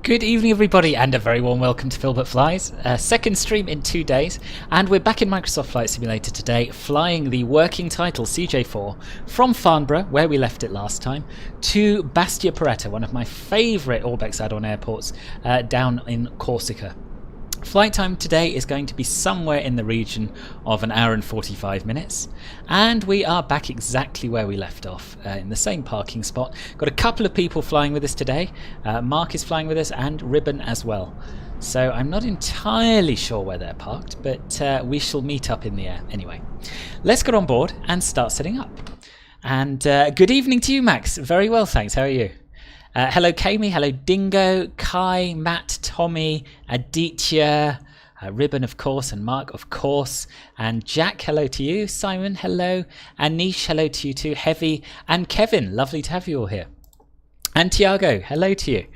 Good evening everybody and a very warm welcome to Filbert Flies. Second stream in 2 days and we're back in Microsoft Flight Simulator today flying the working title CJ4 from Farnborough, where we left it last time, to Bastia Poretta, one of my favourite Orbex add-on airports down in Corsica. Flight time today is going to be somewhere in the region of 1 hour and 45 minutes, and we are back exactly where we left off, in the same parking spot. Got a couple of people flying with us today. Mark is flying with us and Ribbon as well. So I'm not entirely sure where they're parked, but we shall meet up in the air anyway. Let's get on board and start setting up. And good evening to you, Max. Very well, thanks. How are you? Hello Kami, hello Dingo, Kai, Matt, Tommy, Aditya, Ribbon of course, and Mark of course, and Jack, hello to you, Simon, hello, Anish, hello to you too, Heavy, and Kevin, lovely to have you all here. And Tiago, hello to you.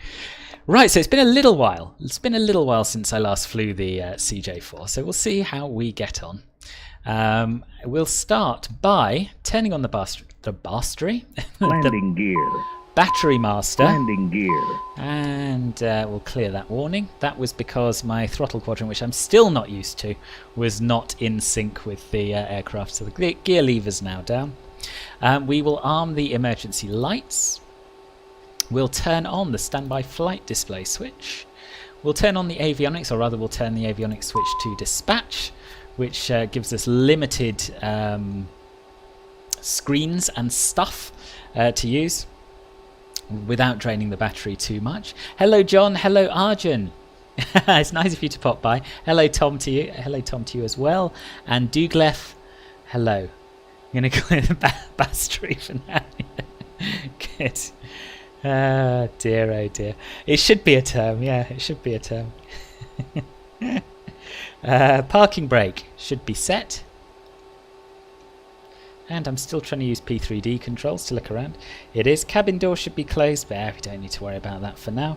Right, so it's been a little while. It's been a little while since I last flew the CJ4, so we'll see how we get on. We'll start by turning on the landing gear. Battery master. Landing gear. And we'll clear that warning. That was because my throttle quadrant, which I'm still not used to, was not in sync with the aircraft. So the gear lever's now down. We will arm the emergency lights. We'll turn on the standby flight display switch. We'll turn on the avionics, or rather we'll turn the avionics switch to dispatch, which gives us limited screens and stuff to use without draining the battery too much. Hello John, hello Arjun. It's nice of you to pop by. Hello Tom to you. Hello Tom to you as well. And EGLF, hello. I'm going to clear the battery for now. Good. Dear, oh dear. It should be a term, yeah, it should be a term. Parking brake should be set. And I'm still trying to use P3D controls to look around. It is. Cabin door should be closed, but we don't need to worry about that for now.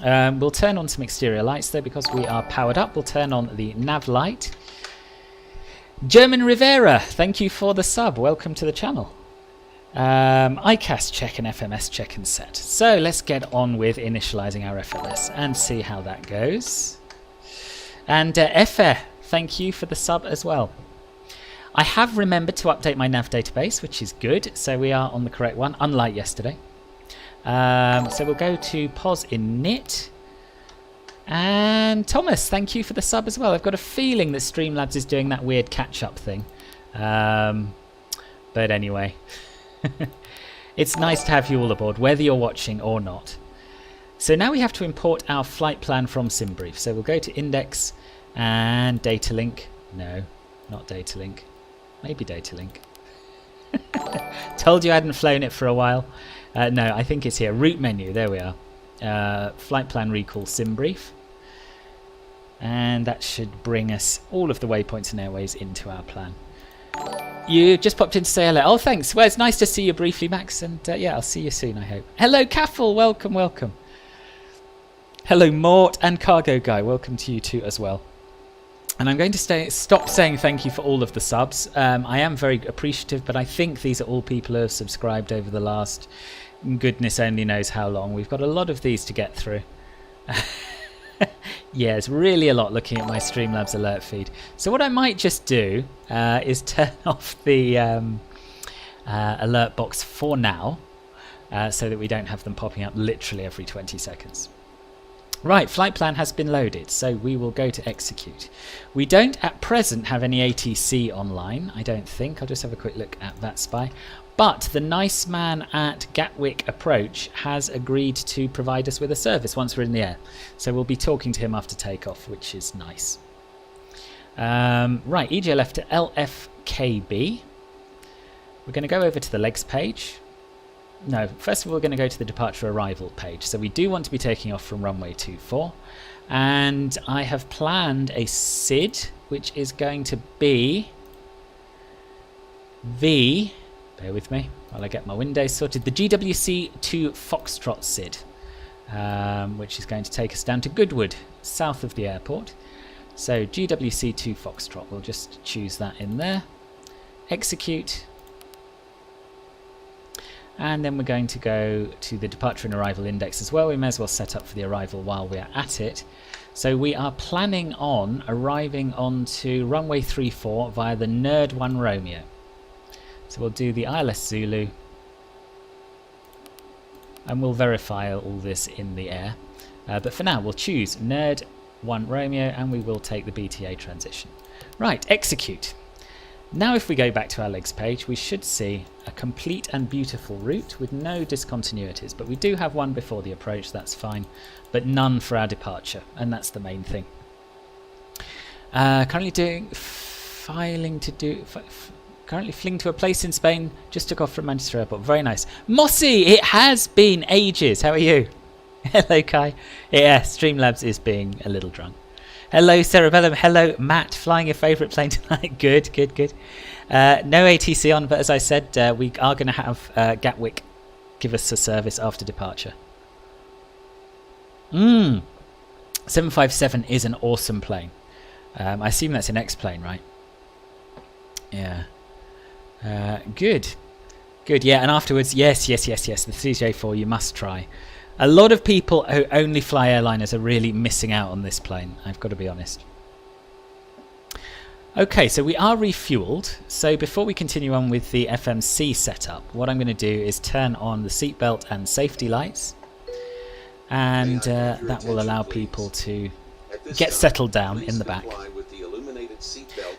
We'll turn on some exterior lights though, because we are powered up. We'll turn on the nav light. German Rivera, thank you for the sub. Welcome to the channel. ICAS check and FMS check and set. So let's get on with initializing our FMS and see how that goes. And Efe, thank you for the sub as well. I have remembered to update my nav database, which is good, so we are on the correct one, unlike yesterday. So we'll go to pos init. And Thomas, thank you for the sub as well. I've got a feeling that Streamlabs is doing that weird catch-up thing. But anyway, it's nice to have you all aboard, whether you're watching or not. So now we have to import our flight plan from SimBrief. So we'll go to index and data link. No, not data link. Maybe data link. Told you I hadn't flown it for a while. No, I think it's here. Route menu, there we are. Flight plan recall SimBrief. And that should bring us all of the waypoints and airways into our plan. You just popped in to say hello. Oh, thanks. Well, it's nice to see you briefly, Max. And yeah, I'll see you soon, I hope. Hello, Caffel. Welcome, welcome. Hello, Mort and Cargo Guy. Welcome to you too as well. And I'm going to stop saying thank you for all of the subs. I am very appreciative, but I think these are all people who have subscribed over the last goodness only knows how long. We've got a lot of these to get through. Yeah, it's really a lot looking at my Streamlabs alert feed. So what I might just do is turn off the alert box for now, so that we don't have them popping up literally every 20 seconds. Right, flight plan has been loaded, so we will go to execute. We don't at present have any ATC online, I don't think. I'll just have a quick look at VATSPy. But the nice man at Gatwick Approach has agreed to provide us with a service once we're in the air. So we'll be talking to him after takeoff, which is nice. Right, EGLF to LFKB. We're going to go over to the legs page. No, first of all we're going to go to the departure arrival page. So we do want to be taking off from runway 24. And I have planned a SID, which is going to be the, bear with me while I get my windows sorted, the GWC to Foxtrot SID, which is going to take us down to Goodwood, south of the airport. So GWC to Foxtrot, we'll just choose that in there. Execute. And then we're going to go to the departure and arrival index as well. We may as well set up for the arrival while we're at it. So we are planning on arriving onto runway 34 via the Nerd 1 Romeo. So we'll do the ILS Zulu, and we'll verify all this in the air. But for now, we'll choose Nerd 1 Romeo, and we will take the BTA transition. Right, execute. Now if we go back to our legs page, we should see a complete and beautiful route with no discontinuities, but we do have one before the approach, that's fine, but none for our departure, and that's the main thing. Currently fleeing to a place in Spain, just took off from Manchester Airport. Very nice. Mossy, it has been ages. How are you? Hello, Kai. Yeah, Streamlabs is being a little drunk. Hello, Cerebellum. Hello, Matt. Flying your favourite plane tonight. Good, good, good. No ATC on, but as I said, we are going to have Gatwick give us a service after departure. 757 is an awesome plane. I assume that's an X-plane, right? Yeah. Good. Good, yeah, and afterwards, yes, the CJ4 you must try. A lot of people who only fly airliners are really missing out on this plane, I've got to be honest. Okay, so we are refueled. So before we continue on with the FMC setup, what I'm going to do is turn on the seatbelt and safety lights. And that will allow people to get settled down in the back.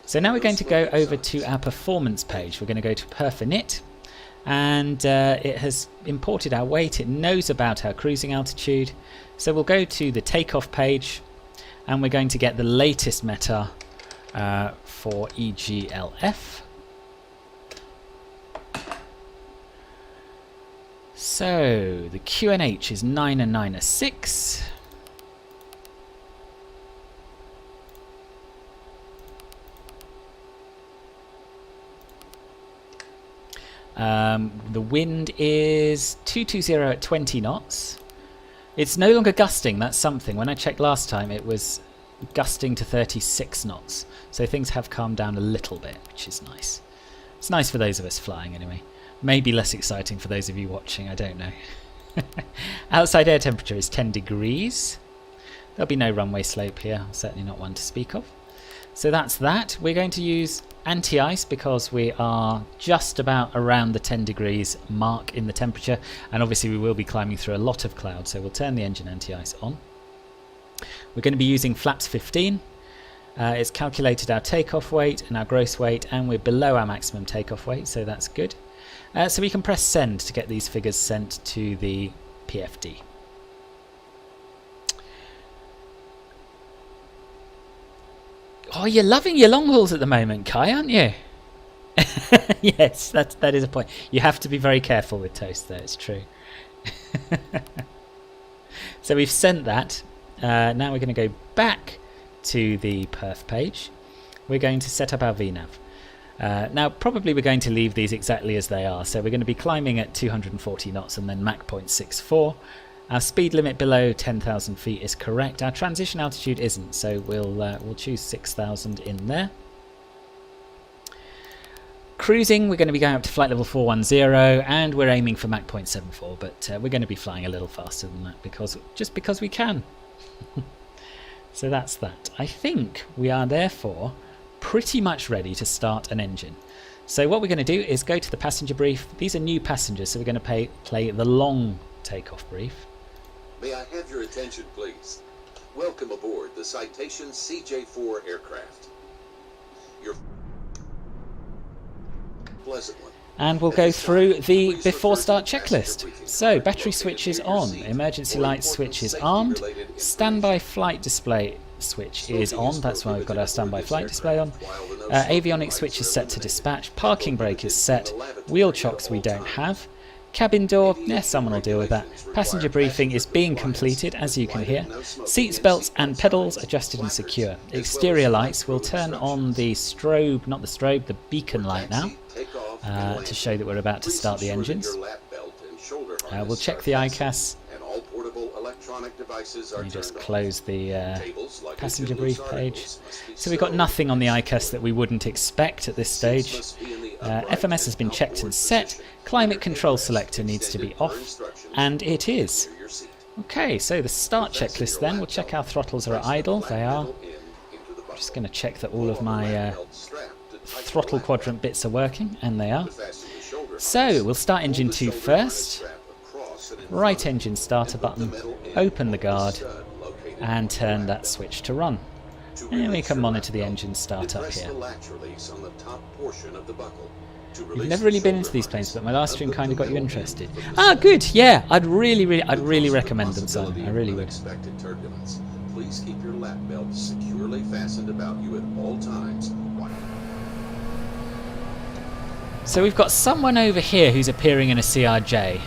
So now we're going to go over to our performance page. We're going to go to Perfinit. And it has imported our weight. It knows about our cruising altitude. So we'll go to the takeoff page, and we're going to get the latest meta for EGLF. So the QNH is 9 and 9 are 6. The wind is 220 at 20 knots. It's no longer gusting, that's something. When I checked last time, it was gusting to 36 knots. So things have calmed down a little bit, which is nice. It's nice for those of us flying anyway. Maybe less exciting for those of you watching, I don't know. Outside air temperature is 10 degrees. There'll be no runway slope here, certainly not one to speak of. So that's that. We're going to use anti-ice because we are just about around the 10 degrees mark in the temperature, and obviously we will be climbing through a lot of cloud, so we'll turn the engine anti-ice on. We're going to be using flaps 15. It's calculated our takeoff weight and our gross weight, and we're below our maximum takeoff weight, so that's good. So we can press send to get these figures sent to the PFD. Oh, you're loving your long hauls at the moment, Kai, aren't you? Yes, that is a point. You have to be very careful with toast, though, it's true. So we've sent that. Now we're going to go back to the perf page. We're going to set up our VNav. Now, probably we're going to leave these exactly as they are. So we're going to be climbing at 240 knots and then Mach 0.64. Our speed limit below 10,000 feet is correct. Our transition altitude isn't, so we'll choose 6,000 in there. Cruising, we're going to be going up to flight level 410, and we're aiming for Mach 0.74, but we're going to be flying a little faster than that just because we can. So that's that. I think we are therefore pretty much ready to start an engine. So what we're going to do is go to the passenger brief. These are new passengers, so we're going to play the long takeoff brief. May I have your attention, please? Welcome aboard the Citation CJ4 aircraft. Your pleasant one. And we'll go through the before start checklist. So, battery switch is on, emergency light switch is armed, standby flight display switch is on, that's why we've got our standby flight display on. Avionics switch is set to dispatch, parking brake is set, wheel chocks we don't have. Cabin door, yes, someone will deal with that. Passenger briefing is being completed, as you can hear. Seats, belts and pedals adjusted and secure. Exterior lights will turn on the strobe, not the strobe, the beacon light now, to show that we're about to start the engines. We'll check the ICAS. Let me just close the passenger brief page. So we've got nothing on the ICAS that we wouldn't expect at this stage. FMS has been checked and set. Climate control selector needs to be off, and it is. Okay, so the start checklist then. We'll check our throttles are at idle. They are. I'm just going to check that all of my throttle quadrant bits are working, and they are. So we'll start engine 2 first. Right engine starter button, open the guard, and turn that switch to run. And we can monitor the engine start up here. You've never really been into these planes, but my last stream kind of got you interested. Ah, good. Yeah, I'd really recommend them, Simon. I really would. Please keep your lap belt securely fastened about you at all times. So we've got someone over here who's appearing in a CRJ,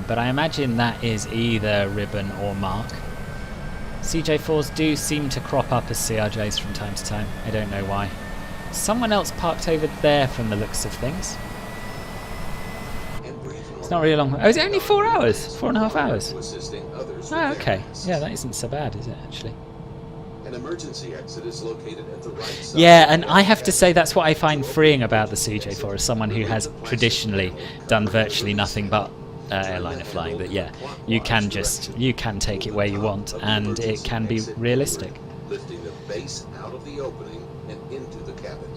but I imagine that is either Ribbon or Mark. CJ4s do seem to crop up as CRJs from time to time. I don't know why. Someone else parked over there from the looks of things. It's not really long. Oh, is it only 4 hours? 4.5 hours? Oh, okay. Yeah, that isn't so bad, is it, actually? An emergency exit is located at the right side. Yeah, and I have to say that's what I find freeing about the CJ4 as someone who has traditionally done virtually nothing but airliner flying. That yeah, you can take it where you want, and it can be realistic. Lifting the base out of the opening and into the cabin.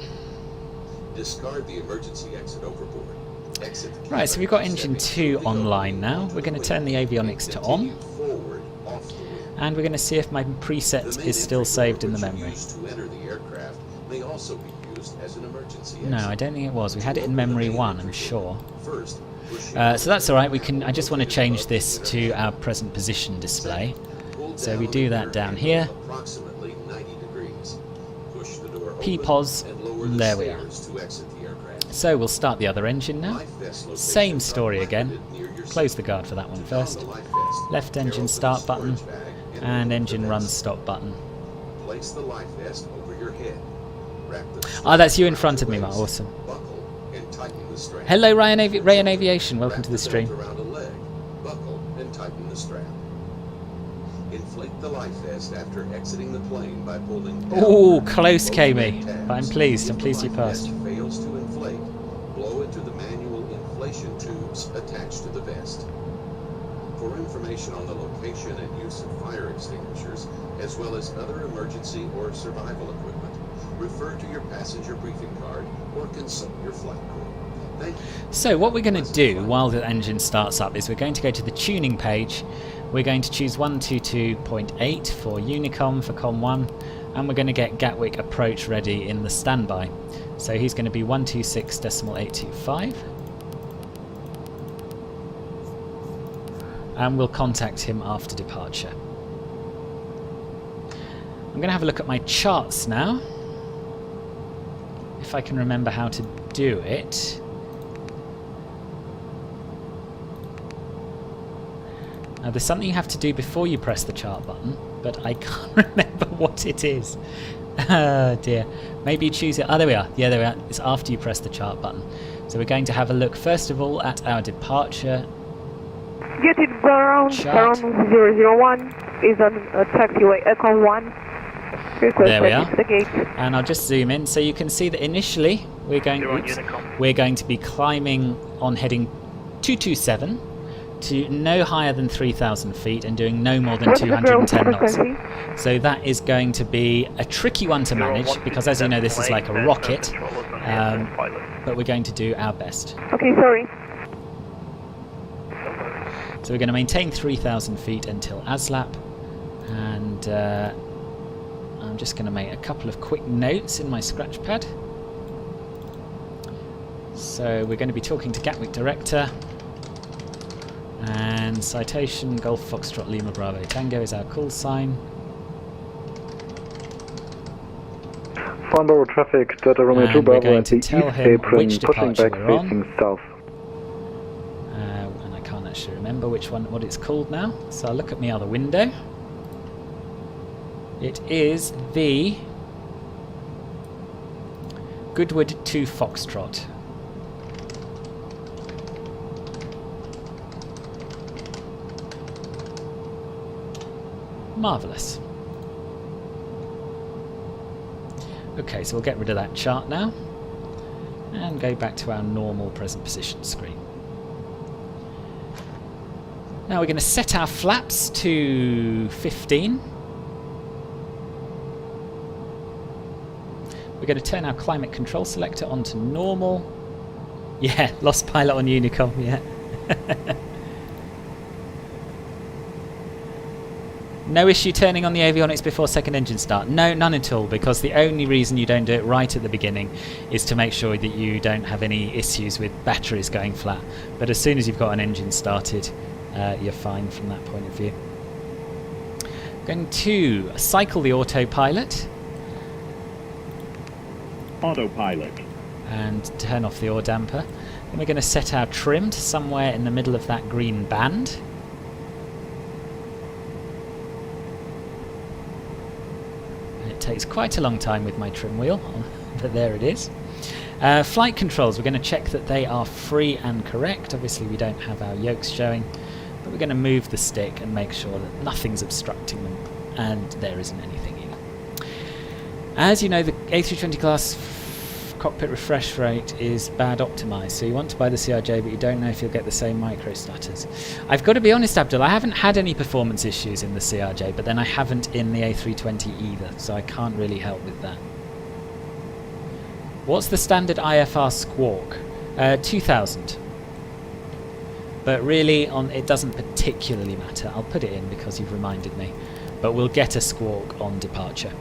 Discard the emergency exit overboard. Exit the Right, so we've got engine 2 online now. We're going to turn the avionics to on. And we're going to see if my preset is still saved in the memory. No, I don't think it was. We had it in memory 1, I'm sure. So that's alright. I just want to change this to our present position display. So we do that down here. PPOS, there we are. So we'll start the other engine now. Same story again. Close the guard for that one first. Left engine start button. And engine run stop button. Place the life vest over your head. Ah, that's you in front of me, Mark. Awesome. Hello, Rayan Aviation. Welcome to the stream. Buckle and tighten the strap. Inflate the life vest after exiting the plane by pulling down. Ooh, close, Kami. But I'm pleased you passed. Fails to inflate. Blow into the manual inflation tubes attached to the vest. For information on the location and use of fire extinguishers, as well as other emergency or survival equipment, refer to your passenger briefing card or consult your flight crew. Thank you. So what we're going to do while the engine starts up is we're going to go to the tuning page. We're going to choose 122.8 for Unicom for COM 1, and we're going to get Gatwick approach ready in the standby. So he's going to be 126.825. And we'll contact him after departure. I'm going to have a look at my charts now, if I can remember how to do it. Now there's something you have to do before you press the chart button, but I can't remember what it is. Oh dear. Maybe you choose it. Oh, there we are. Yeah, there we are. It's after you press the chart button. So we're going to have a look first of all at our departure. Get it around 001 is on taxiway Echo 1. There we are. The gate. And I'll just zoom in so you can see that initially we're going to be climbing on heading 227 to no higher than 3,000 feet and doing no more than 210 knots. So that is going to be a tricky one to manage because, as you know, this is like a rocket, but we're going to do our best. Okay, sorry. So we're going to maintain 3,000 feet until ASLAP, and I'm just going to make a couple of quick notes in my scratch pad. So we're going to be talking to Gatwick Director, and Citation Golf Foxtrot Lima Bravo Tango is our call sign. Farnborough traffic, Delta Romeo 2 Bravo at the East Apron, pushing back facing south. And I can't actually remember what it's called now, so I'll look at my other window. It is the Goodwood 2 Foxtrot. Marvellous. Okay, so we'll get rid of that chart now. And go back to our normal present position screen. Now we're going to set our flaps to 15. We're going to turn our climate control selector onto normal. Yeah, lost pilot on Unicom, yeah. No issue turning on the avionics before second engine start? No, none at all, because the only reason you don't do it right at the beginning is to make sure that you don't have any issues with batteries going flat. But as soon as you've got an engine started, you're fine from that point of view. Going to cycle the autopilot. Autopilot. And turn off the oar damper. Then we're going to set our trim to somewhere in the middle of that green band. It takes quite a long time with my trim wheel, but there it is. Flight controls, we're going to check that they are free and correct. Obviously we don't have our yokes showing, but we're going to move the stick and make sure that nothing's obstructing them, and there isn't anything either. As you know, the A320 class cockpit refresh rate is bad optimized, so you want to buy the CRJ, but you don't know if you'll get the same micro stutters. I've got to be honest, Abdul, I haven't had any performance issues in the CRJ, but then I haven't in the A320 either, so I can't really help with that. What's the standard IFR squawk? 2000. But really, it doesn't particularly matter. I'll put it in because you've reminded me. But we'll get a squawk on departure.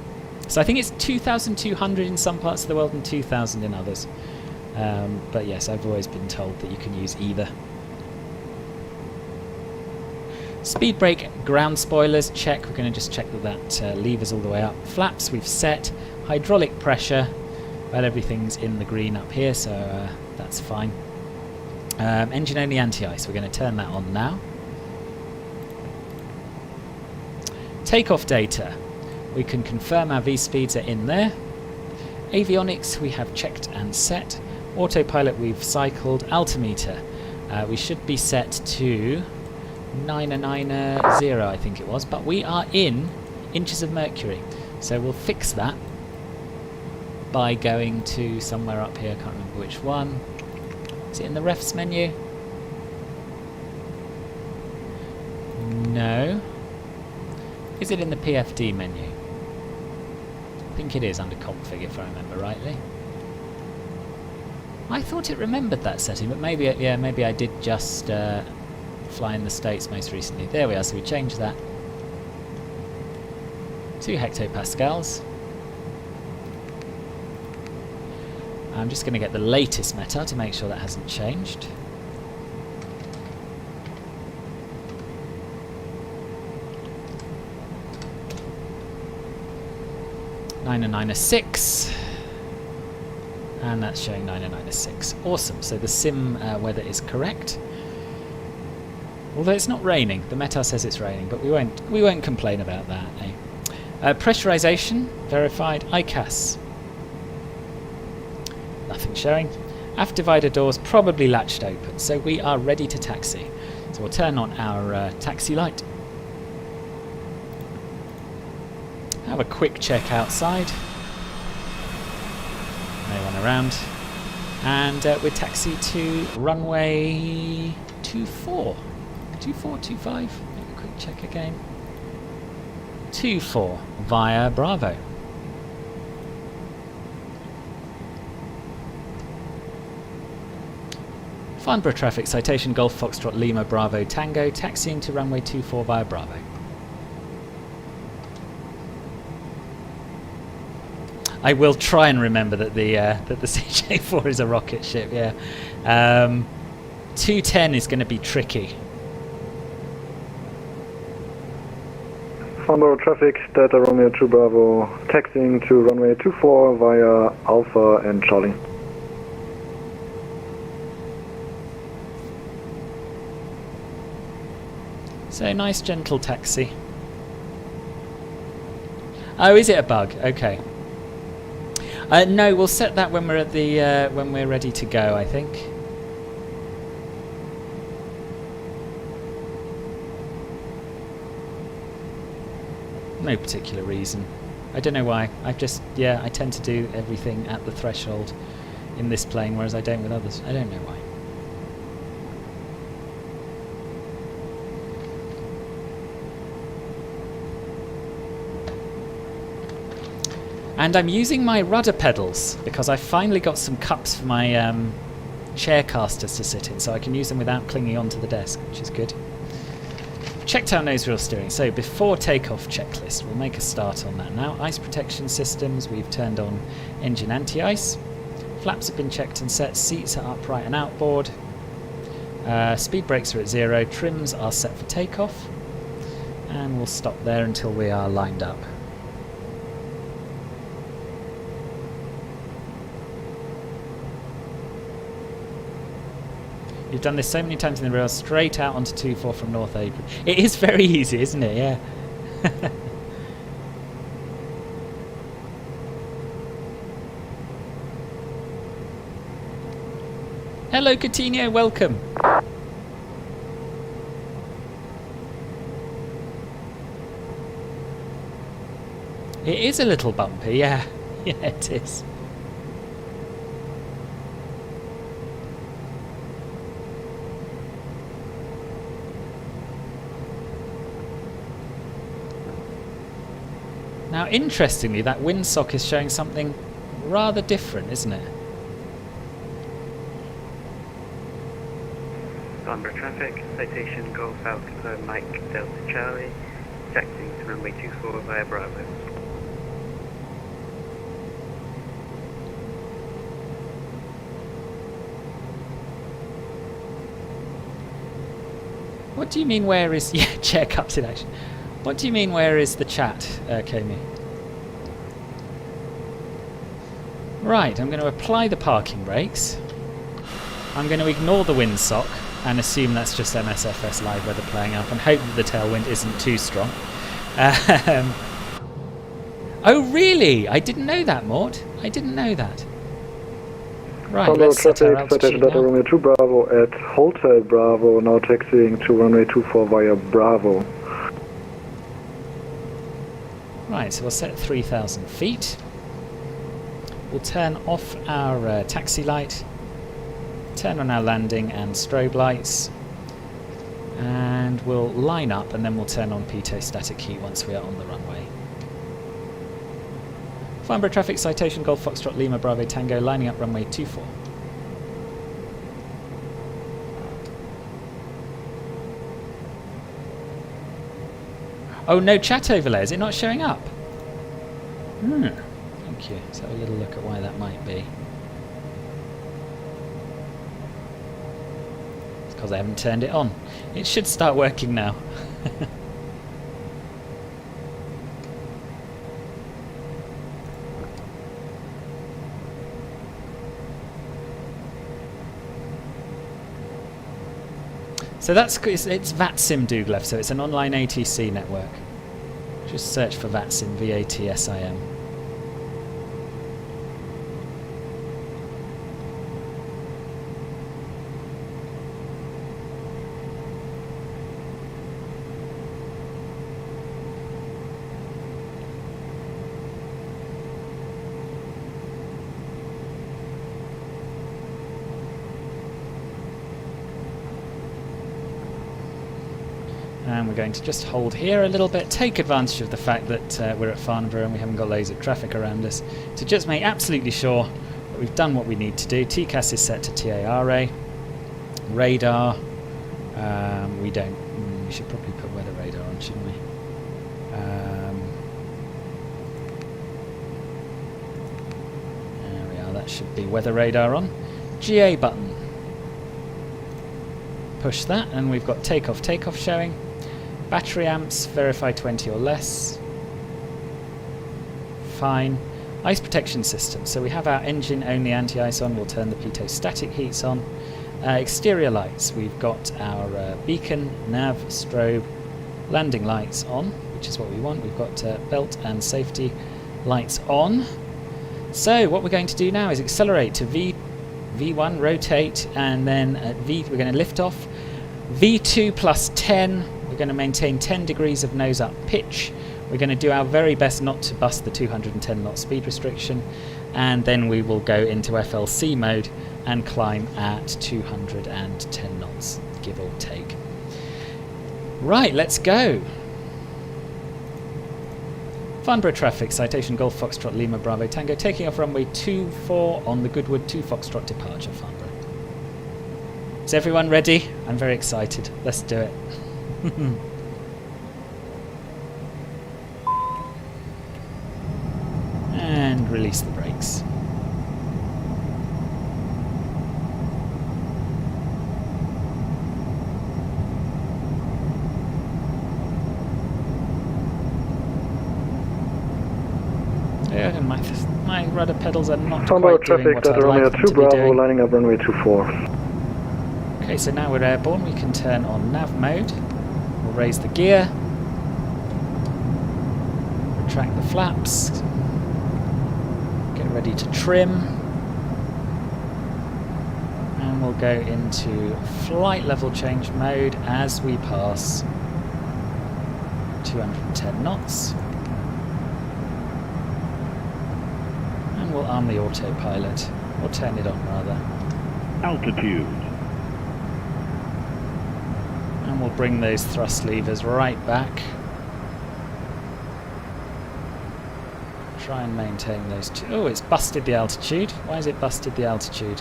So I think it's 2,200 in some parts of the world and 2,000 in others. But yes, I've always been told that you can use either. Speed brake, ground spoilers, check. We're going to just check that lever's all the way up. Flaps we've set. Hydraulic pressure. Well, everything's in the green up here, so that's fine. Engine only anti-ice. We're going to turn that on now. Takeoff data. We can confirm our V-speeds are in there. Avionics we have checked and set. Autopilot we've cycled. Altimeter we should be set to 990 I think it was, but we are in inches of mercury. So we'll fix that by going to somewhere up here, I can't remember which one. Is it in the refs menu? No. Is it in the PFD menu? I think it is under config if I remember rightly. I thought it remembered that setting, but maybe, yeah, maybe I did just fly in the States most recently. There we are, so we changed that. 2 hectopascals. I'm just going to get the latest meta to make sure that hasn't changed. (996), and that's showing 996. Awesome. So the sim weather is correct. Although it's not raining. The meta says it's raining, but we won't complain about that. Eh? Pressurization verified. ICAS. Nothing showing. Aft divider doors probably latched open, so we are ready to taxi. So we'll turn on our taxi light. Have a quick check outside. No one around. And we taxi to runway 24. 24, 25. Make a quick check again. 24 via Bravo. Farnborough traffic, Citation Golf Foxtrot Lima Bravo Tango, taxiing to runway 24 via Bravo. I will try and remember that the CJ4 is a rocket ship. Yeah, 210 is going to be tricky. Farnborough traffic, Delta Romeo 2 Bravo, taxiing to runway 24 via Alpha and Charlie. So nice gentle taxi. Oh, is it a bug? Okay. No, we'll set that when we're at the when we're ready to go, I think. No particular reason. I don't know why. I tend to do everything at the threshold in this plane, whereas I don't with others. I don't know why. And I'm using my rudder pedals because I finally got some cups for my chair casters to sit in, so I can use them without clinging onto the desk, which is good. Checked our nose wheel steering, so before takeoff checklist, we'll make a start on that now. Ice protection systems, we've turned on engine anti-ice. Flaps have been checked and set, seats are upright and outboard. Speed brakes are at 0, trims are set for takeoff. And we'll stop there until we are lined up. You've done this so many times in the rail, straight out onto 2-4 from North Apron. It is very easy, isn't it? Yeah. Hello, Coutinho, welcome. It is a little bumpy, yeah. Yeah, it is. Now, interestingly, that windsock is showing something rather different, isn't it? Farnborough traffic, citation Golf Alpha Mike Delta Charlie, taxiing to runway 24 via Bravo. What do you mean, where is... Yeah, chair cups in action. What do you mean, where is the chat, Kami? Right, I'm going to apply the parking brakes. I'm going to ignore the windsock and assume that's just MSFS live weather playing up and hope that the tailwind isn't too strong. Oh, really? I didn't know that, Mort. I didn't know that. Right, let's set our altitude now. Runway 2 Bravo at Hotel Bravo, now taxiing to runway 24 via Bravo. Right, so we'll set 3,000 feet. We'll turn off our taxi light, turn on our landing and strobe lights, and we'll line up, and then we'll turn on pitot static heat once we are on the runway. Farnborough traffic, citation Golf Foxtrot Lima Bravo Tango, lining up runway 24. Oh, no chat overlay. Is it not showing up? Thank you. Let's have a little look at why that might be. It's because I haven't turned it on. It should start working now. So it's VATSIM EGLF, so it's an online ATC network. Just search for VATSIM, VATSIM. And we're going to just hold here a little bit, take advantage of the fact that we're at Farnborough and we haven't got loads of traffic around us, to just make absolutely sure that we've done what we need to do. TCAS is set to TARA. Radar, we should probably put weather radar on, shouldn't we? There we are, that should be weather radar on. GA button. Push that and we've got takeoff showing. Battery amps, verify 20 or less. Fine. Ice protection system. So we have our engine only anti-ice on. We'll turn the pitot static heats on. Exterior lights. We've got our beacon, nav, strobe, landing lights on, which is what we want. We've got belt and safety lights on. So what we're going to do now is accelerate to V1, rotate, and then at we're going to lift off. V2 plus 10. We're going to maintain 10 degrees of nose up pitch. We're going to do our very best not to bust the 210 knot speed restriction. and then we will go into FLC mode and climb at 210 knots, give or take. Right, let's go. Farnborough traffic, Citation Golf Foxtrot Lima Bravo Tango, taking off runway 24 on the Goodwood 2 Foxtrot departure, Farnborough. Is everyone ready? I'm very excited. Let's do it. And release the brakes. Yeah, and my rudder pedals are not Farnborough quite doing traffic, what Delta I'd like Romeo them 2 to be Bravo, doing. lining up runway 24. Okay, so now we're airborne, we can turn on nav mode. We'll raise the gear. Retract the flaps. Get ready to trim. And we'll go into flight level change mode as we pass 210 knots. And we'll arm the autopilot, or turn it on rather. Altitude. And we'll bring those thrust levers right back. Try and maintain those two. Oh, it's busted the altitude. Why has it busted the altitude?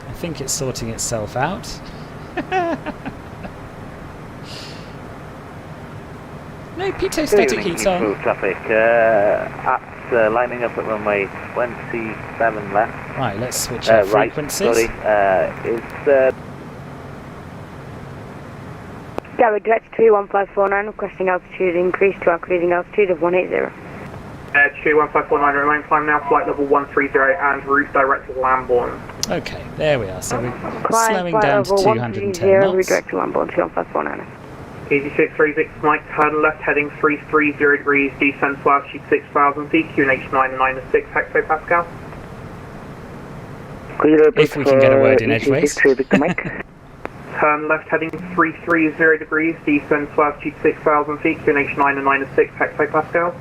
I think it's sorting itself out. No, pitot static heat's on. Traffic lining up at runway 27 left. Right, let's switch our frequencies. Gary, direct 21549, requesting altitude increase to our cruising altitude of 180. 21549, remain climb now, flight level 130 and route direct to Lambourne. Okay, there we are. So we're Climb slowing flight down to level 210 knots. redirect to Lambourne, 21549. Easy 636, Mike, turn left, heading 330 degrees, descend to altitude 6,000 feet, QNH 996 hectopascal. If we can get a word in edgeways. Turn left, heading 330 degrees, descend to altitude 6,000 feet, QNH 996 hectopascal.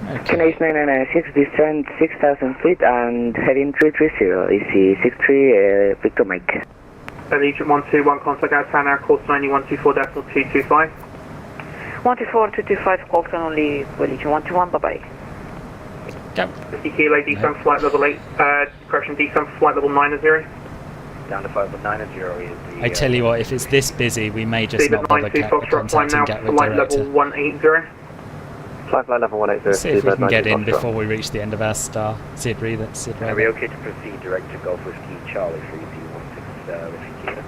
Okay. QNH 996, descend 6,000 feet and heading 330, EC 63, Victor Mike. Allegiant 121, contact out town, course 9124.225. 124.225, call turn only, Allegiant 121, bye-bye. Go. 50 kilo, descend flight level 8, correction, descend flight level 90. Down to flight level 90 is the... I tell you what, if it's this busy, we may just not bother contacting Gatwick flight level Director. 180. Flight level 180. See if we can get in before we reach the end of our star. Sid, breathe it. Sid, Are we okay to proceed direct to Golf Whiskey Charlie 3216 Whiskey Kilo?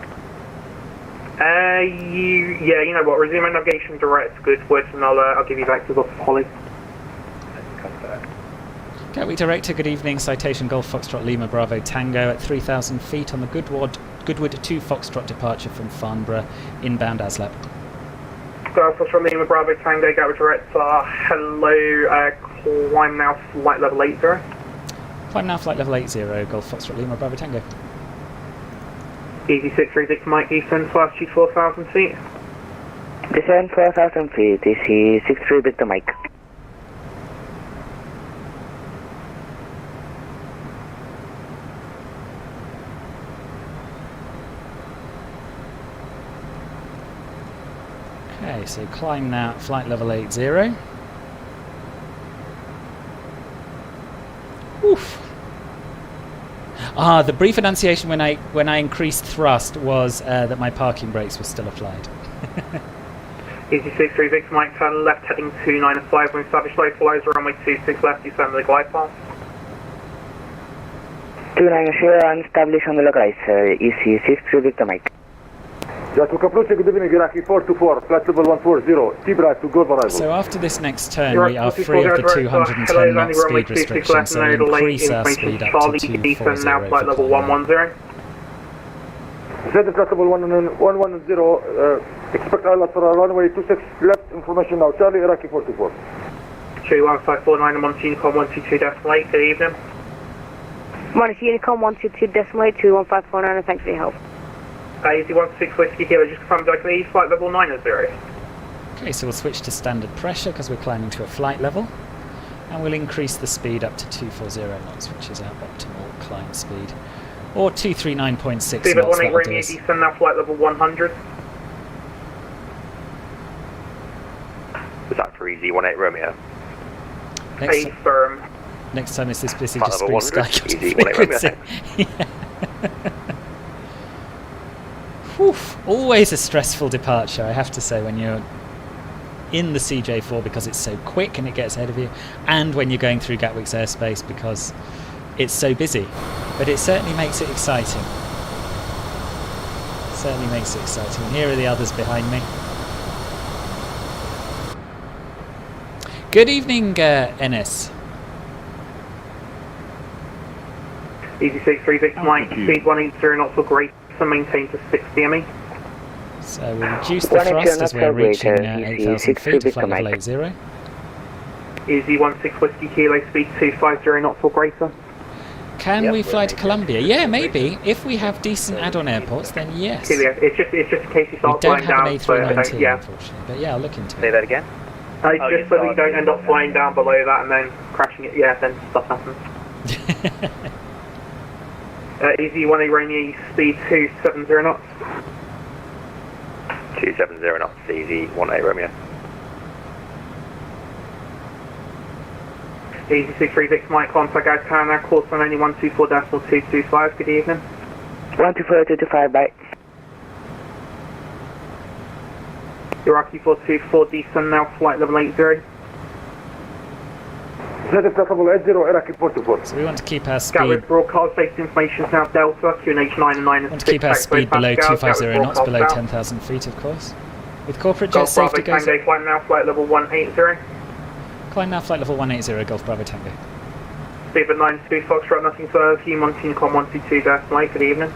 Yeah, you know what, resume navigation direct, good words, and I'll give you back to Dr. Holly. Gatwick Director, good evening. Citation Golf Foxtrot Lima Bravo Tango at 3,000 feet on the Goodwood 2 Foxtrot departure from Farnborough, inbound ASLAP. Golf Foxtrot Lima Bravo Tango, Gatwick Director, hello, climb now, flight level 80. Climb now, flight level 80, Golf Foxtrot Lima Bravo Tango. Easy 636 Mike, descend to altitude 4,000 feet. Descend 4,000 feet, EC 63, Victor Mike. Okay, so climb now, flight level 80. Oof. Ah, the brief annunciation when I increased thrust was that my parking brakes were still applied. Easy 636 Mike, turn left heading 295 when established localizer, runway 26 left, descend the glide path. 290 and establish on the localizer, EC 63, Victor Mike. Jatuka Pluce, good evening, Iraqi 424, flight level 140, T-Bright to go for So after this next turn, we are free of the 210 knot speed restriction, so we increase our speed up to 240 for climbing. Descend flight level 110, expect ILS for runway 26 left, information now, Charlie, Iraqi 424. 21549 and 1 Unicom 122.8, good evening. 1 Unicom 122.8, 21549, and thanks for your help. Easy 16 Whiskey Kilo, just confirm, I can leave flight level 90. Okay, Okay, so we'll switch to standard pressure because we're climbing to a flight level. And we'll increase the speed up to 240 knots, which is our optimal climb speed. Or 239.6 Steve knots. at 18 Romeo, descend now flight level 100. Was that for easy 18 Romeo? A firm. Next time it's this busy, Flight just level scream 100, sky easy 18 Romeo. Yeah. Whew, always a stressful departure, I have to say, when you're in the CJ4 because it's so quick and it gets ahead of you, and when you're going through Gatwick's airspace because it's so busy. But it certainly makes it exciting. Certainly makes it exciting. And here are the others behind me. Good evening, NS. Easy 63 Victor Mike, speed 180 knots or greater, maintain to 60 ME. So we'll reduce the thrust as we're reaching 8,000 feet to flight level 80. Easy 16 Whiskey Kilo, speed 250 knots or greater. Can we fly to Colombia? Yeah, maybe. If we have decent add-on airports, then yes. It's just in case you We start don't flying have down. an A319, Yeah. unfortunately. But yeah, I'll look into Say it. that again? Just so that you don't end up flying down below that and then crashing it. Yeah, then stuff happens. Easy 18 Romeo, speed 270 knots. 270 knots, easy 18 Romeo. Easy 63 Victor Mike, contact guys, town now, course on only 124.225, good evening. 124.225, bye. Iraqi 424, descend now, flight level 80. Static level 80, Iraqi 44. So we want to keep our speed. Gatwick broadcast based information is now Delta, QNH 9 and 9 and Want 6. to keep our speed below 250 knots, below south. 10,000 feet, of course. With corporate jet Golf Bravo safety goes. Tango, climb now, flight level 180. Climb now, flight level 180, Golf Bravo Tango. Steve at 92 Foxtrot, nothing further, Team 1 Com 122 Dash good evening.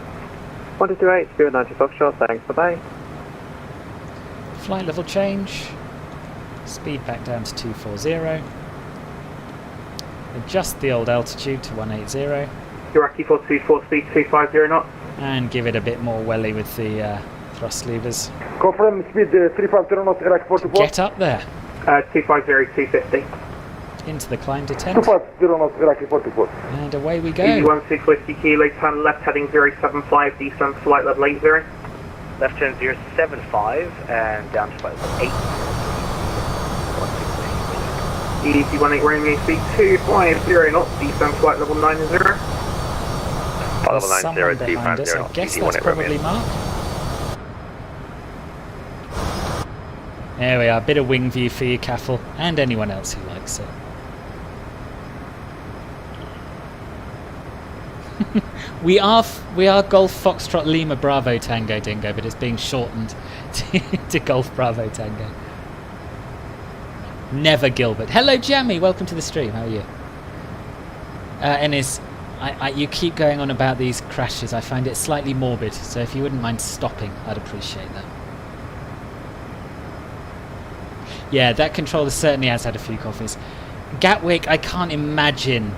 128, Spirit 90 Foxtrot, thanks, bye bye. Flight level change. Speed back down to 240. Adjust the old altitude to 180. Iraqi 424, speed 250 knots. And give it a bit more welly with the thrust levers. Confirm speed 350 knots, Iraqi 44. Get up there. 250, 250. Into the climb descent. 250 knots, Iraqi 44. And away we go. Easy 16 Whiskey Kilo, turn left heading 075, descend flight level 80. Left turn 075 and down to flight level 8. Easy 18 Romeo, speed 250 knots, descend flight level 90. Flight level There's 90, someone behind us. 250 I knots, guess easy that's 18 probably Romeo. Mark. There we are, a bit of wing view for you, Caffel, and anyone else who likes it. we are Golf Foxtrot Lima Bravo Tango Dingo, but it's being shortened to Golf Bravo Tango. Never Gilbert. Hello, Jammy. Welcome to the stream. How are you? Ennis, you keep going on about these crashes. I find it slightly morbid, so if you wouldn't mind stopping, I'd appreciate that. Yeah, that controller certainly has had a few coffees. Gatwick, I can't imagine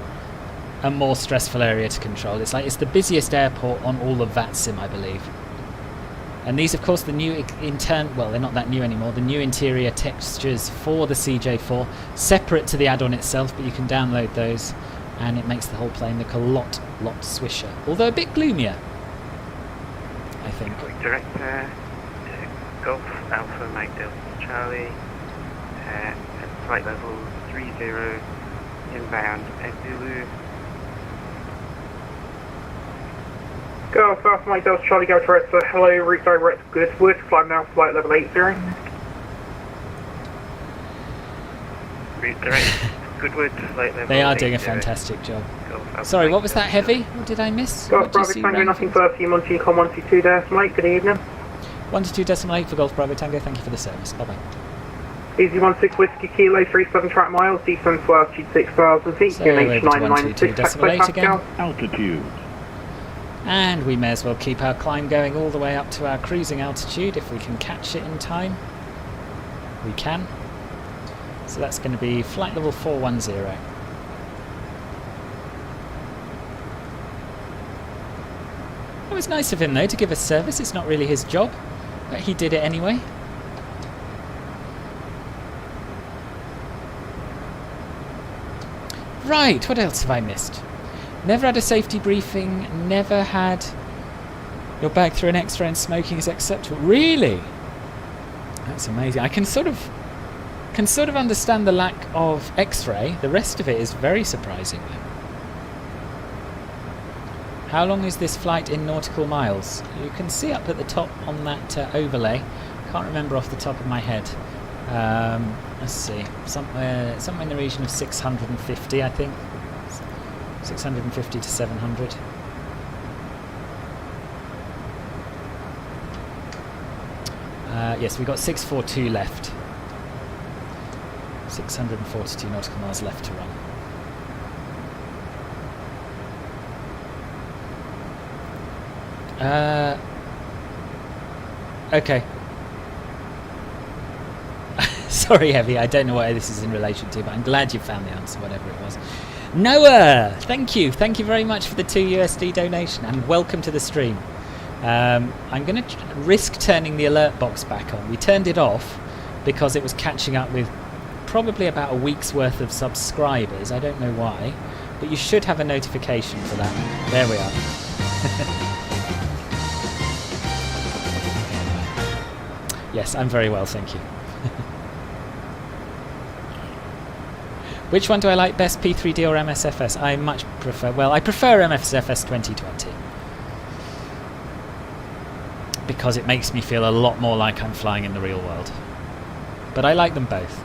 a more stressful area to control. It's the busiest airport on all of VATSIM, I believe. And these, of course, the new well, they're not that new anymore. The new interior textures for the CJ4, separate to the add-on itself, but you can download those, and it makes the whole plane look a lot swisher. Although a bit gloomier, I think. Director, Golf Alpha Mike Delta Charlie, at flight level 30, inbound Edulu. Golf Alpha Mike Delta Charlie, go direct, hello, route direct Goodwood, climb now, flight level 80. Route direct Goodwood, flight level They are doing a 80. fantastic job. Golf Alpha Sorry, Mike what was that Delta heavy? What did I miss? Golf What do you Bravo see Tango, around nothing things? further, Team 1 Com 122 Mike, good evening. 122.8 for Golf Bravo Tango. Thank you for the service. Bye bye. Easy 16 Whiskey Kilo, 37 track miles, descend to altitude 6,000 feet, So over QNH to 996, 122.8 again. Altitude. And we may as well keep our climb going all the way up to our cruising altitude if we can catch it in time. We can. So that's going to be flight level 410. It was nice of him though to give us service. It's not really his job, but he did it anyway. Right, what else have I missed? Never had a safety briefing, never had your bag through an X-ray and smoking is acceptable. Really? That's amazing. I can sort of understand the lack of X-ray. The rest of it is very surprising. How long is this flight in nautical miles? You can see up at the top on that overlay. Can't remember off the top of my head. Let's see, somewhere in the region of 650, I think. 650 to 700. Yes, we've got 642 left. 642 nautical miles left to run. Okay. Sorry, Heavy, I don't know what this is in relation to, but I'm glad you found the answer, whatever it was. Noah! Thank you very much for the $2 USD donation, and welcome to the stream. I'm going to risk turning the alert box back on. We turned it off because it was catching up with probably about a week's worth of subscribers. I don't know why, but you should have a notification for that. There we are. Yes, I'm very well, thank you. Which one do I like best, P3D or MSFS? I much prefer, well, I prefer MSFS 2020. Because it makes me feel a lot more like I'm flying in the real world. But I like them both.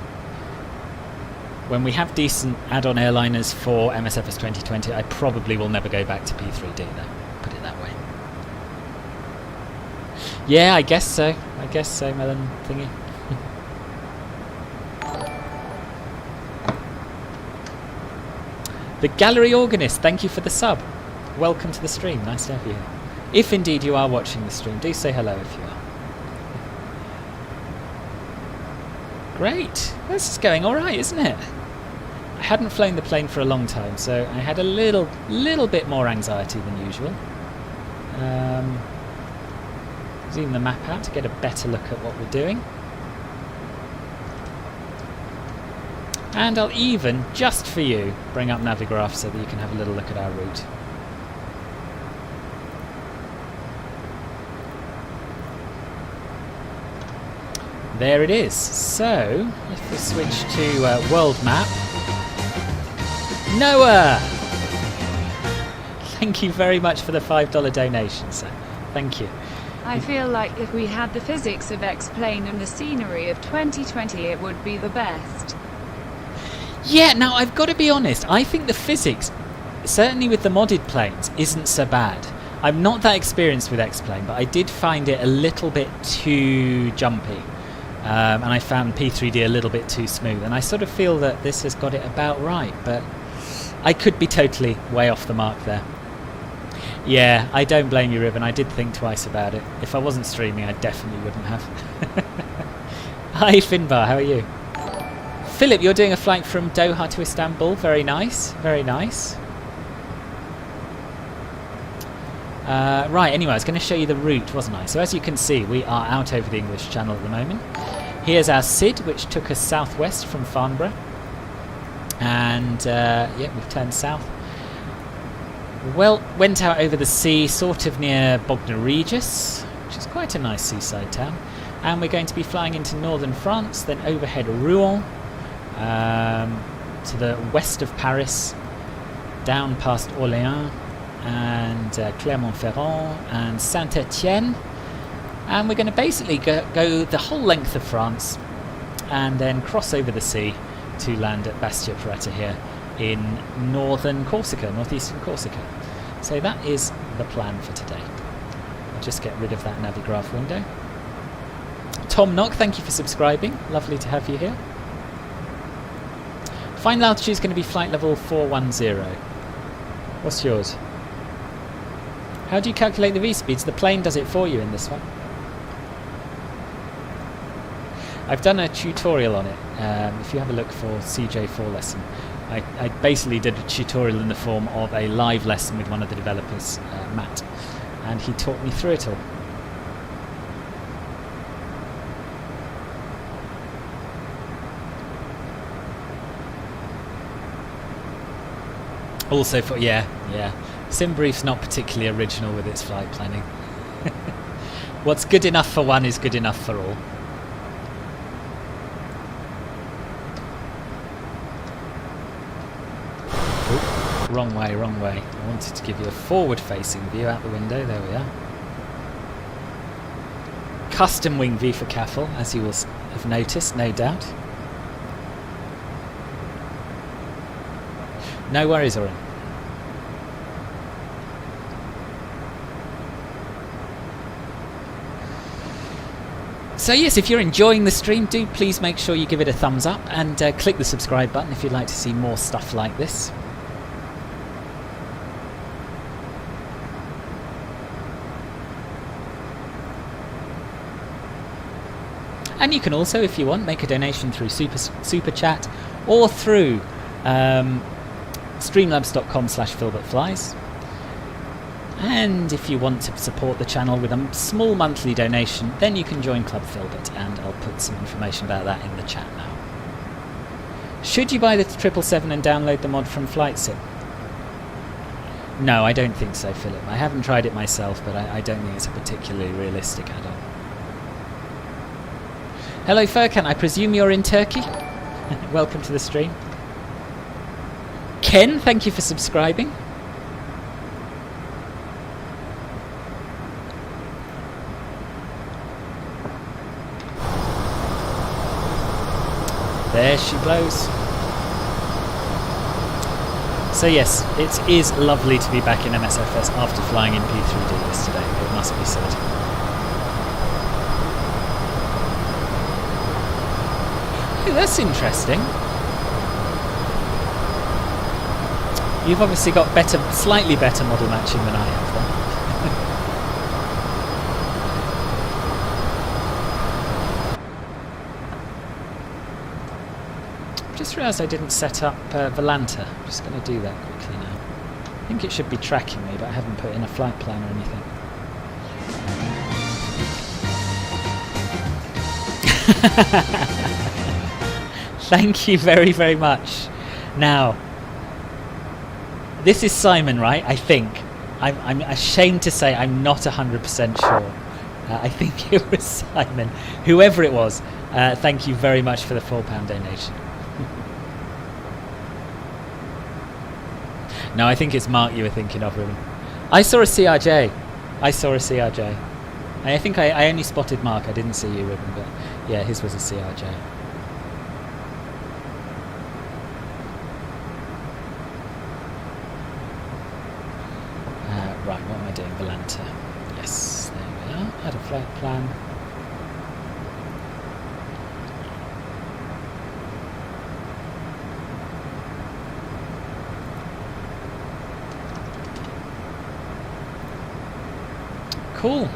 When we have decent add-on airliners for MSFS 2020, I probably will never go back to P3D though, put it that way. Yeah, I guess so, Melon thingy. The Gallery Organist, thank you for the sub. Welcome to the stream, nice to have you here. If indeed you are watching the stream, do say hello if you are. Great, this is going alright, isn't it? I hadn't flown the plane for a long time, so I had a little bit more anxiety than usual. Zoom the map out to get a better look at what we're doing. And I'll even, just for you, bring up Navigraph so that you can have a little look at our route. There it is. So, if we switch to world map. Noah! Thank you very much for the $5 donation, sir. Thank you. I feel like if we had the physics of X-Plane and the scenery of 2020, it would be the best. Yeah, now I've got to be honest, I think the physics, certainly with the modded planes, isn't so bad. I'm not that experienced with X-Plane, but I did find it a little bit too jumpy. And I found P3D a little bit too smooth. And I sort of feel that this has got it about right, but I could be totally way off the mark there. Yeah, I don't blame you, Ribbon. I did think twice about it. If I wasn't streaming, I definitely wouldn't have. Hi, Finbar, how are you? Philip, you're doing a flight from Doha to Istanbul. Very nice, very nice. Right, anyway, I was going to show you the route, wasn't I? So as you can see, we are out over the English Channel at the moment. Here's our SID, which took us southwest from Farnborough. And, yeah, we've turned south. Well, went out over the sea, sort of near Bognor Regis, which is quite a nice seaside town. And we're going to be flying into northern France, then overhead Rouen, to the west of Paris, down past Orléans, and Clermont-Ferrand, and Saint-Étienne. And we're going to basically go the whole length of France, and then cross over the sea to land at Bastia Poretta here in northern Corsica, northeastern Corsica. So that is the plan for today. I'll just get rid of that Navigraph window. Tom Knock, thank you for subscribing. Lovely to have you here. Final altitude is going to be flight level 410. What's yours? How do you calculate the V-speeds? The plane does it for you in this one. I've done a tutorial on it. If you have a look for CJ4 lesson, I basically did a tutorial in the form of a live lesson with one of the developers, Matt, and he taught me through it all. Also for, yeah. Simbrief's not particularly original with its flight planning. What's good enough for one is good enough for all. Ooh, wrong way. I wanted to give you a forward-facing view out the window. There we are. Custom wing view for CAFL, as you will have noticed, no doubt. No worries, Oren. So yes, if you're enjoying the stream, do please make sure you give it a thumbs up and click the subscribe button if you'd like to see more stuff like this. And you can also, if you want, make a donation through Super Chat or through streamlabs.com/filbertflies. And if you want to support the channel with a small monthly donation, then you can join Club Filbert, and I'll put some information about that in the chat now. Should you buy the 777 and download the mod from FlightSim? No, I don't think so, Philip. I haven't tried it myself, but I don't think it's a particularly realistic add-on. Hello Furkan, I presume you're in Turkey? Welcome to the stream. Ken, thank you for subscribing. There she blows. So yes, it is lovely to be back in MSFS after flying in P3D yesterday, it must be said. Oh, that's interesting. You've obviously got slightly better model matching than I have then. Just realised I didn't set up Volanta. I'm just going to do that quickly now. I think it should be tracking me, but I haven't put in a flight plan or anything. Thank you very, very much. Now, this is Simon, right? I think. I'm ashamed to say I'm not 100% sure. I think it was Simon. Whoever it was, thank you very much for the £4 donation. No, I think it's Mark you were thinking of, Ruben. I saw a CRJ. I think I only spotted Mark. I didn't see you, Ruben, but yeah, his was a CRJ. Right, what am I doing? Volanta. Yes, there we are. Add a flight plan. Cool.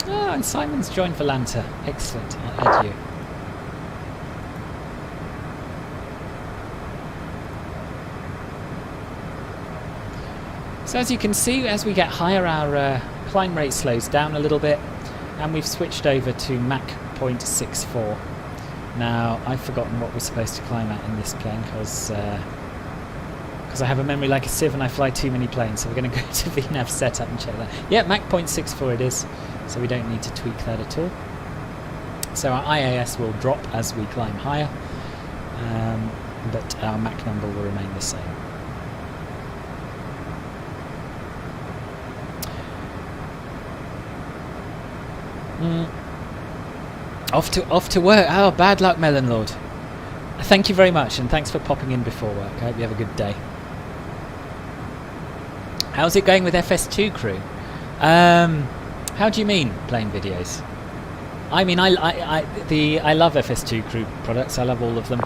Ah, and Simon's joined Volanta. Excellent. I'll add you. So as you can see, as we get higher, our climb rate slows down a little bit, and we've switched over to Mach 0.64. Now, I've forgotten what we're supposed to climb at in this plane, because I have a memory like a sieve and I fly too many planes, so we're going to go to VNAV setup and check that. Yeah, Mach 0.64 it is, so we don't need to tweak that at all. So our IAS will drop as we climb higher, but our Mach number will remain the same. Off to work. Oh, bad luck, Melon Lord. Thank you very much, and thanks for popping in before work. I hope you have a good day. How's it going with FS2 crew? How do you mean playing videos? I mean, I love FS2 crew products. I love all of them.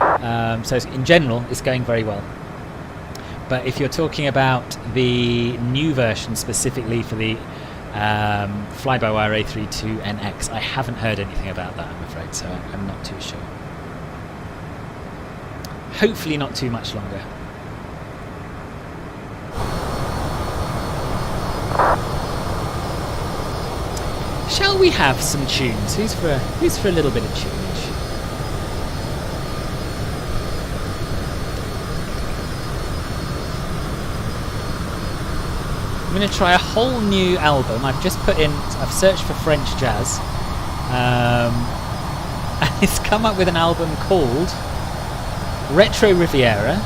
So in general, it's going very well. But if you're talking about the new version specifically for the fly-by-wire A32NX, I haven't heard anything about that, I'm afraid. So I'm not too sure. Hopefully not too much longer. Shall we have some tunes? Who's for a little bit of tunage? I'm going to try a whole new album. I've searched for French jazz. And it's come up with an album called Retro Riviera.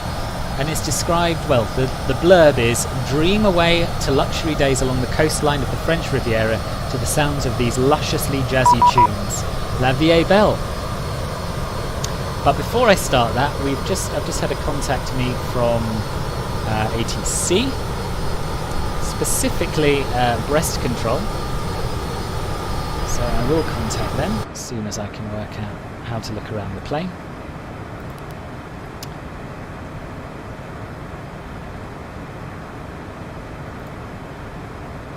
And it's described, well, the blurb is, dream away to luxury days along the coastline of the French Riviera to the sounds of these lusciously jazzy tunes. La vie est belle. But before I start that, I've just had a contact me from ATC, specifically breast control. So I will contact them as soon as I can work out how to look around the plane.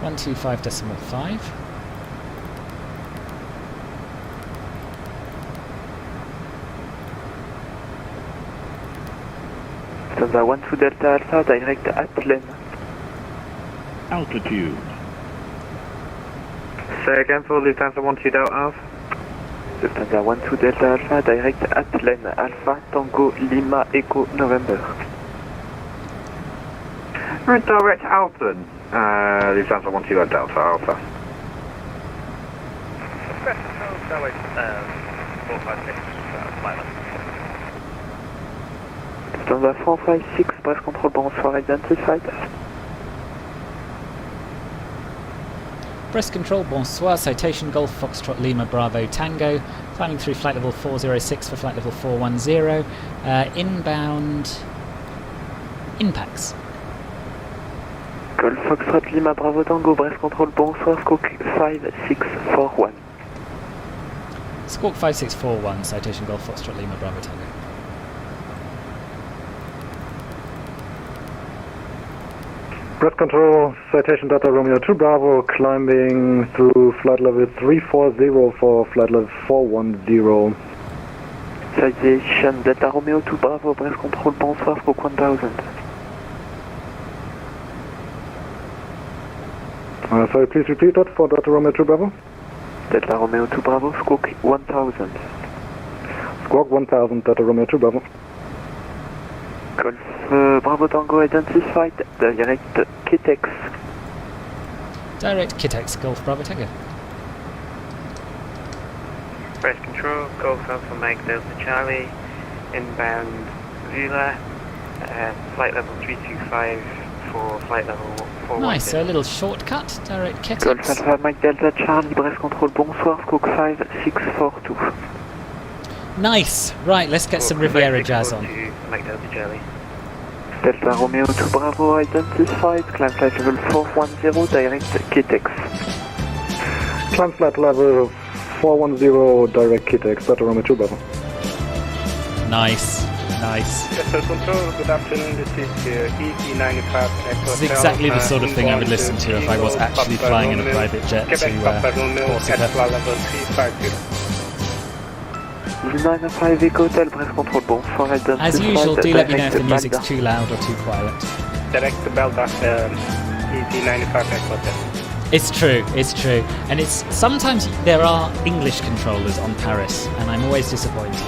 .125.5. Lufthansa 12 Delta Alpha, direct at Len. Altitude. Say again for Lufthansa 12 Delta Alpha. Lufthansa 12 Delta Alpha, direct at Len. Alpha Tango Lima Echo November. We're direct Alton. Lufthansa 12 Delta Alpha. Direct 456 flight level. Lufthansa 456, breast control, bonsoir, identified. Breast control, bonsoir, Citation Golf Foxtrot Lima Bravo Tango, climbing through flight level 406 for flight level 410, inbound impacts. Golf Foxtrot Lima Bravo Tango, breast control, bonsoir, Squawk 5641. Squawk 5641, Citation Golf Foxtrot Lima Bravo Tango. Breast control, Citation Delta Romeo 2 Bravo, climbing through flight level 340 for flight level 410. Citation Delta Romeo 2 Bravo, breast control, bonsoir, Squawk 1000. Sorry, please repeat that for Delta Romeo 2 Bravo. Delta Romeo 2 Bravo, Squawk 1000. Squawk 1000, Delta Romeo 2 Bravo. Golf Bravo Tango identified, direct Kitex. Direct Kitex, Golf Bravo Tango. Breast control, Golf Alpha Mike Delta Charlie, inbound Vula, flight level 325 for flight level 410. Nice, so a little shortcut, direct Kitex. Golf Alpha Mike Delta Charlie, breast control, bonsoir, Squawk 5642. Nice, right, let's get some Riviera jazz on. Mike Delta Charlie. Delta Romeo 2 Bravo identified, climb flight level 410, direct Kitex. Climb flight level 410, direct Kitex, Delta Romeo 2 Bravo. Nice, nice. Control, good afternoon, this is ET95. This is exactly the sort of thing I would listen to if I was actually flying in a private jet to Corsica. Lima 5 Echo Hotel, breast control, bonsoir, identified. As usual, do let me know if the music's too loud or too quiet. Direct to Belfast, ET95 Hotel. It's true, and it's sometimes there are English controllers on Paris, and I'm always disappointed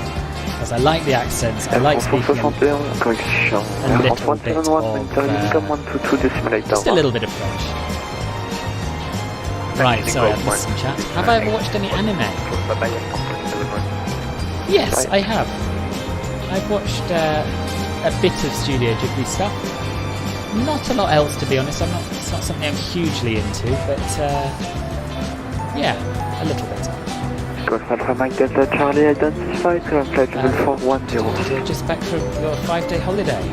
because I like the accents, I like speaking a little bit of just a little bit of French. Right, sorry, I've missed some chat. Have I ever watched any anime? Yes, I have. I've watched a bit of Studio Ghibli stuff. Not a lot else, to be honest. It's not something I'm hugely into, but yeah, a little bit. Golf Alpha Mike Delta Charlie identified, flight level 410. You're just back from your 5-day holiday.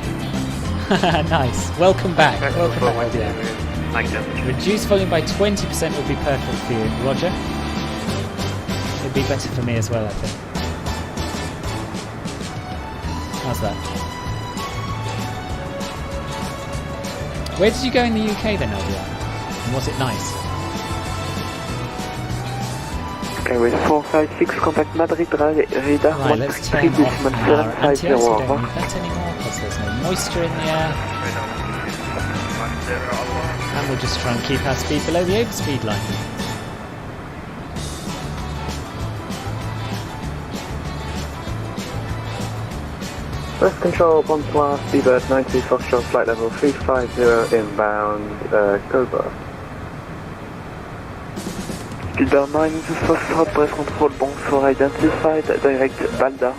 Nice. Welcome back. Welcome back, yeah. Reduce volume by 20% would be perfect for you, Roger. It'd be better for me as well, I think. How's that? Where did you go in the UK then, Elvia? And was it nice? Okay, with 456, contact Madrid, radar right, let's turn off our anti-ice. We don't need that anymore because there's no moisture in the air. And we'll just try and keep our speed below the overspeed line. Breast control, bonsoir, Seabird 92 Foxtrot, flight level 350 inbound, Cobra. Seabird 92 Foxtrot, breast control, bonsoir, identified, direct Balda.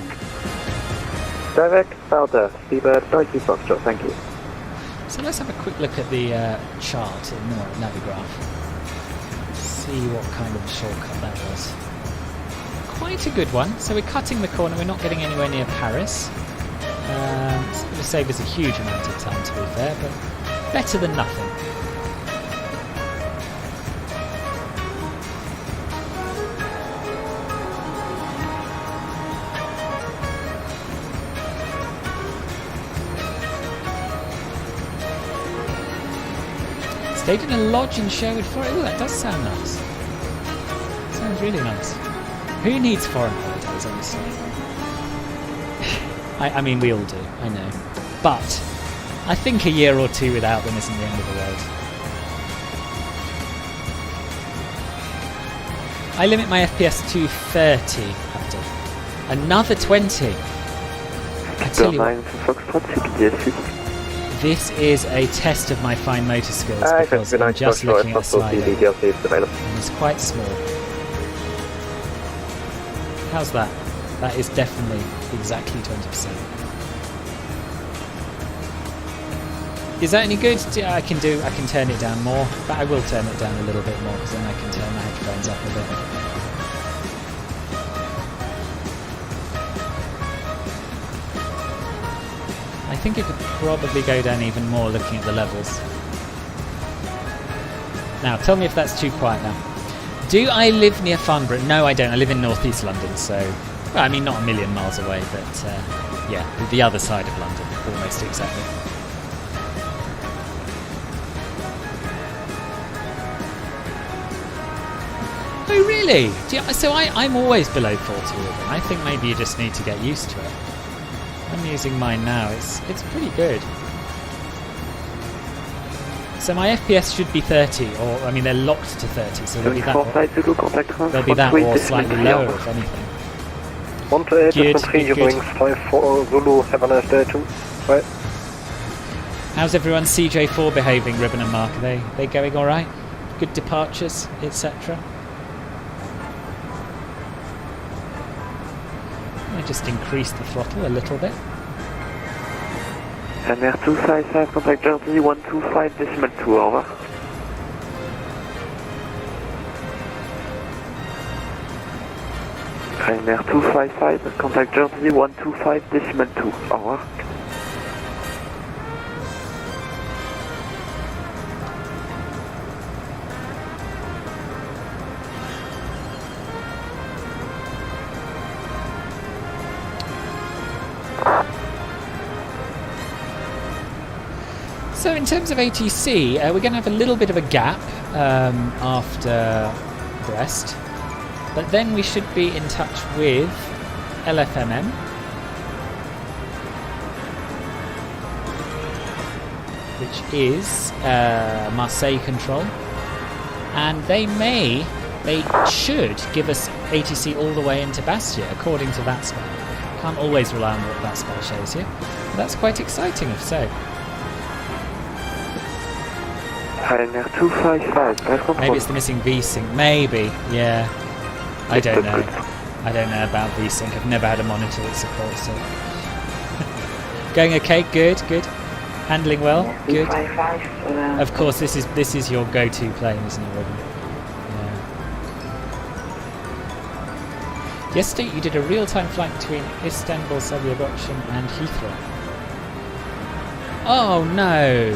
Direct Balda, Seabird 92 Foxtrot, thank you. So let's have a quick look at the chart in the Navigraph. See what kind of a shortcut that was. Quite a good one. So we're cutting the corner, we're not getting anywhere near Paris. It's going to save us a huge amount of time, to be fair, but better than nothing. Stayed in a lodge in Sherwood Forest. Oh, that does sound nice. Sounds really nice. Who needs foreign holidays, honestly? I mean, we all do, I know. But I think a year or two without them isn't the end of the world. I limit my FPS to 30, Captain. Another 20. I tell you what, this is a test of my fine motor skills because I'm just looking at the slider and it's quite small. How's that? That is definitely exactly 20%. Is that any good? Yeah, I can turn it down more, but I will turn it down a little bit more because then I can turn my headphones up a bit. I think it could probably go down even more looking at the levels. Now, tell me if that's too quiet now. Do I live near Farnborough? No, I don't. I live in northeast London, so... Well, I mean, not a million miles away, but yeah, the other side of London, almost exactly. Oh, really? So I'm always below 40 with them. I think maybe you just need to get used to it. I'm using mine now. It's pretty good. So my FPS should be 30, or I mean they're locked to 30, so they'll be that or slightly lower if anything. 128, infantry, wings 54 Zulu, have a nice day too. Right. How's everyone's CJ4 behaving, Ribbon and Mark? Are they going alright? Good departures, etc.? I just increased the throttle a little bit. NR 255, contact Jersey 125.2, over. NR 255, contact Jersey 125.2, over. So in terms of ATC, we're going to have a little bit of a gap after Brest, but then we should be in touch with LFMM, which is Marseille Control, and they should give us ATC all the way into Bastia, according to VATSIM. Can't always rely on what VATSIM shows you, but that's quite exciting if so. Maybe it's the missing VSync. Maybe, yeah. I don't know. I don't know about VSync. I've never had a monitor that supports it. Going okay? Good, good. Handling well? Good. Of course, this is your go-to plane, isn't it, Robin? Yeah. Yesterday you did a real-time flight between Istanbul, Sabiha-Gökçen and Heathrow. Oh no!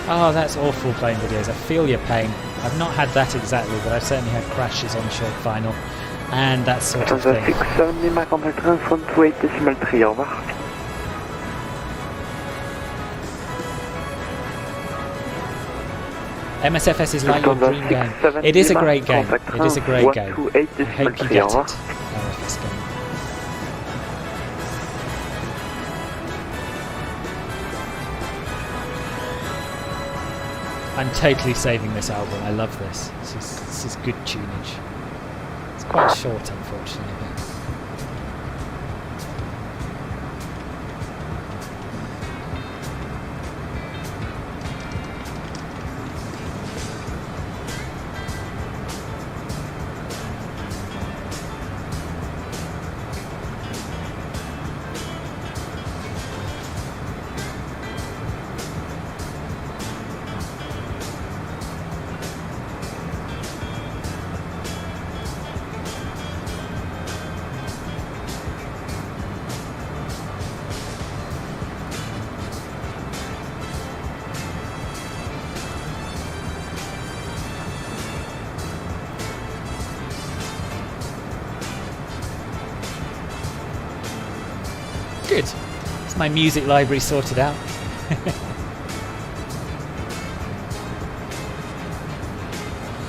Oh, that's awful playing videos. I feel your pain. I've not had that exactly, but I've certainly had crashes on short final and that sort of thing. MSFS is like your dream game. It is a great game. It is a great game. I hope you get it. LFS game. I'm totally saving this album. I love this. This is good tunage. It's quite short, unfortunately. Good. Is my music library sorted out?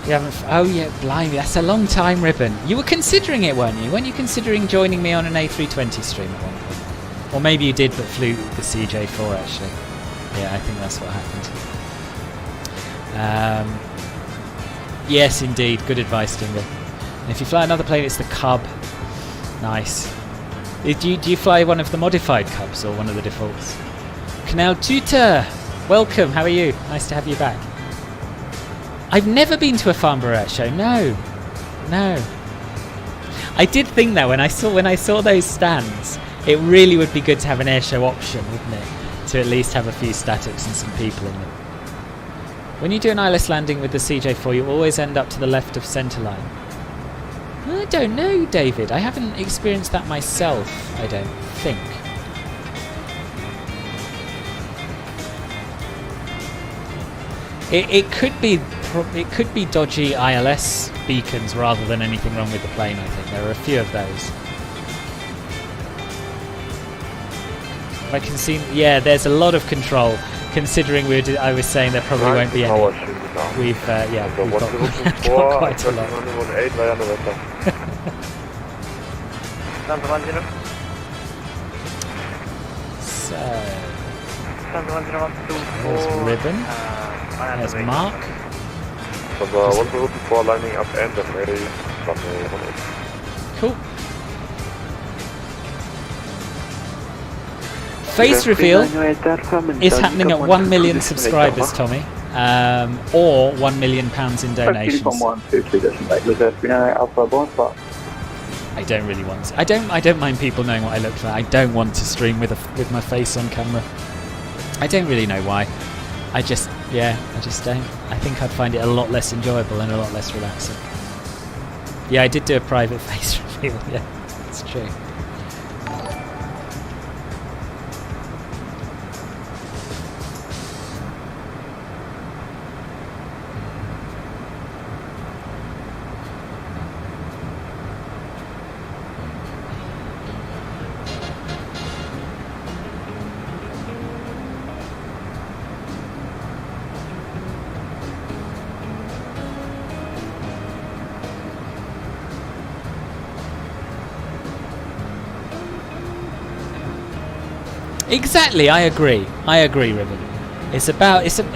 You haven't... Oh yeah, blimey, that's a long time, Ribbon. You were considering it, weren't you? Weren't you considering joining me on an A320 stream at one point? Or maybe you did, but flew the CJ4 actually. Yeah, I think that's what happened. Yes, indeed. Good advice, Dingo. And if you fly another plane, it's the Cub. Nice. Do you fly one of the modified Cubs or one of the defaults? Canal Tutor! Welcome, how are you? Nice to have you back. I've never been to a Farnborough show. No. I did think that when I saw those stands, it really would be good to have an airshow option, wouldn't it? To at least have a few statics and some people in them. When you do an ILS landing with the CJ4, you always end up to the left of centre line. I don't know, David. I haven't experienced that myself, I don't think. It could be dodgy ILS beacons rather than anything wrong with the plane, I think. There are a few of those. I can see, yeah, there's a lot of control, considering I was saying there probably won't be any. We've got quite a lot. So, there's Ribbon, there's Mark. Cool. Face reveal is happening at 1 million subscribers, Tommy, or £1 million in donations. I don't really want to. I don't mind people knowing what I look like. I don't want to stream with my face on camera. I don't really know why. I just don't. I think I'd find it a lot less enjoyable and a lot less relaxing. Yeah, I did do a private face reveal. Yeah, it's true. Exactly, I agree, Ribbon.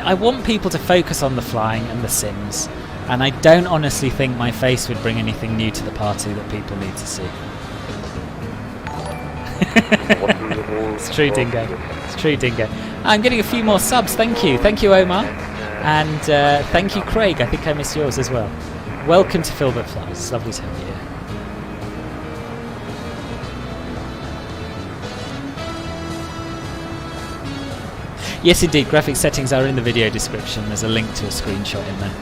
I want people to focus on the flying and the sims, and I don't honestly think my face would bring anything new to the party that people need to see. It's true, Dingo. It's true, Dingo. I'm getting a few more subs, thank you. Thank you, Omar. And thank you, Craig. I think I missed yours as well. Welcome to Filbert Flies. It's lovely to have you here. Yes, indeed. Graphic settings are in the video description. There's a link to a screenshot in there.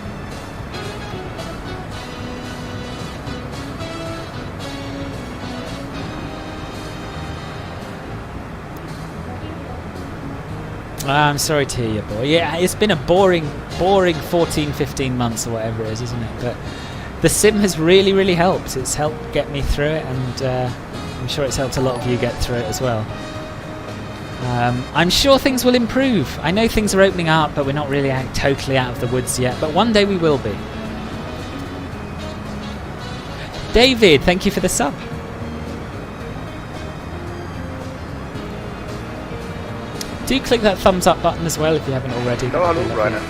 I'm sorry to hear you, boy. Yeah, it's been a boring 14, 15 months or whatever it is, isn't it? But the sim has really, really helped. It's helped get me through it, and I'm sure it's helped a lot of you get through it as well. I'm sure things will improve. I know things are opening up, but we're not really totally out of the woods yet. But one day we will be. David, thank you for the sub. Do click that thumbs up button as well if you haven't already. Oh, hello, Rainer.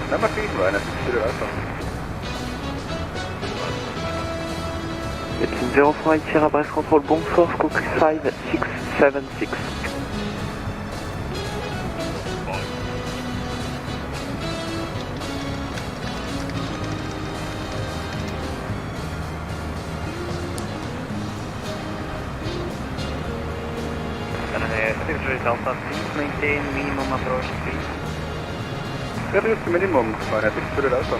Number 3, Rainer. It's 05, Sierra Brest Control, bonsoir, Scope 5676. Delta, please maintain minimum approach speed. Reduce the minimum, Rainer. 6 Alpha.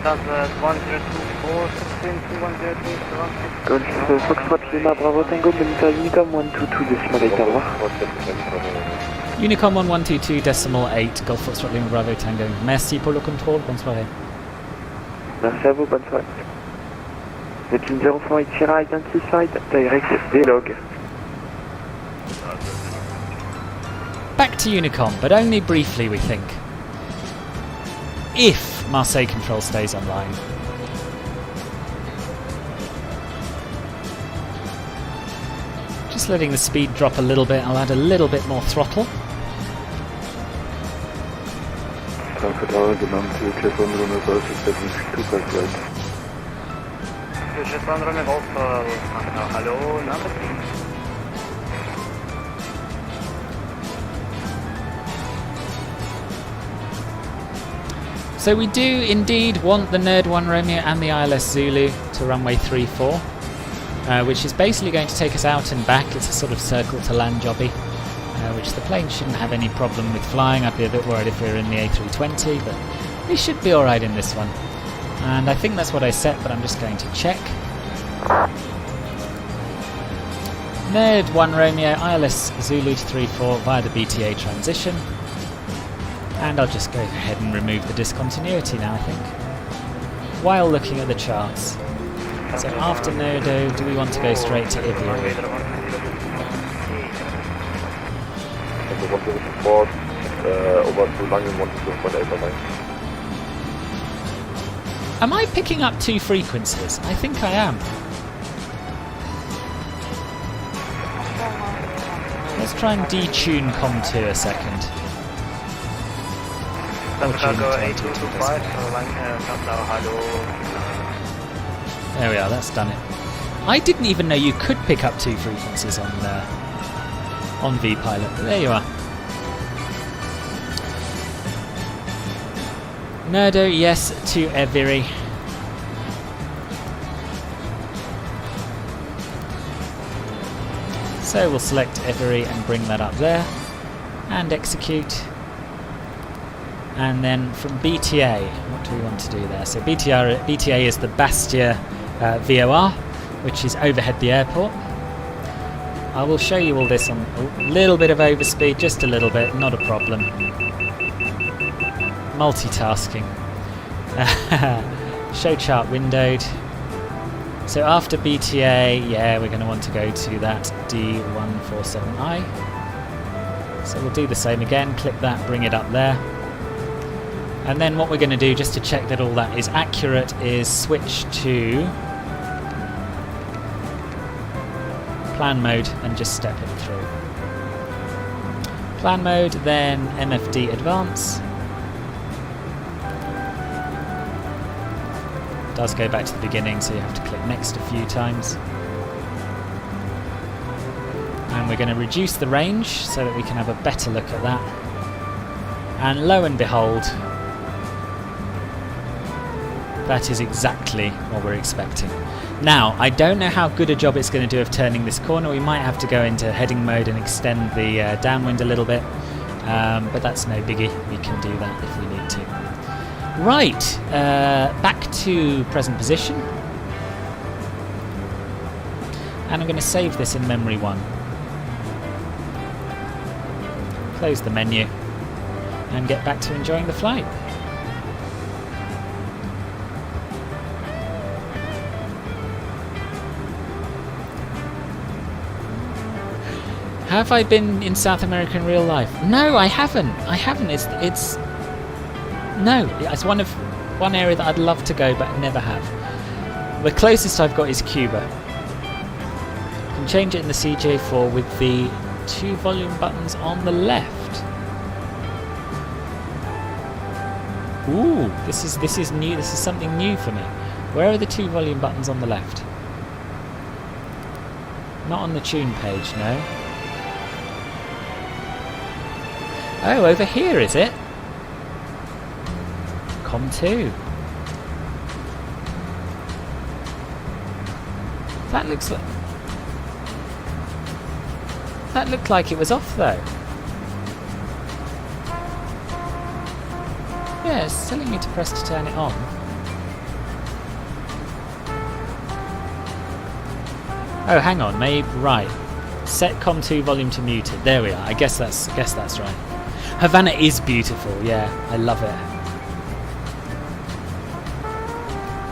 does 1024 16 102 Golf Foxtrot Lima Bravo Tango Bonita Unicom 122 decimal 8, au revoir. Unicom 1122 decimal 8, Golf Foxtrot Lima Bravo Tango. Merci pour le contrôle, bonne soirée. Merci à vous, bonne soirée. Neptune 04 Ichira identified, direct D-log. Back to Unicom, but only briefly, we think. If Marseille Control stays online. Just letting the speed drop a little bit, I'll add a little bit more throttle. So we do indeed want the Nerd 1 Romeo and the ILS Zulu to runway 34, which is basically going to take us out and back. It's a sort of circle to land jobby, which the plane shouldn't have any problem with flying. I'd be a bit worried if we were in the A320, but we should be alright in this one. And I think that's what I set, but I'm just going to check. Nerd 1 Romeo, ILS Zulu to 34 via the BTA transition. And I'll just go ahead and remove the discontinuity now, I think, while looking at the charts. So after Nodo, do we want to go straight to Ivry? Am I picking up two frequencies? I think I am. Let's try and detune COM2 a second. There we are, that's done it. I didn't even know you could pick up two frequencies on vPilot, but there you are. Nerdo, yes, to Eviri. So we'll select Eviri and bring that up there, and execute. And then from BTA, what do we want to do there? So BTA is the Bastia VOR, which is overhead the airport. I will show you all this on a little bit of overspeed, just a little bit, not a problem. Multitasking. Show chart windowed. So after BTA, yeah, we're going to want to go to that D147I. So we'll do the same again, click that, bring it up there. And then what we're going to do, just to check that all that is accurate, is switch to plan mode and just step it through. Plan mode, then MFD advance. It does go back to the beginning, so you have to click next a few times. And we're going to reduce the range so that we can have a better look at that. And lo and behold, that is exactly what we're expecting. Now, I don't know how good a job it's going to do of turning this corner. We might have to go into heading mode and extend the downwind a little bit, but that's no biggie. We can do that if we need to. Right, back to present position. And I'm going to save this in memory 1. Close the menu and get back to enjoying the flight. Have I been in South America in real life? No, I haven't. I haven't. It's one area that I'd love to go, but I never have. The closest I've got is Cuba. You can change it in the CJ4 with the 2 volume buttons on the left. Ooh, this is new. This is something new for me. Where are the 2 volume buttons on the left? Not on the tune page, no. Oh, over here, is it? COM2. That looked like it was off, though. Yeah, it's telling me to press to turn it on. Oh, hang on, maybe right. Set COM2 volume to muted. There we are. I guess that's right. Havana is beautiful. Yeah, I love it.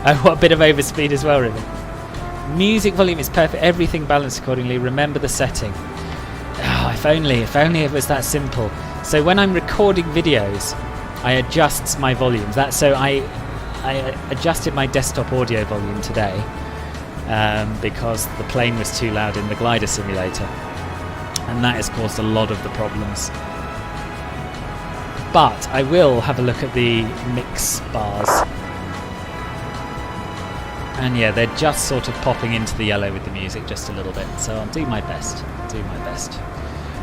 Oh, what a bit of overspeed as well, really. Music volume is perfect. Everything balanced accordingly. Remember the setting. Oh, if only it was that simple. So when I'm recording videos, I adjust my volumes. So I adjusted my desktop audio volume today because the plane was too loud in the glider simulator, and that has caused a lot of the problems. But I will have a look at the mix bars. And yeah, they're just sort of popping into the yellow with the music just a little bit. So I'll do my best.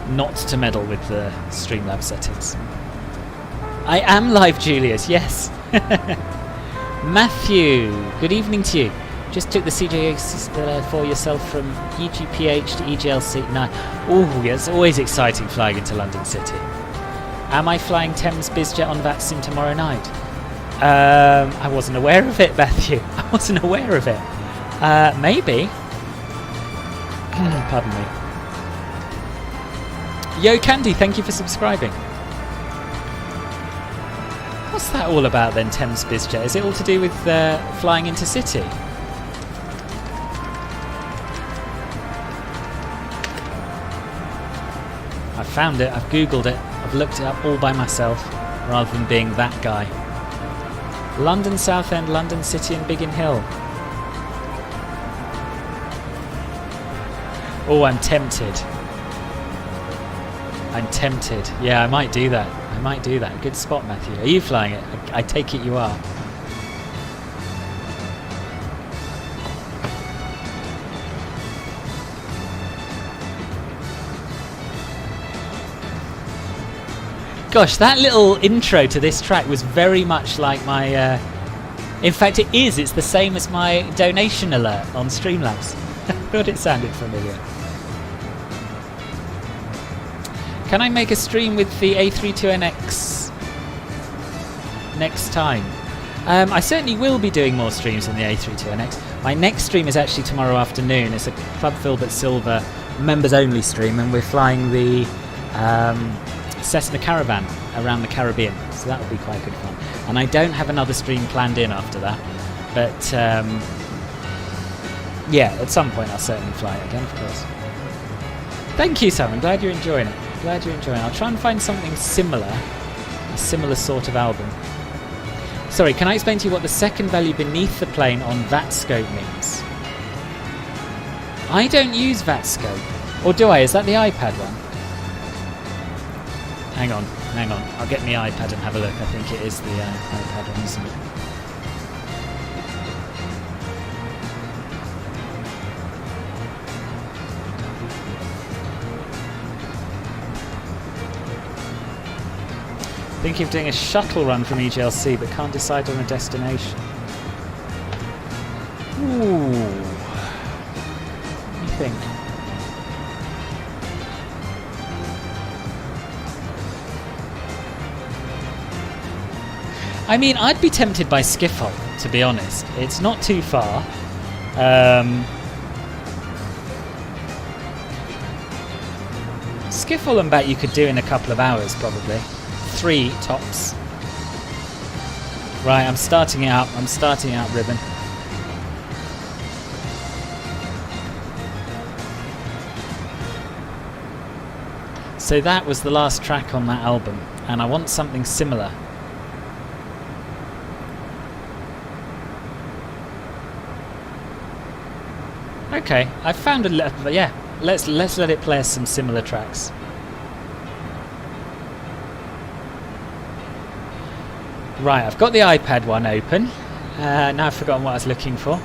Not to meddle with the Streamlabs settings. I am live, Julius, yes. Matthew, good evening to you. Just took the CJ4 yourself from EGPH to EGLC. No. Oh, yeah, it's always exciting flying into London City. Am I flying Thames BizJet on VATSIM tomorrow night? I wasn't aware of it, Matthew. I wasn't aware of it. Maybe. Pardon me. Yo, Candy, thank you for subscribing. What's that all about then, Thames BizJet? Is it all to do with flying into City? I've found it, I've googled it, I've looked it up all by myself, rather than being that guy. London Southend, London City and Biggin Hill. Oh, I'm tempted. Yeah, I might do that. Good spot, Matthew. Are you flying it? I take it you are. Gosh, that little intro to this track was very much like my... in fact, it is. It's the same as my donation alert on Streamlabs. I thought it sounded familiar. Can I make a stream with the A32NX next time? I certainly will be doing more streams on the A32NX. My next stream is actually tomorrow afternoon. It's a Club Filbert Silver members-only stream, and we're flying the Cessna Caravan around the Caribbean, so that will be quite good fun. And I don't have another stream planned in after that, but yeah, at some point I'll certainly fly it again, of course. Thank you, Sam. I'm glad you're enjoying it. I'll try and find something similar, a similar sort of album. Sorry, can I explain to you what the second value beneath the plane on VATScope means? I don't use VATScope. Or do I? Is that the iPad one? Hang on. I'll get my iPad and have a look. I think it is the iPad one, isn't it? Thinking of doing a shuttle run from EGLC, but can't decide on a destination. Ooh. What do you think? I mean, I'd be tempted by Schiphol, to be honest. It's not too far. Schiphol and back you could do in a couple of hours, probably. 3 tops. Right, I'm starting out, Ribbon. So that was the last track on that album, and I want something similar. Okay, I found a yeah. Let's let it play us some similar tracks. Right, I've got the iPad one open. Now I've forgotten what I was looking for.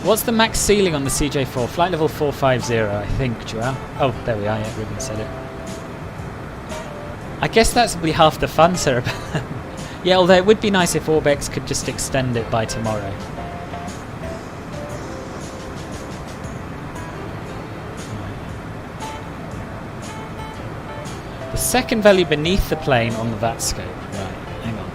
What's the max ceiling on the CJ4? Flight level 450, I think, Joel. Oh, there we are. Yeah, Ruben said it. I guess that's probably half the fun, sir. Yeah, although it would be nice if Orbex could just extend it by tomorrow. The second value beneath the plane on the VATScope. Right, hang on.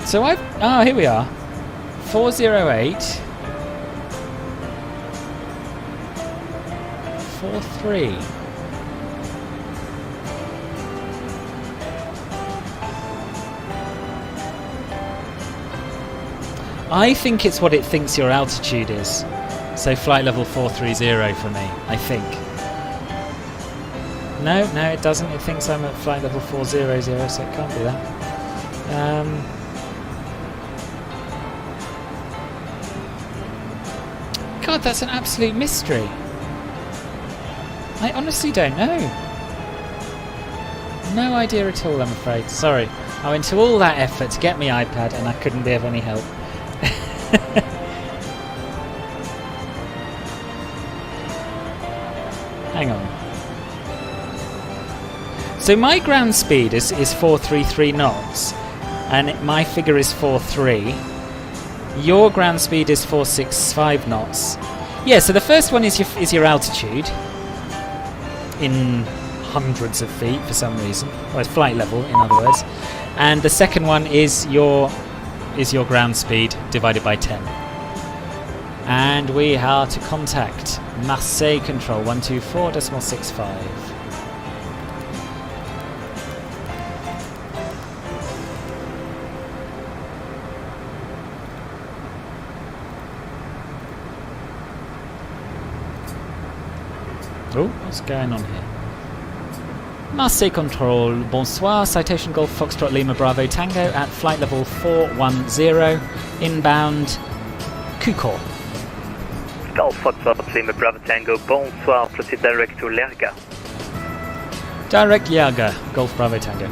So here we are. 408. 43. I think it's what it thinks your altitude is. So flight level 430 for me, I think. No, it doesn't. It thinks I'm at flight level 400, so it can't be that. God, that's an absolute mystery. I honestly don't know. No idea at all, I'm afraid. Sorry. I went to all that effort to get my iPad and I couldn't be of any help. Hang on. So my ground speed is 433 knots, and my figure is 43. Your ground speed is 465 knots. Yeah, so the first one is your altitude in hundreds of feet for some reason, or it's flight level in other words, and the second one is your ground speed divided by 10. And we are to contact Marseille Control 124.65. Oh, what's going on here? Marseille Control, bonsoir, Citation Golf Foxtrot Lima Bravo Tango at flight level 410, inbound Cucor. Golf Foxtrot Lima Bravo Tango, bonsoir, proceed direct to Lerga. Direct Lerga, Golf Bravo Tango.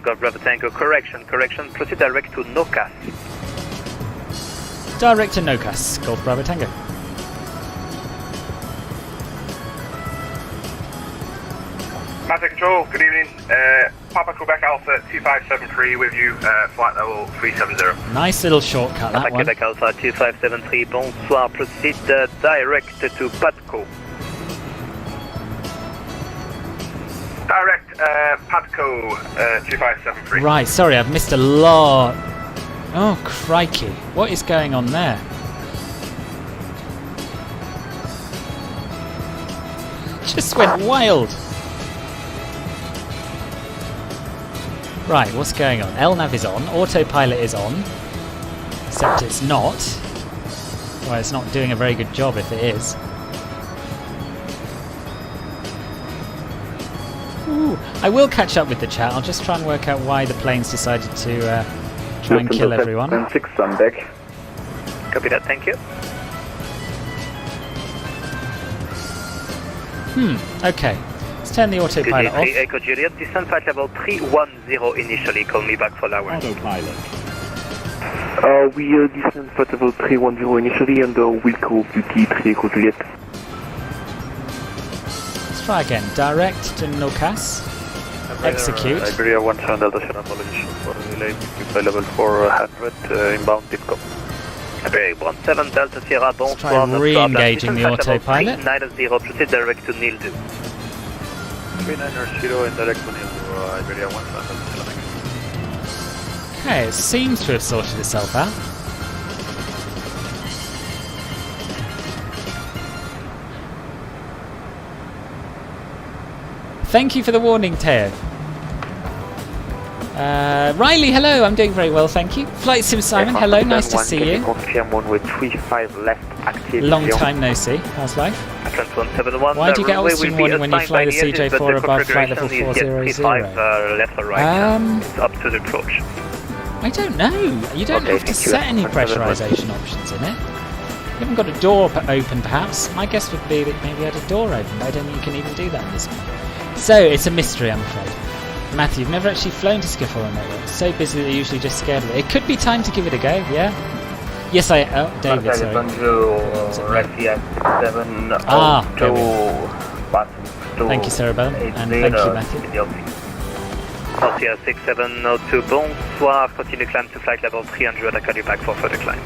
Golf Bravo Tango, correction, proceed direct to Nocas. Direct to Nocas, Golf Bravo Tango. Master Control, good evening. Papa Quebec Alpha 2573 with you, flight level 370. Nice little shortcut, that Papa one. Quebec Alpha 2573, bonsoir, proceed direct to Padco. Direct Padco 2573. Right, sorry, I've missed a lot. Oh, crikey. What is going on there? Just went wild. Right, what's going on? LNAV is on, autopilot is on, except it's not. Well, it's not doing a very good job if it is. Ooh, I will catch up with the chat. I'll just try and work out why the plane's decided to try and kill everyone. 6 on deck. Copy that, thank you. Okay. Let's turn the autopilot off. Echo Juliet, descent flight level 310 initially, call me back for hours. Autopilot. We descend flight level 310 initially and we'll call duty 3 Echo Juliet. Let's try again. Direct to Nocas. Execute. Iberia 17 Delta Sierra, apologies for the delay. Flight level 400 inbound TIPCO. Iberia 17 Delta Sierra, bonsoir. Let's try re-engaging the autopilot. 390, proceed direct to Nildu. 390 and direct to Nildu, Iberia 17 Delta Sierra. Okay, it seems to have sorted itself out. Thank you for the warning, Teo. Riley, hello, I'm doing very well, thank you. Flight Sim Simon, hello, nice to see you. Confirm 135 left active. Long time no see, how's life? Atlant 171. Why do you get altitude warning when you fly the CJ4 above flight level 400? Left or right? It's up to the approach. I don't know. You don't have to set any pressurization options in it. You haven't got a door open, perhaps. My guess would be that maybe you had a door open, but I don't think you can even do that in this one. So, it's a mystery, I'm afraid. Matthew, you've never actually flown to Skiffle on network. It's so busy that you're usually just scared of it. It could be time to give it a go, yeah? Yes, I... Oh, David, sorry. Thank you, Cerebellum, and thank you, Matthew. Corsica 6702, bonsoir, continue climb to flight level 300, I'll call you back for further climb.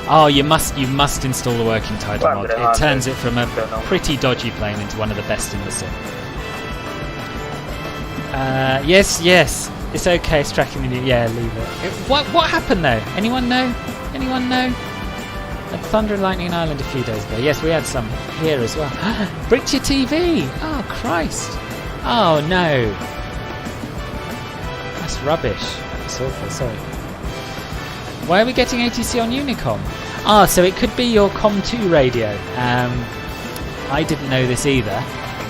Oh, you must install the working title mod. It turns it from a pretty dodgy plane into one of the best in the sim. Yes. It's okay, it's tracking the new... Yeah, leave it. What happened though? Anyone know? Anyone know? Had thunder and lightning in Ireland a few days ago. Yes, we had some here as well. Bricked your TV! Oh, Christ. Oh, no. That's rubbish. That's awful, sorry. Why are we getting ATC on Unicom? Ah, so it could be your COM2 radio. I didn't know this either.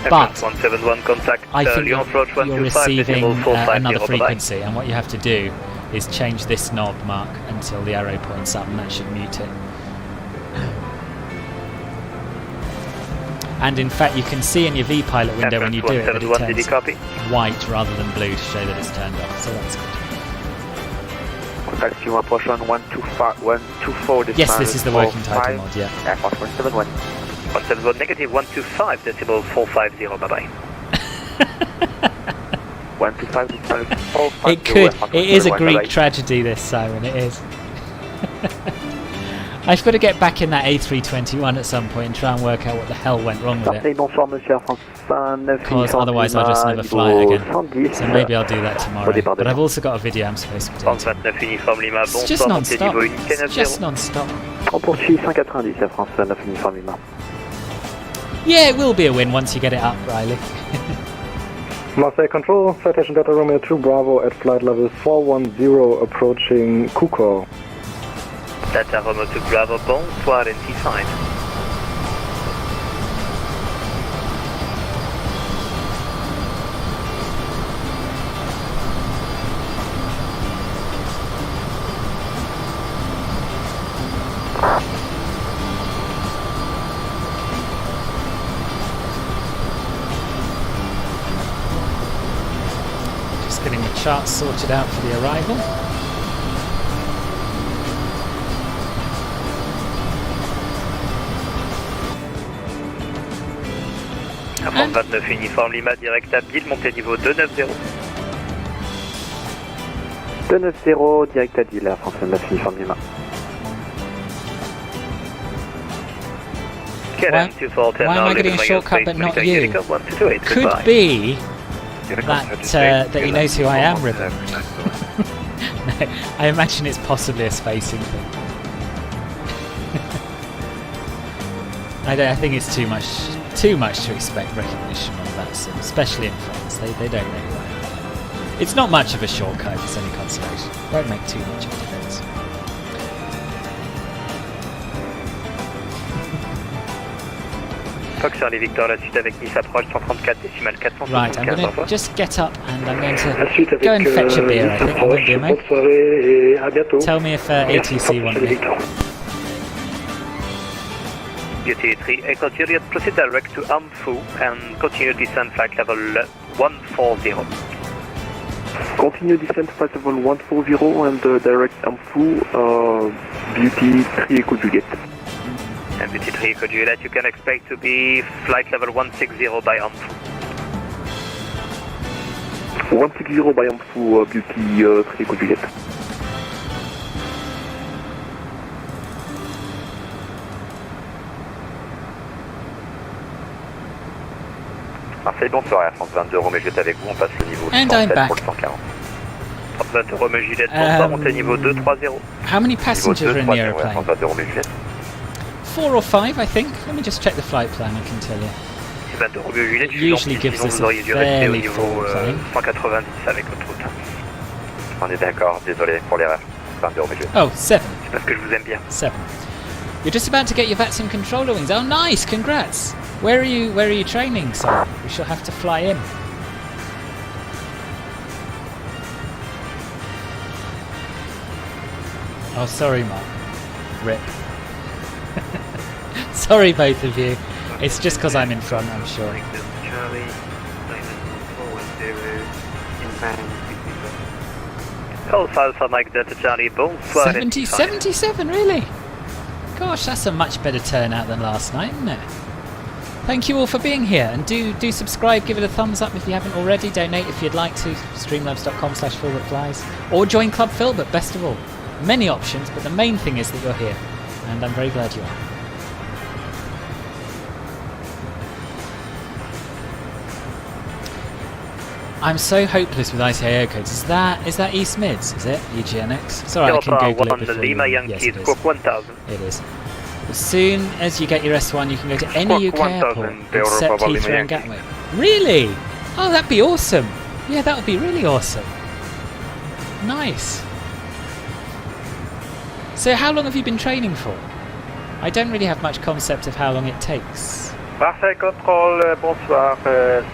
But 171 contact, I think Lyon approach you're 125, receiving another 450, frequency, and what you have to do is change this knob, Mark, until the arrow points up, and that should mute it. And in fact, you can see in your V-Pilot window when you do it that it turns white rather than blue to show that it's turned off, so that's good. Contact Lyon approach on 124. Yes, this is the working title mod, yeah. Aircraft 171. 171 negative 125 decibel 450, bye bye. 125 decibel 450. It is a Greek tragedy, this siren, it is. I've got to get back in that A321 at some point and try and work out what the hell went wrong with it. Because otherwise I'll just never fly it again. So maybe I'll do that tomorrow. But I've also got a video I'm supposed to be doing. It's just non-stop. It's just non-stop. Yeah, it will be a win once you get it up, Riley. Marseille Control, Citation Delta Romeo 2 Bravo at flight level 410 approaching Cuckoo. Delta Romeo 2 Bravo, bonsoir and T5. Getting the charts sorted out for the arrival. Avant 29 uniforme Lima, direct à Bill, montée niveau 290. 290, direct à Bill, Air France 9 uniforme Lima. Why am I getting a shortcut but not you? Could be that he knows who I am, Ribbon. No, I imagine it's possibly a spacing thing. I think it's too much to expect recognition on VATSIM, especially in France. They don't know who I am. It's not much of a shortcut, if it's any consolation. It won't make too much of a difference. Fox Charlie Victor, la suite avec Nice approche 134 décimale 475. Right, I'm going to just get up and I'm going to go and fetch a beer, I think. I won't do, mate. Tell me if ATC want me. Beauty 3, Echo Juliet, proceed direct to Amfu and continue descent flight level 140. Continue descent flight level 140 and direct Amfu, Beauty 3 Echo Juliet. And Beauty 3 Echo Juliet, you can expect to be flight level 160 by Amfu. 160 by Amfu, Beauty 3 Echo Juliet. Marseille, bonsoir, Air France 22, Romeo Juliette avec vous, on passe le niveau 107 pour le 140. 22 Romeo Juliette, bonsoir, montée niveau 230. How many passengers are in the aeroplane? 4 or 5, I think. Let me just check the flight plan, I can tell you. It usually gives us a fairly full plane. 190 avec votre route. On est d'accord, désolé pour l'erreur. 22 Romeo Juliette. Oh, 7. C'est parce que je vous aime bien. 7. You're just about to get your VATSIM controller wings. Oh, nice! Congrats! Where are you training, sir? We shall have to fly in. Oh, sorry, Mark. Rip. Sorry, both of you. It's just because I'm in front, I'm sure. Charlie, 410, Alpha Alpha Mike Delta Charlie, bonsoir. 77, really? Gosh, that's a much better turnout than last night, isn't it? Thank you all for being here, and do subscribe, give it a thumbs up if you haven't already, donate if you'd like to, streamlabs.com/philbertflies, or join Club Philbert, best of all. Many options, but the main thing is that you're here, and I'm very glad you are. I'm so hopeless with ICAO codes. Is that East Mids? Is it EGNX? It's alright, I can Google it before Lima you. Yankee, Yes, it is. Squawk 1000. It is. As soon as you get your S1, you can go to any UK airport except Heathrow and Gatwick. Really? Oh, that'd be awesome. Yeah, that would be really awesome. Nice. So how long have you been training for? I don't really have much concept of how long it takes. Marseille Control, bonsoir.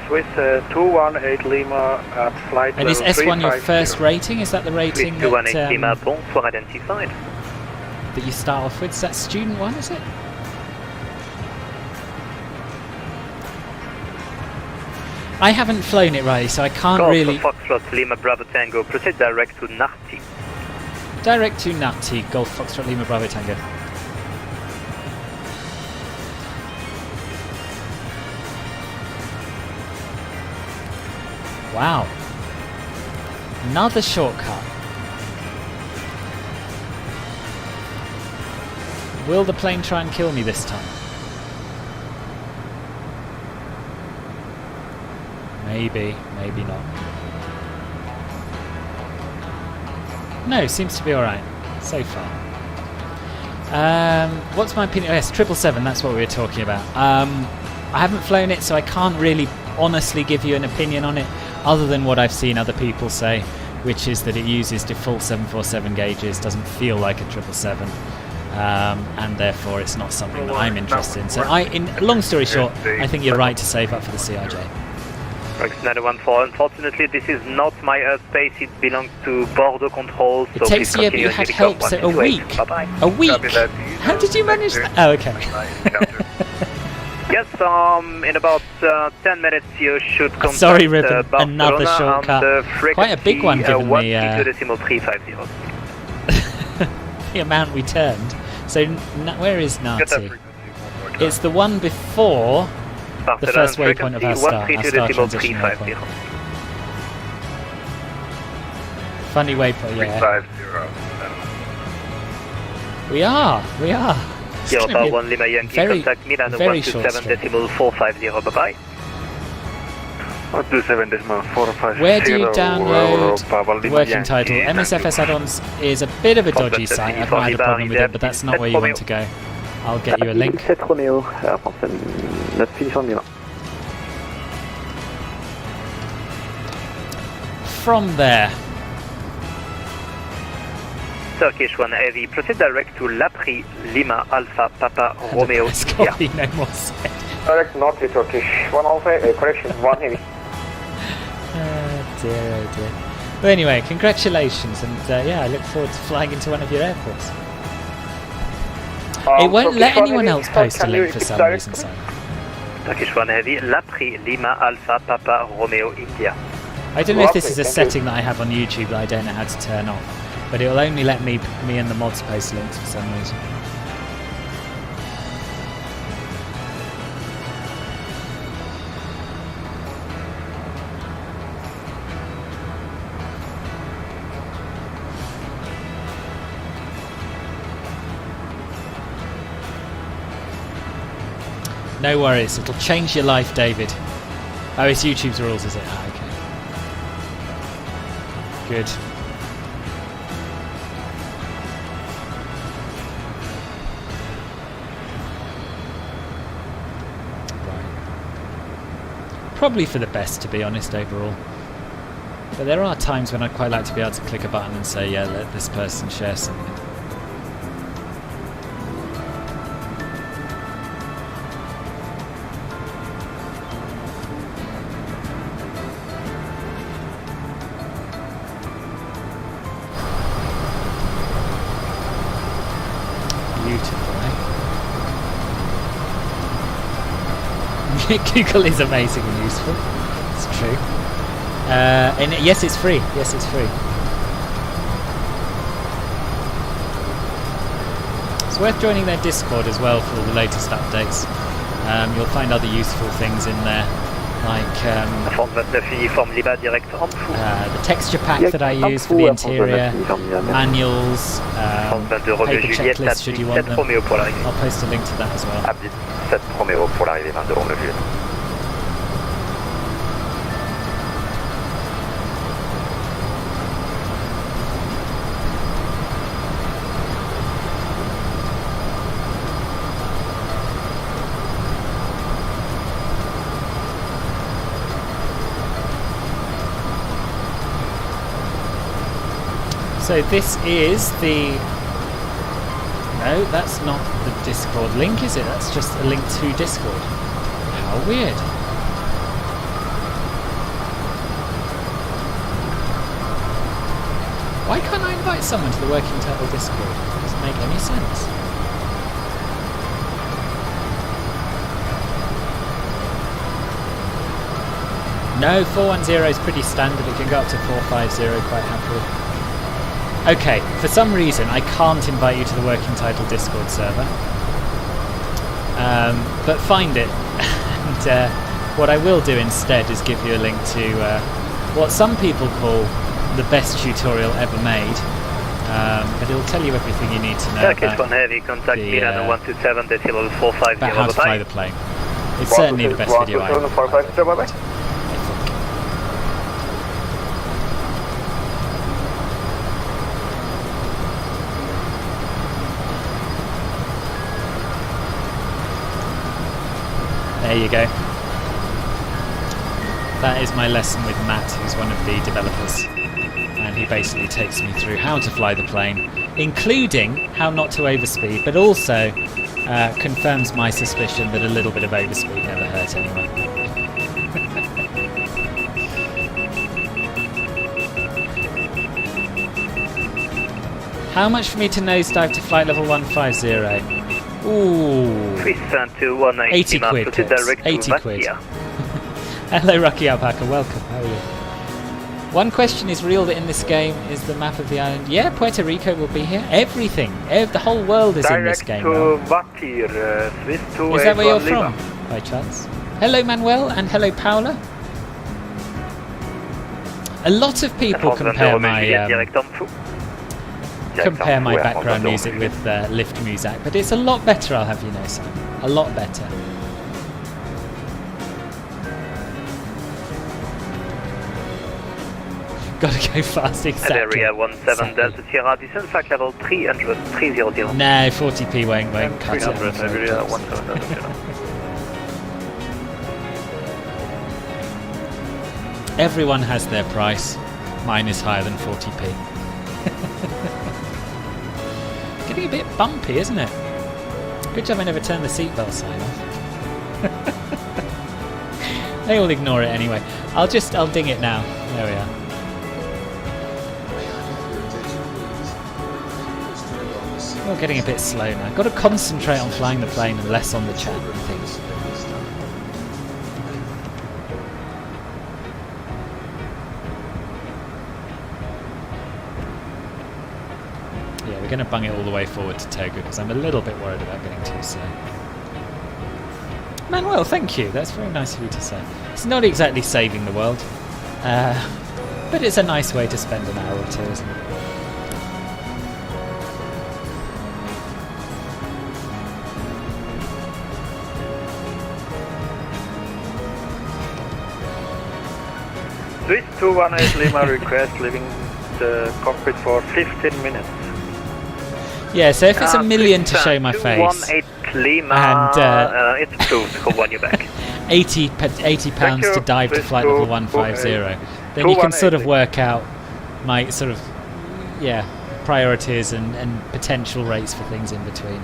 Swiss 218 Lima at flight And is S1 your first rating? Is that the rating Swiss 218 Lima, bonsoir identified. That you start off with? Is that student one, is it? I haven't flown it right, so I can't really... Golf Foxtrot Lima Bravo Tango, proceed direct to Narti. Direct to Narti, Golf Foxtrot Lima Bravo Tango. Wow. Another shortcut. Will the plane try and kill me this time? Maybe, maybe not. No, seems to be alright so far. What's my opinion? Oh, yes, 777, that's what we were talking about. I haven't flown it, so I can't really honestly give you an opinion on it, other than what I've seen other people say, which is that it uses default 747 gauges, doesn't feel like a 777. And therefore it's not something that I'm interested in. So long story short, I think you're right to save up for the CRJ. Rex 914, unfortunately this is not my airspace, it belongs to border control. It takes you, but you had help, so a week. Bye-bye. A week? How did you manage that? Oh, okay. Yes, in about 10 minutes you should contact Sorry, Ribbon, Barcelona another shortcut. Quite a big one given the 132.350. the amount we turned. So where is Nati? It's the one before the first waypoint of our star transition waypoint. Funny waypoint, yeah. We are. Europa 1 Lima Yankee, contact Milan very short 127.450, bye-bye. 127.450. Where do you download the working title? MSFS add-ons is a bit of a dodgy site. I've not had a problem with it, but that's not where you want to go. I'll get you a link. From there. Turkish 1 Heavy, proceed direct to Lapri, Lima, Alpha, Papa, Romeo, India. No more said. Direct not to Turkish 1 Alpha, correction 1 Heavy. Oh dear. But anyway, congratulations, and yeah, I look forward to flying into one of your airports. It won't let anyone else post a link for some reason, Simon. Turkish 1 Heavy, Lapri, Lima, Alpha, Papa, Romeo, India. I don't know if this is a setting that I have on YouTube that I don't know how to turn off, but it will only let me and the mods post links for some reason. No worries, it'll change your life, David. Oh, it's YouTube's rules, is it? Ah, okay. Good. Right. Probably for the best, to be honest, overall. But there are times when I'd quite like to be able to click a button and say, yeah, let this person share something. Google is amazing and useful. It's true. And yes, it's free. Yes, it's free. It's worth joining their Discord as well for all the latest updates. You'll find other useful things in there, like the texture pack that I use for the interior, manuals, paper checklists should you want them. I'll post a link to that as well. 7 Romeo pour l'arrivée 22 Romeo Juliette. So this is the... No, that's not the Discord link, is it? That's just a link to Discord. How weird. Why can't I invite someone to the Working Title Discord? It doesn't make any sense. No, 410 is pretty standard. It can go up to 450 quite happily. Okay, for some reason I can't invite you to the Working Title Discord server. But find it. And what I will do instead is give you a link to what some people call the best tutorial ever made. But it'll tell you everything you need to know about, heavy, contact Milano 127.450. about how to fly the plane. It's certainly the best video I've ever. There you go. That is my lesson with Matt, who's one of the developers. And he basically takes me through how to fly the plane, including how not to overspeed, but also confirms my suspicion that a little bit of overspeed never hurt anyone. How much for me to nosedive to flight level 150? Ooh, 80 quid, Pips. 80 quid. Hello, Rocky Alpaca, welcome, how are you? One question is real that in this game is the map of the island. Yeah, Puerto Rico will be here. Everything, the whole world is in this game. Is that where you're from, by chance? Hello, Manuel, and hello, Paula. A lot of people compare my background music with Lift Music, but it's a lot better, I'll have you know, Simon. A lot better. Gotta go fast, exactly. Area 17 Delta Sierra, descent flight level 300, 300. No, 40p won't cut it. Area 17 Delta Sierra. Everyone has their price. Mine is higher than 40p. Getting a bit bumpy, isn't it? Good job I never turned the seatbelt sign off. They all ignore it anyway. I'll ding it now. There we are. We're getting a bit slow now. Got to concentrate on flying the plane and less on the chat and things. Yeah, we're going to bung it all the way forward to Toga because I'm a little bit worried about getting too slow. Manuel, thank you. That's very nice of you to say. It's not exactly saving the world, but it's a nice way to spend an hour or two, isn't it? Swiss 218 Lima request leaving the cockpit for 15 minutes. Yeah, so if it's a million to show my face, 218 Lima, and it's approved, hold one you back. 80 pounds to dive to flight level 150, then you can sort of work out my sort of, priorities and potential rates for things in between.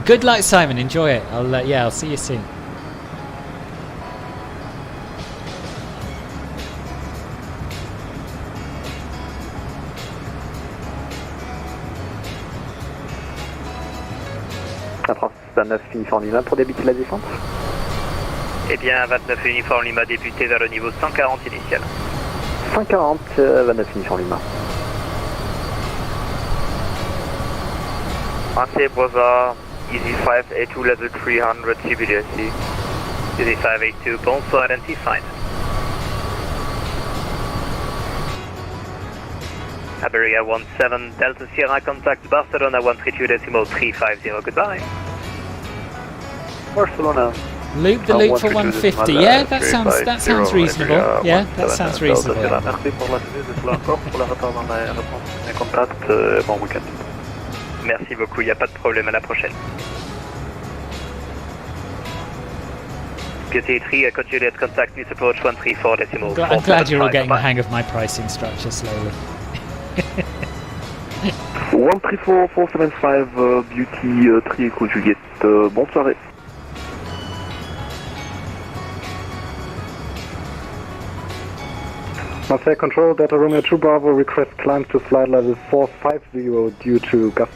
Good luck, Simon, enjoy it. I'll see you soon. À 9 uniforme Lima pour débuter la descente. Eh bien, 29 uniforme Lima débuté vers le niveau 140 initial. 140, 29 uniforme Lima. Ante Boza, Easy 582 level 300 CBDSC. Easy 582, bonsoir identified. Iberia 17 Delta Sierra, contact Barcelona 132.350, goodbye. Barcelona. Loop the loop for 150. Yeah, that sounds reasonable. Yeah, that sounds reasonable. Merci pour la tenue de cela encore pour la retard dans la réponse. Mes contacts, bon week-end. Merci beaucoup, il n'y a pas de problème, à la prochaine. GT3, continue at contact, needs approach 134 decimal. I'm glad you're all getting the hang of my pricing structure slowly. 134 475 Beauty 3 Echo Juliet. Bonne soirée. Marseille Control, Delta Romeo 2 Bravo, request climb to flight level 450 due to gusts.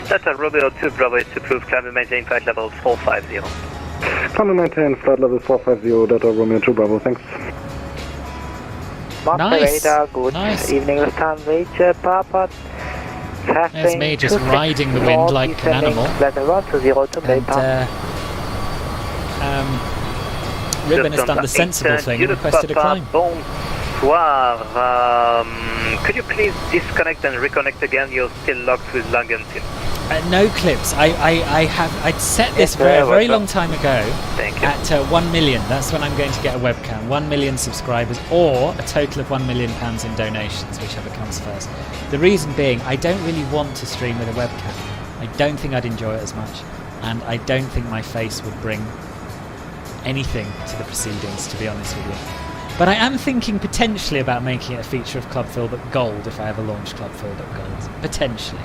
Delta Romeo 2 Bravo is approved, climb and maintain flight level 450. Climb and maintain flight level 450, Delta Romeo 2 Bravo, thanks. Nice. Good evening, Lufthansa Papa. There's me just riding the wind like an animal. And Ribbon has done the sensible thing and requested a climb. Bonsoir. Could you please disconnect and reconnect again? You're still locked with Langen Team. No clips. I'd set this very long time ago at 1 million. That's when I'm going to get a webcam. 1 million subscribers or a total of £1 million in donations, whichever comes first. The reason being, I don't really want to stream with a webcam. I don't think I'd enjoy it as much, and I don't think my face would bring anything to the proceedings, to be honest with you. But I am thinking potentially about making it a feature of Club Filbert Gold if I ever launch Club Filbert Gold. Potentially.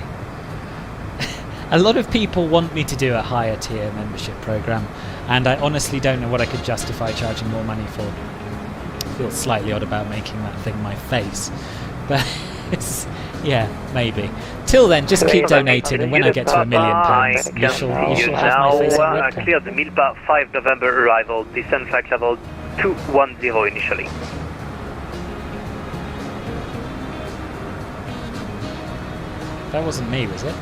A lot of people want me to do a higher tier membership program, and I honestly don't know what I could justify charging more money for. I feel slightly odd about making that thing my face, but it's, yeah, maybe. Till then, just keep donating, and when I get to £1 million, you shall have my face on webcam. Cleared the Milpa 5 November arrival, descent flight level 210 initially. That wasn't me, was it?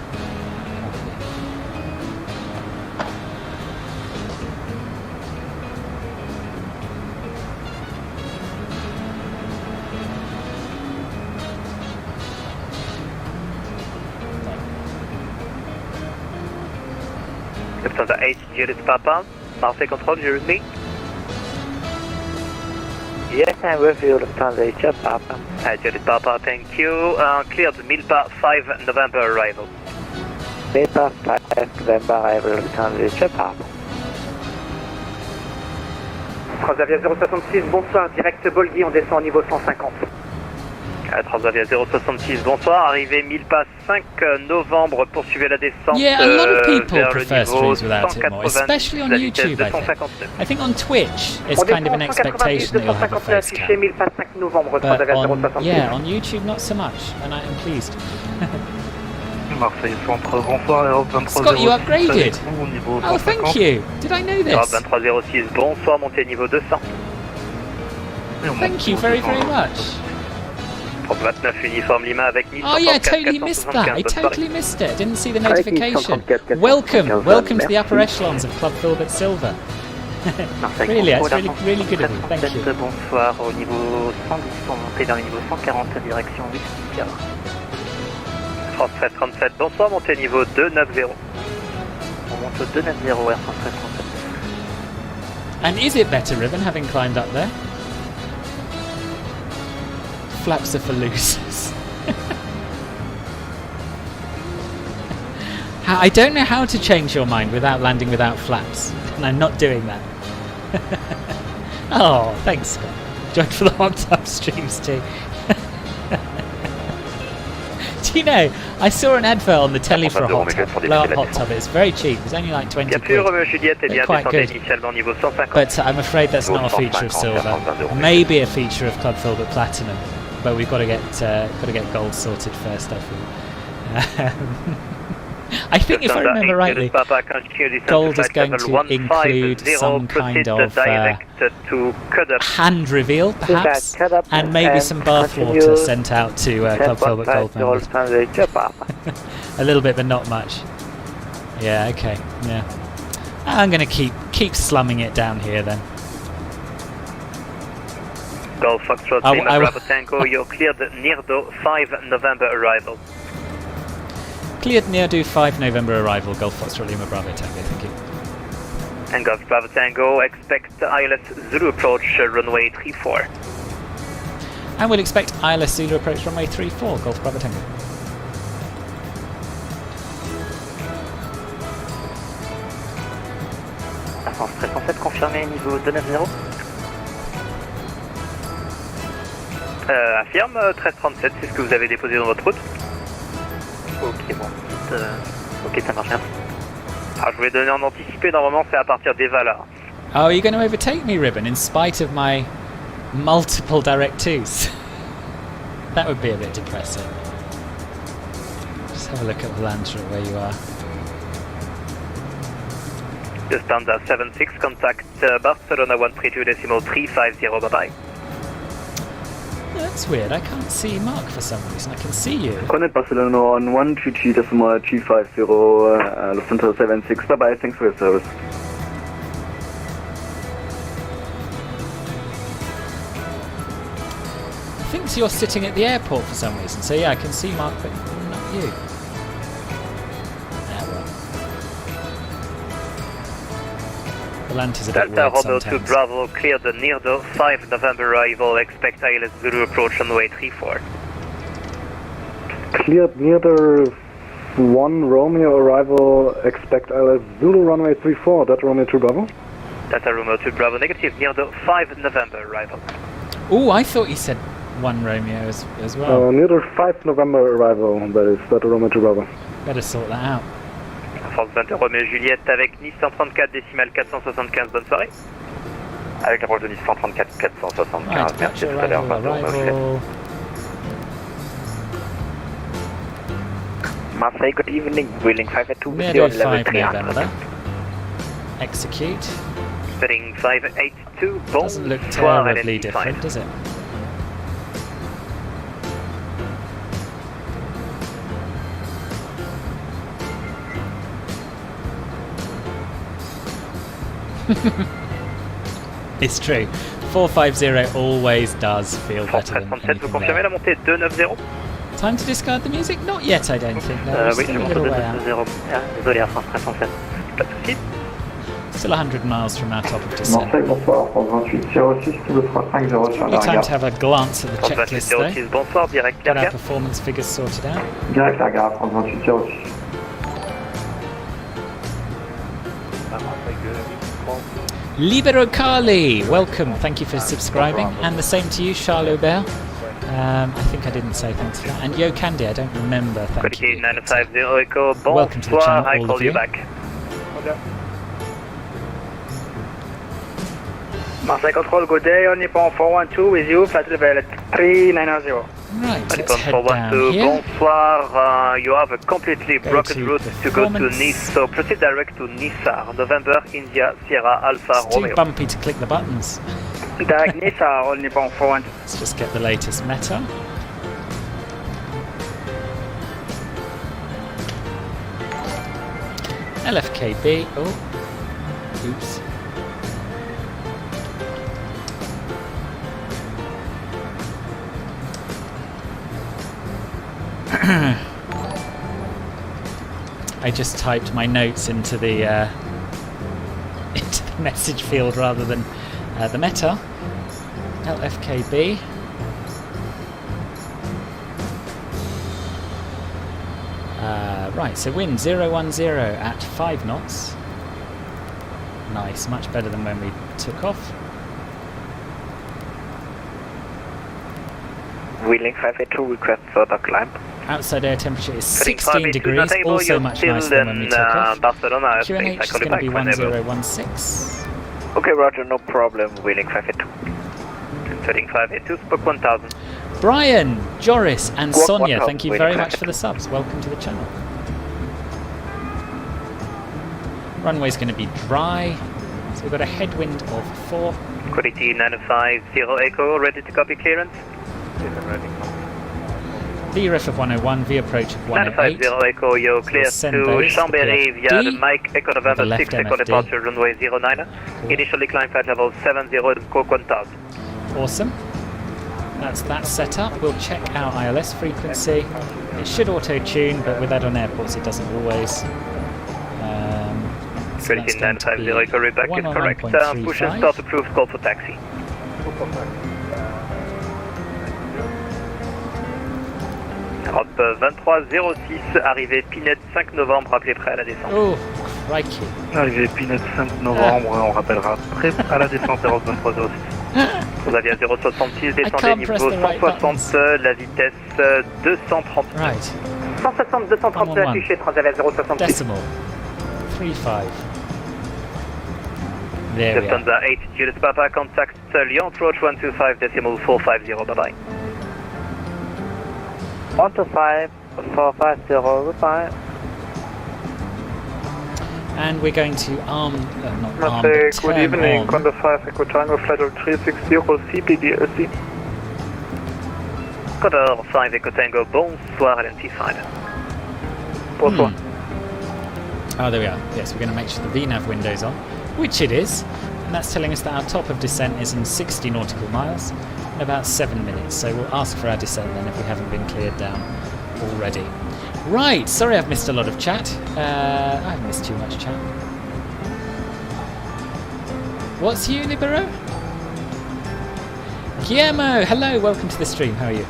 Lufthansa 8, Juliet Papa, Marseille Control, you with me? Yes, I'm with you, Lufthansa 8, Papa. Juliet Papa, thank you. Cleared Milpa 5 November arrival. Milpa 5 November arrival, Lufthansa 8, Papa. Transavia 066, bonsoir, direct Bolgui, on descend au niveau 150. Transavia 066, bonsoir, arrivée Milpa 5 novembre, poursuivez la descente yeah, a lot of people vers prefer le niveau streams without it more, especially on YouTube, I think on Twitch, it's kind of an expectation that you'll have a face cam. But on YouTube, not so much, and I am pleased. Marseille Centre, bonsoir, Europe 2306. Scott, you upgraded! Oh, thank you! Did I know this? Europe 2306, bonsoir, montée niveau 200. Thank you very much. 29 uniforme Lima avec 1000. Oh yeah, I totally missed that. I totally missed it. Didn't see the notification. Welcome to the upper echelons of Club Filbert Silver. Really, it's really good of you. Thank you. Bonsoir, au niveau 110 pour monter vers le niveau 140 direction 8. France 1337, bonsoir, montée niveau 290. On monte au 290 Air France 1337. And is it better, Ribbon, having climbed up there? Flaps are for losers. I don't know how to change your mind without landing without flaps, and I'm not doing that. Oh, thanks, Scott. Joined for the hot tub streams too. Do you know, I saw an advert on the telly for a hot tub. It's very cheap. It's only like 20 quid. It's quite good. But I'm afraid that's not a feature of Silver. Maybe a feature of Club Filbert Platinum. But we've got to get gold sorted first, I think. I think if I remember rightly, gold is going to include some kind of hand reveal, perhaps, and maybe some bathwater sent out to Club Filbert Gold members. A little bit, but not much. Yeah, okay, yeah. I'm going to keep slumming it down here then. Golf Foxtrot Lima Bravo Tango, you're cleared Nirdo 5 November arrival. Cleared Nirdo 5 November arrival, Golf Foxtrot Lima Bravo Tango, thank you. And Golf Bravo Tango, expect ILS Zulu approach runway 34. And we'll expect ILS Zulu approach runway 34, Golf Bravo Tango. France 1337 confirmé, niveau 290. Affirme, 1337, c'est ce que vous avez déposé dans votre route. Ok, bon. Ok, ça marche, merci. Alors, je vous l'ai donné en anticipé, normalement c'est à partir d'Eva là. Oh, are you going to overtake me, Ribbon, in spite of my multiple direct twos? That would be a bit depressing. Just have a look at Valandra where you are. Lufthansa 76, contact Barcelona 132.350, bye-bye. That's weird, I can't see Mark for some reason, I can see you. Connect Barcelona on 122.350, Lufthansa 76, bye-bye, thanks for your service. I think you're sitting at the airport for some reason, so yeah, I can see Mark, but not you. Valanta's a bit Delta weird Romeo sometimes. 2 Bravo, cleared the Nirdo, 5 November arrival, expect ILS Zulu approach on the way 34. Cleared near the 1 Romeo arrival, expect ILS Zulu runway 34, Delta Romeo 2 Bravo. Delta Romeo 2 Bravo, negative, Nirdo, 5 November arrival. Oh, I thought you said 1 Romeo as well. Near the 5 November arrival, that is Delta Romeo 2 Bravo. Better sort that out. France 20 Romeo Juliette avec Nice 134 décimale 475, bonne soirée. Avec approche de Nice 134 475, Right, merci, tout à l'heure, arrival. Marseille, good evening, Wheeling 582 with you Nero on level 5 300. November. Execute. Setting 582, Doesn't look bonsoir, terribly LFK5. different, does it? It's true. 450 always does feel better than 1337, vous anything confirmez la there. montée 290? Time to discard the music? Not yet, I don't think. No, Oui, still je a monte little way out. 290. Ah, désolé, Air France 1337. Pas de soucis. Still 100 miles from our top of descent. Marseille, bonsoir, France 28 06, double 35 sur Probably la time gare. to have a glance at the France checklist 28 though. 06, bonsoir, direct Get our Carga. performance figures sorted out. Direct la gare, France 28 06. Libero Carly, welcome. Thank you for subscribing, and the same to you, Charles Aubert. I think I didn't say thanks for that. And Yo Candy, I don't remember. Thank you. 950 Echo, Welcome to the bonsoir, channel, I all call of you you. back. Marseille Control, good day, on Nippon 412 with you, flight level 3990. Right, let's Nippon head 412, down here. bonsoir, you have a completely Go broken to route to go to performance. Nice, so proceed direct to Nissar, November, India, Sierra, Alpha, It's too Romeo. bumpy to click the buttons. Direct Nice, on Nippon 412. Let's just get the latest meta. LFKB. Oh, oops. I just typed my notes into the message field rather than the meta. LFKB. Right, so wind 010 at 5 knots. Nice, much better than when we took off. Wheeling 582, request further climb. Outside air temperature is Setting 16 582 degrees, not able, also you're much still nicer than when we in, took off. Barcelona, QNH I is call you going to be back whenever. 1016. Okay, roger, no problem, Wheeling 582. Setting 582, spoke 1000. Brian, Joris, and Walk Sonia, 1000, thank you waiting very for much for the subs. Welcome to the channel. Runway's going to be dry, so we've got a headwind of 4. Quality 950 Echo, ready to copy clearance? VREF of 101, V approach of 108. 950 Echo, you're clear Send to those to Chambéry PFD. via the Mike Echo November left 6 Echo MFD. departure runway 09. Initially climb flight level 70 and squawk 1000. Awesome. That's that set up. We'll check our ILS frequency. It should auto-tune, but with add-on airports it doesn't always. So that's Quality going to 950 be Echo, read back is correct. Push and 111.35. start approved, call for taxi. Europe 2306, arrivée Pinette 5 novembre, appelez prêt à la descente. Oh, Crikey. Arrivée Pinot 5 novembre, on rappellera prêt à la descente 02306. Vous aviez 066, descendez niveau 160, la vitesse 230. Right. 160, 230 affiché, Transavia 066. Decimal. 35. There we are. Lufthansa 8, Julius Papa, contact Lyon approach 125.450, bye-bye. 125.450, goodbye. And we're going to arm, not arm, Good but turn evening, on. Condor 5, Echo Tango, flight of 360, CPDLC. Condor 5, Echo Tango, bonsoir, identified. Bonsoir. Oh, there we are. Yes, we're going to make sure the VNAV window's on, which it is. And that's telling us that our top of descent is in 60 nautical miles in about 7 minutes. So we'll ask for our descent then if we haven't been cleared down already. Right, sorry I've missed a lot of chat. I've missed too much chat. What's you, Libero? Guillermo, hello, welcome to the stream. How are you?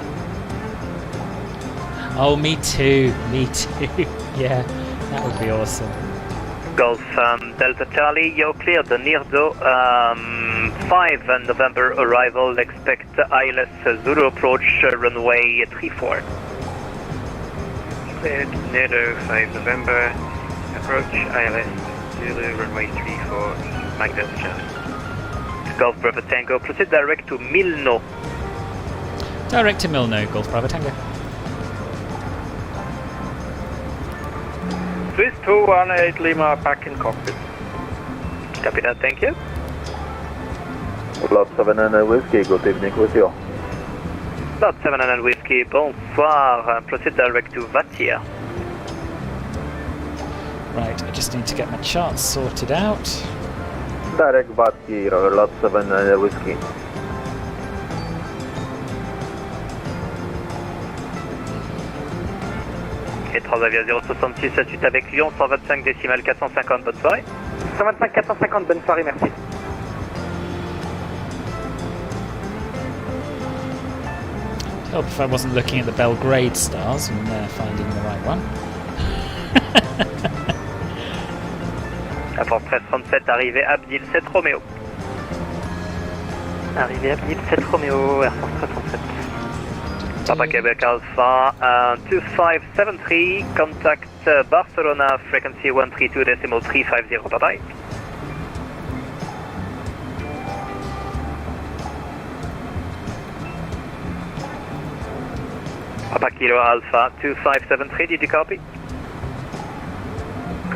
Oh, me too. Me too. Yeah, that would be awesome. Golf Delta Charlie, you're cleared near do 5 November arrival, expect ILS Zulu approach runway 34. Cleared near do 5 November, approach ILS Zulu runway 34, Mike Delta Charlie. Golf Bravo Tango, proceed direct to Milno. Direct to Milno, Golf Bravo Tango. Swiss 218 Lima, back in cockpit. Copy that, thank you. Lot 7 and Whiskey, good evening with you. Lot 7 and Whiskey, bonsoir, proceed direct to Bastia. Right, I just need to get my charts sorted out. Direct Bastia, Lot 7 and Whiskey. Et Transavia 066 à suite avec Lyon, 125 décimales 450, bonne soirée. 125, 450, bonne soirée, merci. Help if I wasn't looking at the Belgrade stars and finding the right one. Air Force 1337, arrivée Abdil 7 Romeo. Arrivée Abdil 7 Romeo, Air Force 1337. Papa Quebec Alpha 2573, contact Barcelona, frequency 132.350, bye bye. Papa Kilo Alpha 2573, did you copy?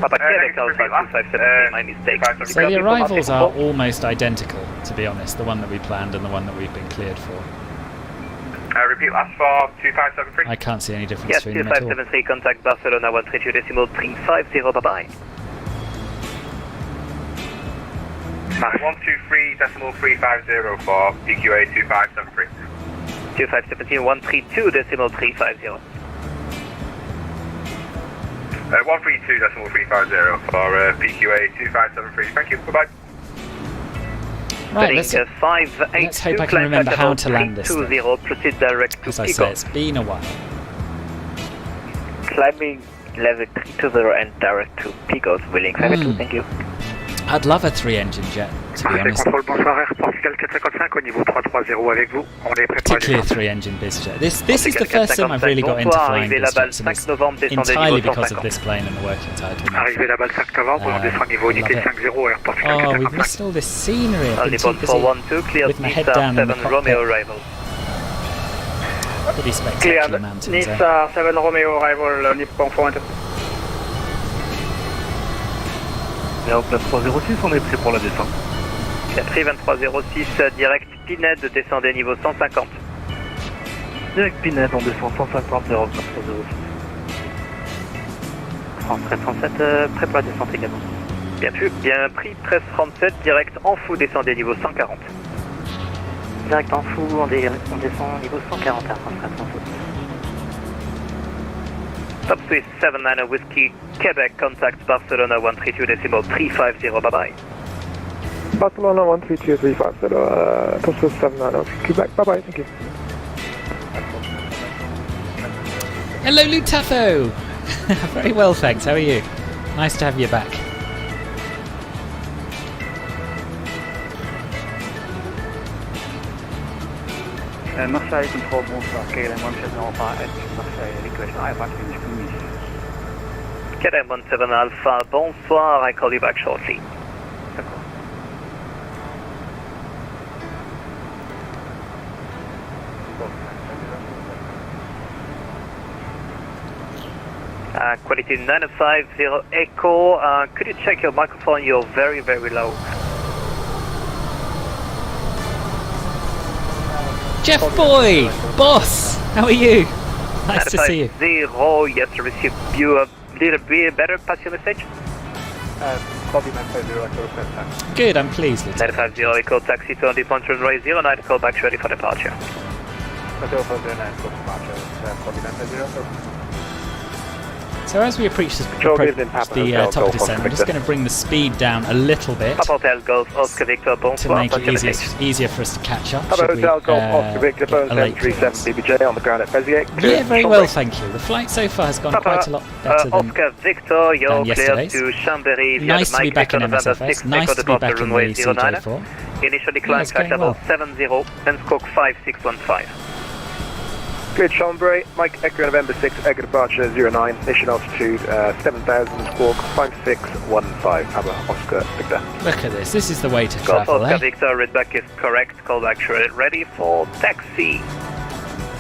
Papa Quebec Alpha 2573, my mistake. So the arrivals are almost identical, to be honest, the one that we planned and the one that we've been cleared for. Repeat last for 2573. I can't see any difference Yes, between them at all. 2573, contact Barcelona 132.350, bye-bye. 123.350 for PQA 2573. 2517, 132.350. 132.350 for PQA 2573. Thank you, bye-bye. Right, let's hope I can remember how to land this thing. Proceed direct to As I say, it's been a while. Climbing level 320 and direct to Picos, Willing 52, thank you. I'd love a 3-engine jet, to be honest. Bonsoir, Air Portugal 455 au niveau 330 avec vous. On est prêt pour Particularly a 3-engine biz jet. This is the first time I've really got into flying biz jets, and it's entirely because of this plane and the working title. Arrivée la balle 5 novembre, on descend niveau unité 50 Air Portugal 455. Oh, we've missed all this scenery. I've been too busy 412, clear with my head down in the Nisa 7 Romeo cockpit. arrival. Pretty spectacular mountains there. Nisa 7 Romeo arrival, Nippon 412. Léo 2306, on est prêt pour la descente. Capri 2306, direct Pined, descendez niveau 150. Direct Pined, on descend 150, Léo 2306. France 1337, prêt pour la descente également. Bien pris, 1337, direct en fou, descendez niveau 140. Direct en fou, on descend niveau 140 à France 1337. Top Swiss 79 Whiskey, Quebec, contact Barcelona 132.350, bye bye. Barcelona 132.350, Top Swiss 79, Quebec, bye bye, thank you. Hello, Lutafo! Very well, thanks. How are you? Nice to have you back. Marseille control, bonsoir, KLM 17 Alpha, Marseille, request IFAC finish communication. KLM 17 Alpha, bonsoir, I call you back shortly. Quality 950 Echo, could you check your microphone? You're very, very low. Jeff Boy! Boss! How are you? Nice to see you. 0, yes, to receive you a little bit better. Pass your message. Copy 950 Echo. Good, I'm pleased. 950 Echo, taxi to the point runway 09, call back ready for departure. Hotel 409, call departure. Copy 950 Echo. So as we approach the top of descent, I'm just going to bring the speed down a little bit Papa Hotel Golf Oscar Victor, to make it easier for us to catch up. Papa Hotel Golf Oscar Victor, phone 737 BBJ on the ground at Bezier. Yeah, very well, thank you. The flight so far has gone quite a lot better than Oscar Victor, you're clear yesterday's. to Chambéry via Nice to be back in MSFS, nice to be back in the CJ4. Initially climb flight level 70 and squawk 5615. Cleared Chambéry, Mike Echo November 6, Echo departure 09, mission altitude 7,000, squawk 5615, Papa Oscar Victor. Look at this is the way to Golf travel, Oscar Victor, readback is correct, call back ready for taxi.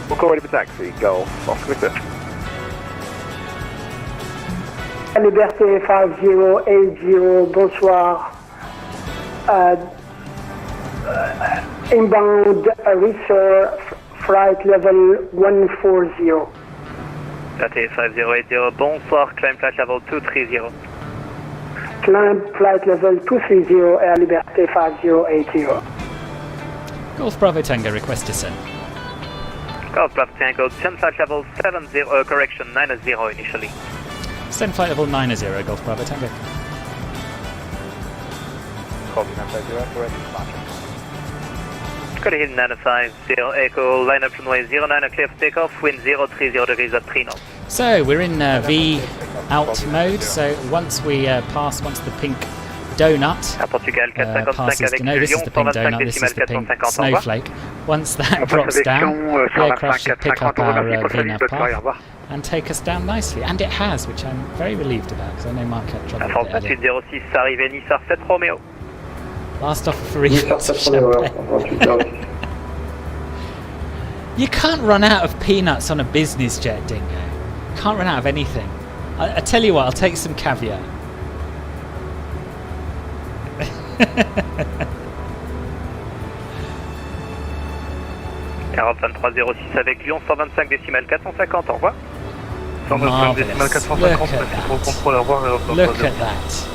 We'll call ready for taxi, Golf Oscar Victor. Liberté 5080, bonsoir. Inbound Risser, flight level 140. That is 5080, bonsoir, climb flight level 230. Climb flight level 230, Air Liberté 5080. Golf Bravo Tango, request descent. Golf Bravo Tango, 10 flight level 70, correction, 90 initially. Descent flight level 90, Golf Bravo Tango. Copy 950, correct departure. Got a hit 950 Echo, line up runway 09, clear for takeoff, wind 030 degrees at 3 knots. So we're in V out mode, so once we once the pink donut passes, no, this is the pink donut, this is the pink snowflake. Once that drops down, the aircraft should pick up our VNAV path and take us down nicely, and it has, which I'm very relieved about, because I know Mark had trouble with it earlier. 06, arrivée Nice Arset Romeo. Last off for You can't run out of peanuts on a business jet, Dingo. Can't run out of anything. I tell you what, I'll take some caviar. Europe 2306 avec Lyon 125 décimales 450, au revoir. 125 décimales 450, merci pour le contrôle, au revoir. Look at that.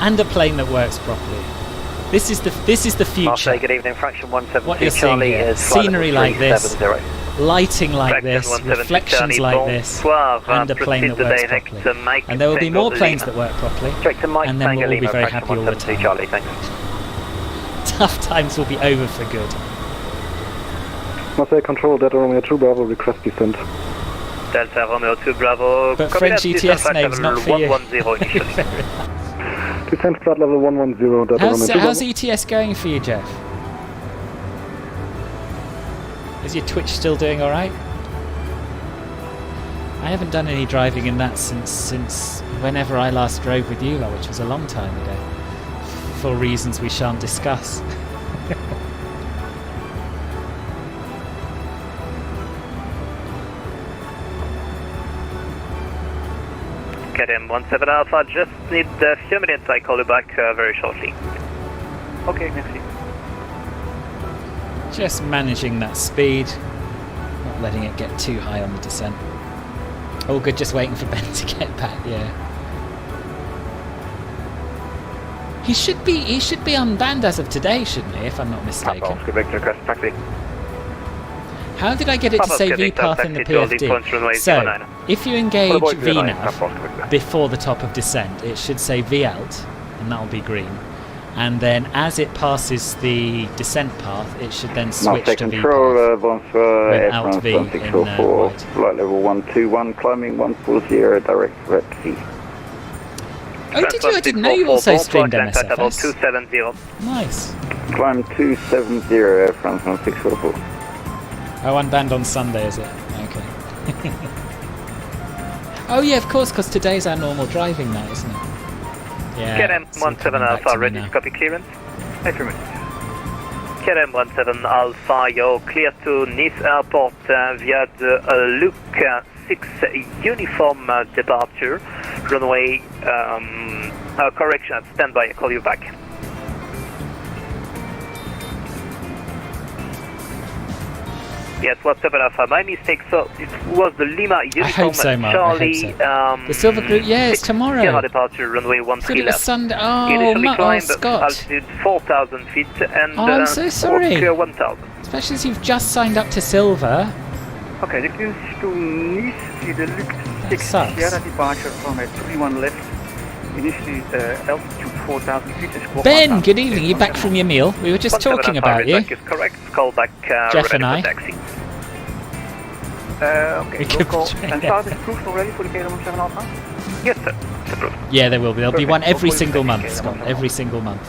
And a plane that works properly. This is the future. Marseille, good evening, fraction 172 what you're seeing Charlie here. is Scenery like this, lighting like this, reflections like this, and a plane that works properly. And there will be more planes that work properly, and then we'll all be very happy all the time. Charlie, thanks. Tough times will be over for good. Marseille Control, Delta Romeo 2 Bravo, request descent. Delta Romeo 2 Bravo, but French ETS names not for you. Descent flight level 110, Delta Romeo 2 How's ETS going for you, Jeff? Is your Twitch still doing alright? I haven't done any driving in that since whenever I last drove with you, which was a long time ago, for reasons we shan't discuss. KLM 17 Alpha, just need a few minutes, I call you back very shortly. Okay, merci. Just managing that speed, not letting it get too high on the descent. All good, just waiting for Ben to get back, yeah. He should be unbanned as of today, shouldn't he, if I'm not mistaken? How did I get it to say VPath in the PFD? So, if you engage VNAV before the top of descent, it should say VOUT, and that'll be green. And then as it passes the descent path, it should then switch to VPath. Without V in white. Flight level 121, climbing 140, direct red sea. Oh, did you? I didn't know you also streamed MSFS. 270. Nice. Climb 270 from 644. Oh, unbanned on Sunday, is it? Okay. Oh yeah, of course, because today's our normal driving night, isn't it? Yeah. KLM 17 Alpha, ready to copy clearance. Affirmative. KLM 17 Alpha, you're clear to Nice Airport via the Luke 6 uniform departure. Runway correction at standby. I'll call you back. Yes, what's up, Alpha? My mistake. So it was the Lima uniform. I hope so, Mark. Charlie. The Silver Group. Yeah, it's tomorrow. Sierra departure, runway 13 left. Sunday. Oh, Initially climb Scott. altitude 4,000 feet and I'm so sorry. clear 1,000. Especially as you've just signed up to Silver. Okay, the clearance to Nice is the Luke 6 Sierra departure from a 31 left. Initially altitude 4,000 feet. Ben, good evening. You back from your meal? We were just talking about you. Is correct. Call back Jeff and I. taxi. Okay, local. And start is approved already for the KLM 17 Alpha? Yes, sir. It's approved. Yeah, there will be. There'll be one every single month, Scott. Every single month.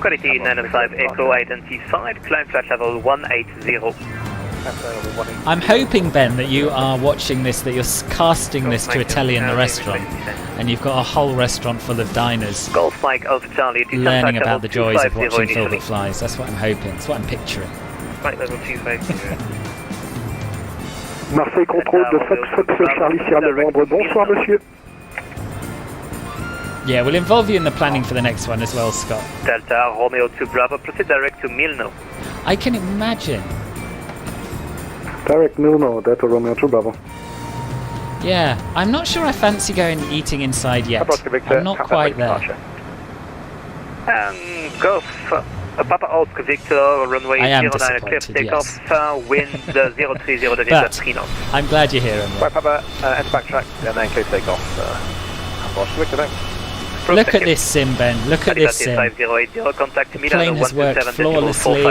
Quality 905 Echo identified. Climb flight level 180. I'm hoping, Ben, that you are watching this, that you're casting this to Italian the restaurant, and you've got a whole restaurant full of diners Golf Mike of Charlie. learning about the joys of watching Filbert Flies. That's what I'm hoping. That's what I'm picturing. Flight level 250. Marseille contrôle de Fox Charlie Sierra Novembre. Bonsoir, monsieur. Yeah, we'll involve you in the planning for the next one as well, Scott. Delta Romeo 2 Bravo. Proceed direct to Milno. I can imagine. Direct Milno, Delta Romeo 2 Bravo. Yeah, I'm not sure I fancy going eating inside yet. I'm not quite there. Golf Papa Oscar Victor, runway 09, clear for takeoff, wind 030 degrees at 3 knots. I'm glad you're here, anyway. Right, Papa, enter backtrack, and then clear takeoff. Oscar Victor, thanks. Look at this sim, Ben. Look at this sim. The plane has worked flawlessly.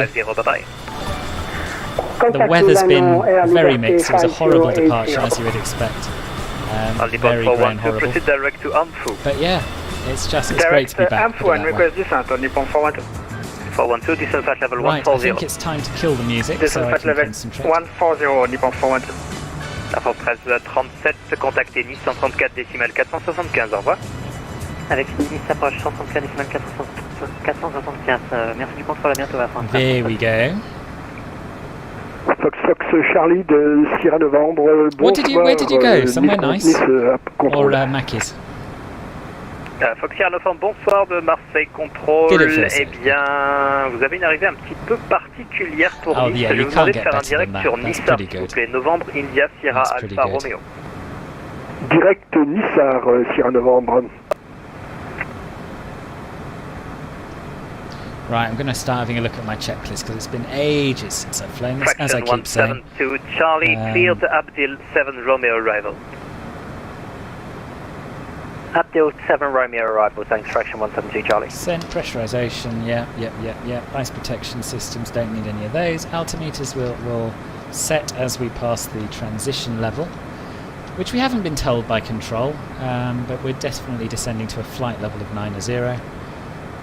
The weather's been very mixed. It was a horrible departure, as you would expect. Very grey and horrible. But yeah, it's great to be back. and request descent on Nippon 412. 412, descent flight level 140. Right, I think it's time to kill the music so I can concentrate. 140, Nippon 412. Info 1337, contactez Nice 134 décimales 475, au revoir. Avec Nice approche 134 décimales 475, merci du contrôle, à bientôt à la fin. There we go. Fox Charlie de Sierra Novembre. Where did you go? Somewhere nice? Or Mackie's? Fox Sierra Novembre, bonsoir de Marseille Control. Eh bien, vous avez une arrivée un petit peu particulière pour Nice. Yeah, je vais vous demander de faire un direct sur Nice, s'il vous plaît. Novembre, India, Sierra Alpha Romeo. Direct Nissar, Sierra Novembre. Right, I'm going to start having a look at my checklist because it's been ages since I've flown this, as I keep saying. 172 Charlie, cleared Abdil 7 Romeo arrival. Abdil 7 Romeo arrival, thanks, fraction 172 Charlie. Send pressurization, yeah. Ice protection systems, don't need any of those. Altimeters will set as we pass the transition level, which we haven't been told by control, but we're definitely descending to a flight level of 9-0.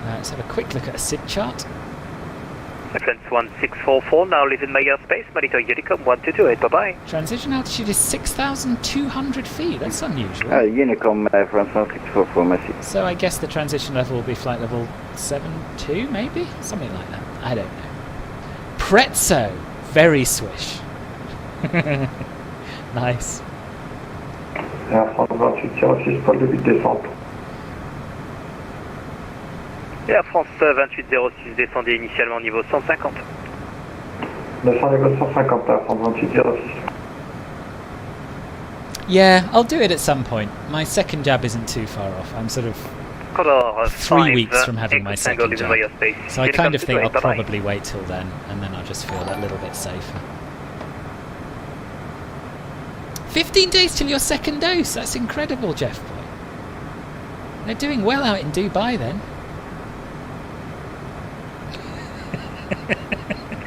Let's have a quick look at a SID chart. Reference 1644, now leaving my airspace, monitor Unicom 1228, bye-bye. Transition altitude is 6,200 feet, that's unusual. Unicom reference 1644, merci. So I guess the transition level will be flight level 72, maybe? Something like that, I don't know. Prezzo, very swish. Nice. Air France 2806 pour le début de descente. Air France 2806, descendez initialement niveau 150. Descendez niveau 150, Air France 2806. Yeah, I'll do it at some point. My second jab isn't too far off. I'm sort of 3 weeks from having my second jab. So I kind of think I'll probably wait till then, and then I'll just feel a little bit safer. 15 days till your second dose. That's incredible, Jeff boy. They're doing well out in Dubai then.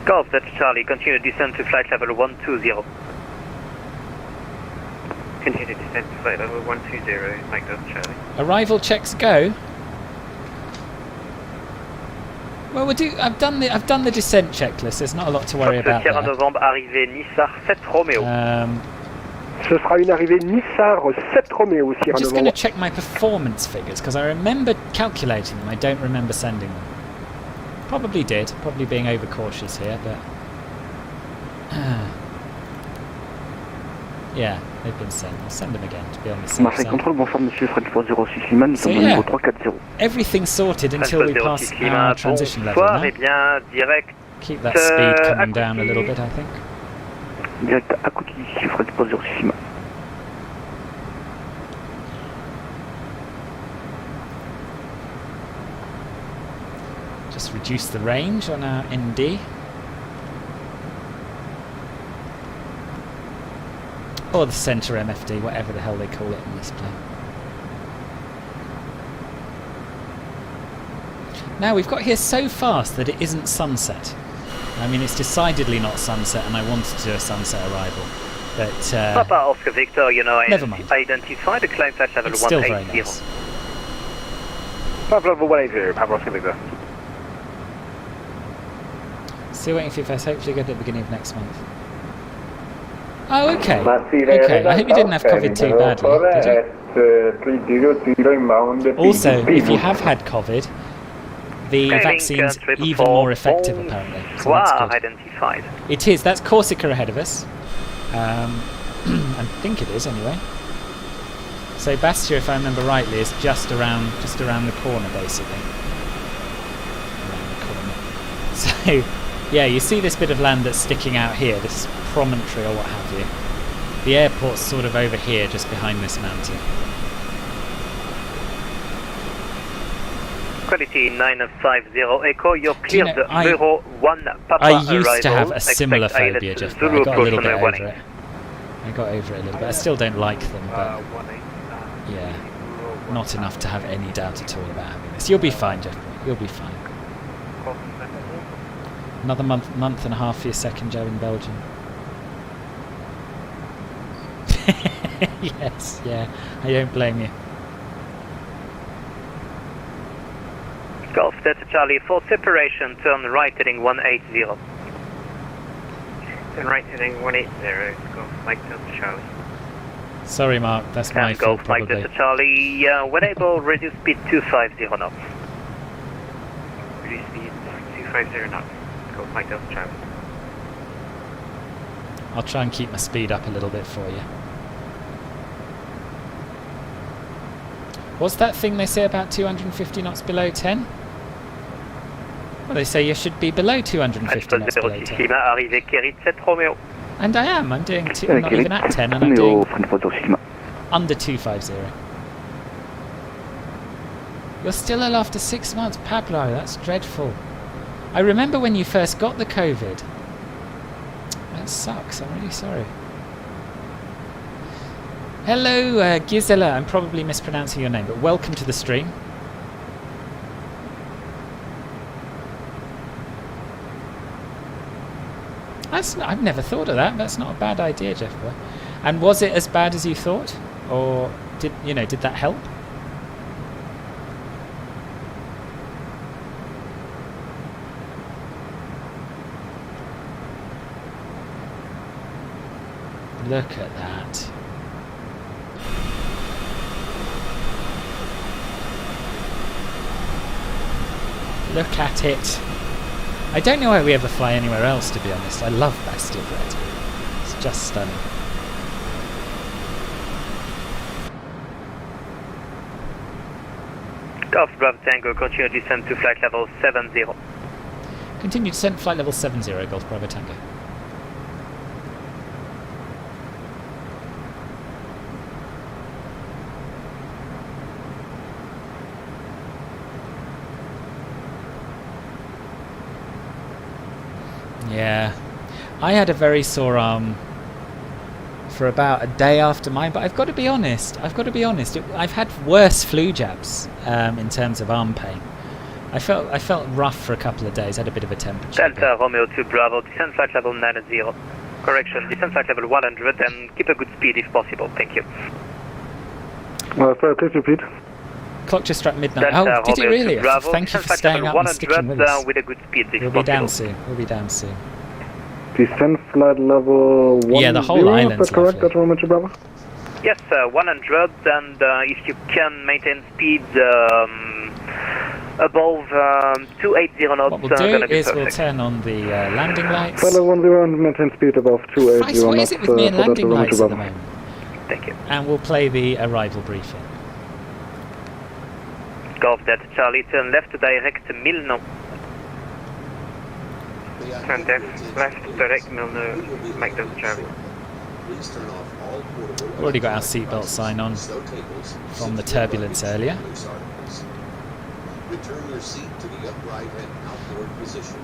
Golf Delta Charlie, continue descent to flight level 120. Continue descent to flight level 120, Mike Delta Charlie. Arrival checks go. Well, I've done the descent checklist. There's not a lot to worry about there. Novembre, arrivée Nissar 7 Romeo. Ce sera une arrivée Nissar 7 Romeo, Sierra I'm just going Novembre. to check my performance figures because I remember calculating them. I don't remember sending them. Probably did. Probably being overcautious here, but yeah, they've been sent. I'll send them again to be on the safe Marseille side. Control, bonsoir monsieur Fred 406 Lima, nous So, sommes au yeah. niveau 340. Everything's sorted until we pass our transition level. Bonsoir, No? et bien, direct. Keep that speed coming down a little bit, I think. Direct à côté ici Fred 406 Lima. Just reduce the range on our ND. Or the centre MFD, whatever the hell they call it in this plane. Now we've got here so fast that it isn't sunset. I mean, it's decidedly not sunset, and I wanted to do a sunset arrival. But Papa Oscar Victor, you know, never mind. Identify the climb flight level It's still 180. very nice. Papa level 180, Papa Oscar Victor. Still waiting for your first. Hopefully good at the beginning of next month. Oh, okay. Okay, I hope you didn't have COVID too badly, did you? Also, if you have had COVID, the vaccine's even more effective apparently. So that's good. Identified. It is. That's Corsica ahead of us. I think it is anyway. So Bastia, if I remember rightly, is just around the corner, basically. Around the corner. So, yeah, you see this bit of land that's sticking out here, this promontory or what have you. The airport's sort of over here, just behind this mountain. Quality 950 Echo, you're cleared you know, Bureau 1 Papa I used to arrival. have a similar Expect phobia, ILS Jeff. Zulu I got a little bit approach on over it. I got over it a little bit. I still don't like them, but yeah, not enough to have any doubt at all about having this. You'll be fine, Jeff. You'll be fine. Another month and a half for your second Joe in Belgium. Yes, yeah, I don't blame you. Golf Delta Charlie for separation, turn right heading 180. Turn right heading 180, Golf Mike Delta Charlie. Sorry, Mark, that's my fault, Golf Mike probably. Delta Charlie, when able, reduce speed 250 knots. Reduce speed 250 knots. Golf Mike Delta Charlie. I'll try and keep my speed up a little bit for you. What's that thing they say about 250 knots below 10? Well, they say you should be below 250 knots below 10. And I am. I'm doing I'm not even at 10, and I'm doing under 250. You're still ill after 6 months, Pablo. That's dreadful. I remember when you first got the COVID. That sucks. I'm really sorry. Hello, Gisela. I'm probably mispronouncing your name, but welcome to the stream. I've never thought of that. That's not a bad idea, Jeff. And was it as bad as you thought, or did that help? Look at that. Look at it. I don't know why we ever fly anywhere else, to be honest. I love Bastia Poretta. It's just stunning. Golf Bravo Tango, continue descent to flight level 70. Continue descent, flight level 70, Golf Bravo Tango. Yeah, I had a very sore arm for about a day after mine, but I've got to be honest. I've had worse flu jabs in terms of arm pain. I felt rough for a couple of days. Had a bit of a temperature. Delta Romeo 2 Bravo, descend flight level 90. Correction, descend flight level 100 and keep a good speed if possible. Thank you. Sorry, please repeat. Clock just struck midnight. Delta Oh, did it Romeo really? 2 Bravo, Thank you descend for flight staying level up and sticking with us. with a good speed if We'll possible. be down soon. We'll be down soon. Descend flight level 10. Yeah, the whole island's Is that correct, lovely. Dr. Romeo 2 Bravo? Yes, 100, and if you can maintain speed above 280 knots, What we'll do gonna be is perfect. we'll turn on the landing lights. Flight level 10 and maintain speed above 280 Christ, what is knots it with me and for Dr. landing Romeo 2 lights at the Bravo. moment? Thank you. And we'll play the arrival briefing. Golf Delta Charlie, turn left to direct Milno. Turn left, direct Milno, make Delta Charlie. Please turn off all portable. Already got our seatbelt sign on from the turbulence earlier. Return your seat to the upright and outboard position.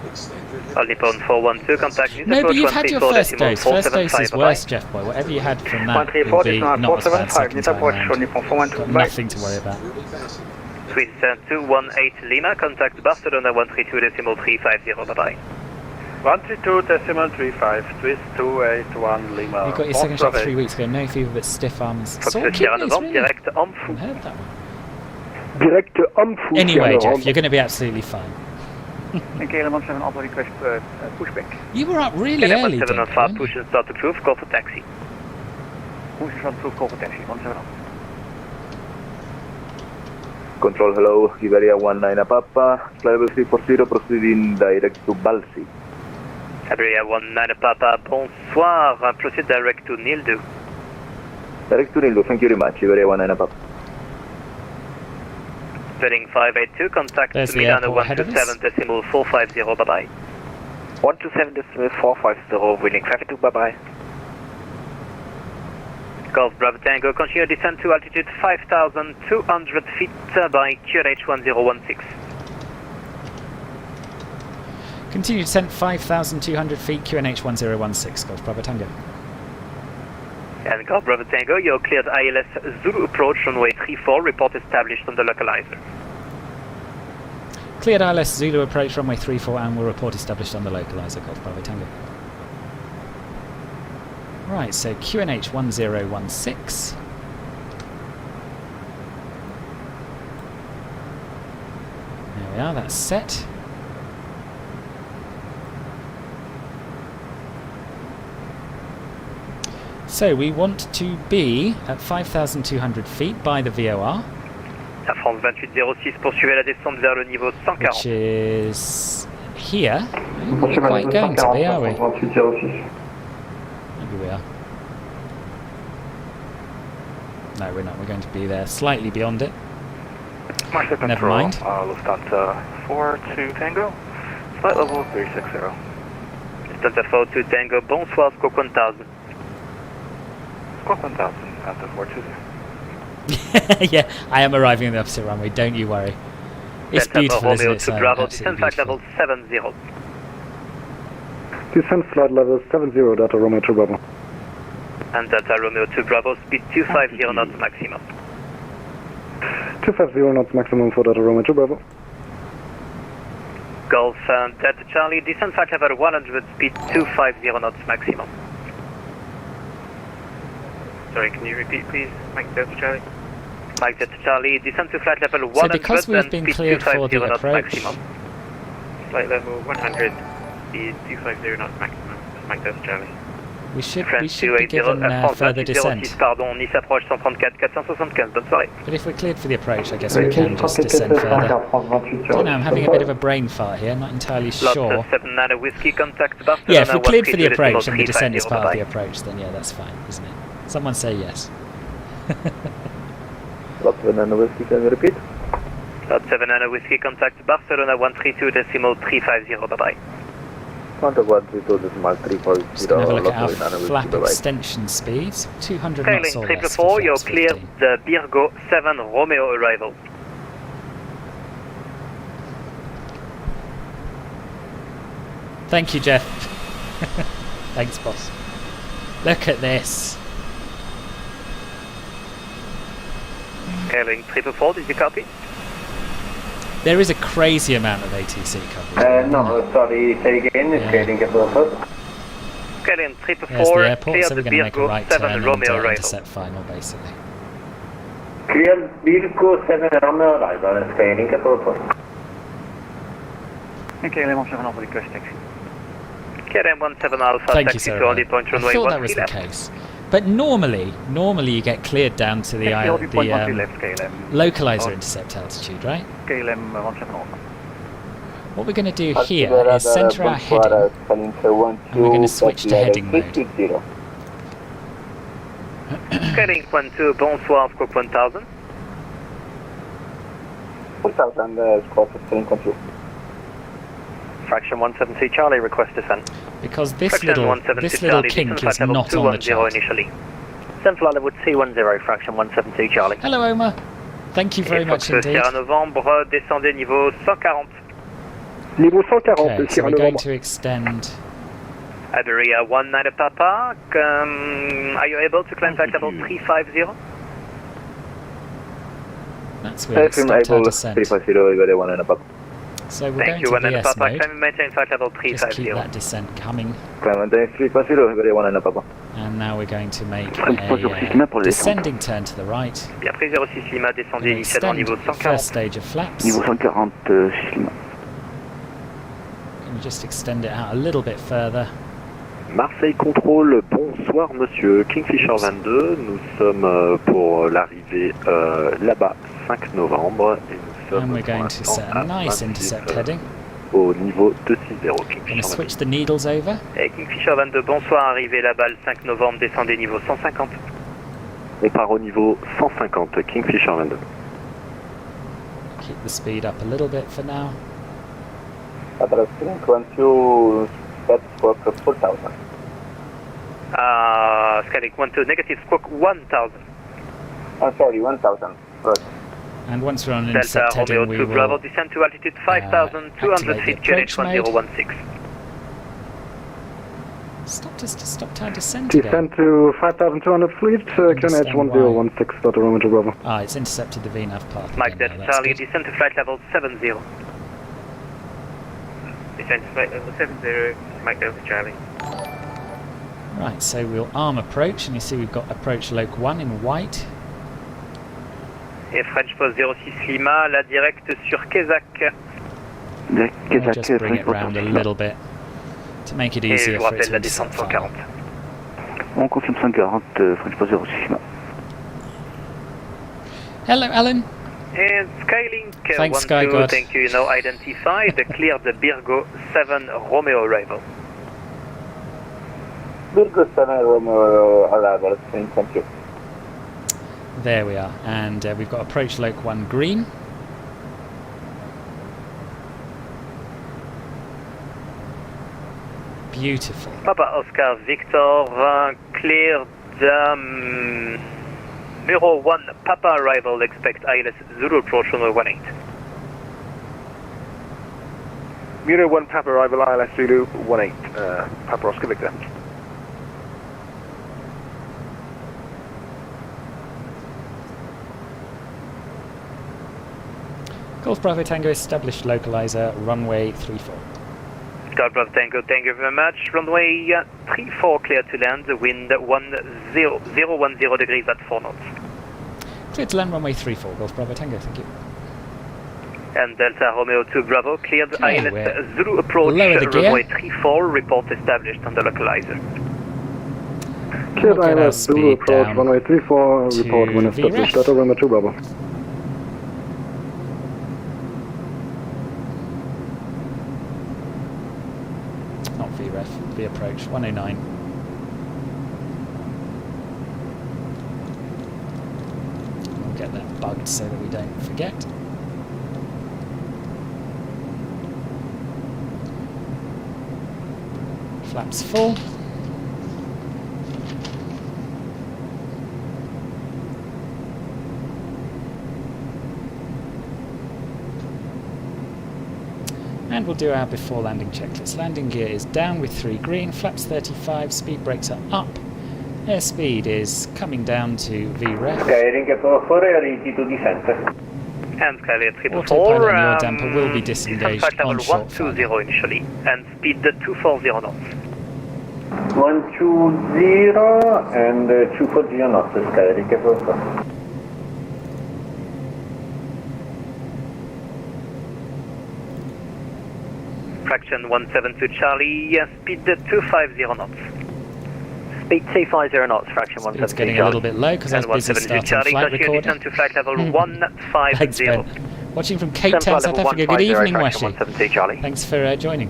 Extend your hip. All Nippon 412, contact news No, but approach you've had your 134 first decimal dose. First dose is 475, worse, Jeff Boy. Whatever you had from that will 134 be decimal not as bad 475, second news time approach round. Nippon 412, Got bye. nothing to worry about. Swiss 218 Lima, contact Barcelona 132 decimal 350, bye bye. 132 decimal 35, Swiss 281 Lima. You got your second shot 3 weeks ago. No fever but stiff arms. Fox Sore Sierra kidneys, Novembre, really? direct Amfou. I heard that one. Direct Amfou. Anyway, Jeff, you're going to be absolutely fine. And KLM 17 also request pushback. You were up really KLM early, 1705, Duncan. push and start approved, call for taxi. Push and start approved, call for taxi, 170. Control, hello, Iberia 19 Papa, flight level 340, proceeding direct to Balsi. Iberia 19 Papa, bonsoir, proceed direct to Nildu. Direct to Nildu, thank you very much, Iberia 19 Papa. Heading 582, contact There's the Milano airport ahead of us. 127 decimal 450, bye bye. 127 decimal 450, winning 52, bye bye. Golf Bravo Tango, continue descent to altitude 5,200 feet by QNH 1016. Continue descent 5,200 feet, QNH 1016, Golf Bravo Tango. And Golf Bravo Tango, you're cleared ILS Zulu approach runway 34, report established on the localizer. Cleared ILS Zulu approach runway 34 and will report established on the localizer, Golf Bravo Tango. Right, so QNH 1016. There we are, that's set. So we want to be at 5,200 feet by the VOR, Air France 2806, poursuivez la descente vers le niveau 140. which is here. We're not quite going to be, are we? Maybe we are. No, we're not. We're going to be there, slightly beyond it. Never mind. Lufthansa 42 Tango, flight level 360. Lufthansa 42 Tango, bonsoir, squawk 1000. Squawk 1000 at the 420. Yeah, I am arriving on the opposite runway, don't you worry. It's Delta beautiful, isn't Romeo it? 2 So Bravo, absolutely descent flight beautiful. level 70. Descend flight level 70, Delta Romeo 2 Bravo. And Delta Romeo 2 Bravo, speed 250 knots maximum. 250 knots maximum for Delta Romeo 2 Bravo. Golf Delta Charlie, descent flight level 100, speed 250 knots maximum. Sorry, can you repeat please, Mike Delta Charlie? Mike Delta Charlie, descent to flight level 100 So because we've and been speed cleared for 250 the knots approach, maximum. Flight level 100, speed 250 knots maximum. Mike Delta Charlie. we should France be given France further 2806, descent. pardon, Nice approche 134 475, bonne soirée. But if we're cleared for the approach, I guess we can just descend further. I don't know, I'm having a bit of a brain fart here, not entirely Lot sure. 79 whiskey, contact Barcelona. Yeah, if we're cleared for the 132 approach and the descent is 350, part of the bye-bye. approach, then yeah, that's fine, isn't it? Someone say yes. Lot 7 whiskey, can you repeat? Lot 79 whiskey, contact Barcelona 132 decimal 350, bye-bye. Contact 132 decimal 340. Just gonna have a look at our Lot 7 flap whiskey, bye-bye. extension speeds, 200 Trailing knots or less. 444, you're for cleared flaps the Birgo 7 Romeo arrival. Thank you, Jeff. Thanks, boss. Look at this. Trailing 444, did you copy? There is a crazy amount of ATC coverage. No, sorry, say again, scaling at Bravo. Scaling There's the 4, airport, clear so the we're going to make a Virgo right 7 turn Romeo and arrival. intercept final, basically. Clear Virgo 7 Romeo arrival, scaling at Bravo. Okay, KLM 17 Alpha, request taxi. KLM 17 Alpha, Thank you, taxi sir. to only point I runway thought 1 that was the left. case. But normally you get cleared down to the localizer intercept altitude, right? KLM 17 Alpha. What we're going to do here is center our heading, and we're going to switch to heading mode. Scaling 12, bonsoir, squawk 1000. 1000, squawk 15, Fraction 170 Charlie, request descent. Because this Fraction little 170 kink Charlie, is not on the chart. initially. Send flight level 210, fraction 172 Charlie. Hello, Omar. Thank you very much indeed. Sierra Novembre, descendez niveau 140. Niveau 140, Okay, so Sierra we're going Novembre. to extend. Iberia 19 Papa, are you able to climb flight level 350? That's where we stopped our descent. 350, Iberia 19 Papa. So we're Thank going you, to 19 VS Papa, mode. climb and maintain flight level Just keep 350. that descent coming. Climb 350, Iberia 19 Papa. And now we're going to make a descending turn to the right. Bien pris 06 Lima, descendez And initialement extend niveau the 140. first stage of flaps. Niveau 140, 6 Lima. Can we just extend it out a little bit further? Marseille Contrôle, bonsoir monsieur, Kingfisher 22, nous sommes pour l'arrivée là-bas 5 novembre et nous sommes And we're going to set a nice intercept heading. au niveau 260 Going to Kingfisher 22. switch the needles over. Et Kingfisher 22, bonsoir, arrivée là-bas le 5 novembre, descendez niveau 150. On part au niveau 150 Kingfisher 22. Keep the speed up a little bit for now. Addressing 22, set squawk 4000. Scaling 12, negative squawk 1000. Sorry, 1000. Right. And once we're on Delta intercept Romeo heading, we 2 Bravo, will descend to altitude 5,200 feet, QNH 1016. stop our descent again. Descend to 5,200 fleet, QNH 1016, Dr. Roman to Bravo. Ah, it's intercepted the VNAV path. Mike again Delta now, that's Charlie, good. descend to flight level 70. Descend to flight level 70, Mike Delta Charlie. Right, so we'll arm approach, and you see we've got approach loc 1 in white. Et French Post 06 Lima, la directe sur Quézac. I'll just bring it round a little bit to make it Et je easier vous for it rappelle to la intercept descente final. 140. On confirme 140, French Post 06 Lima. Hello, Alan. And Skylink Thanks, 12, Sky God. thank you, now identified, clear the Virgo 7 Romeo arrival. Virgo 7 Romeo arrival, thank you. There we are, and we've got approach loc 1 green. Beautiful. Papa Oscar Victor, clear the Bureau 1 Papa arrival, expect ILS Zulu approach on 18. Bureau 1 Papa arrival, ILS Zulu 18, Papa Oscar Victor. Golf Bravo Tango established localizer runway 34. Golf Bravo Tango, thank you very much. Runway 34 clear to land, wind 10 degrees at 4 knots. Cleared to land runway 34, Golf Bravo Tango, thank you. And Delta Romeo 2 Bravo, cleared Okay, ILS we're Zulu approach, lower the gear. runway 34, report established on the localizer. Cleared We'll get our ILS Zulu speed approach, down runway 34, to report when established, VREF. Dr. Roman to Bravo. Not VREF, V approach 109. We'll get that bugged so that we don't forget. Flaps full. And we'll do our before landing checklist. Landing gear is down with 3 green, flaps 35, speed brakes are up. Airspeed is coming down to VREF. Skyring at 4, ready to descent. And Skyliner 324, Autopilot and your damper will be disengaged flight level on short 120 initially, and speed 240 knots. 120 and 240 knots, Skyliner Poretta. Fraction 172 Charlie, speed 250 knots. Speed 250 knots, fraction 172 It's getting a little bit low because I was busy starting flight recording. Descend to flight level 150. Thanks, Ben. Watching from Cape Town, South Africa. Good evening, Washi. Thanks for joining.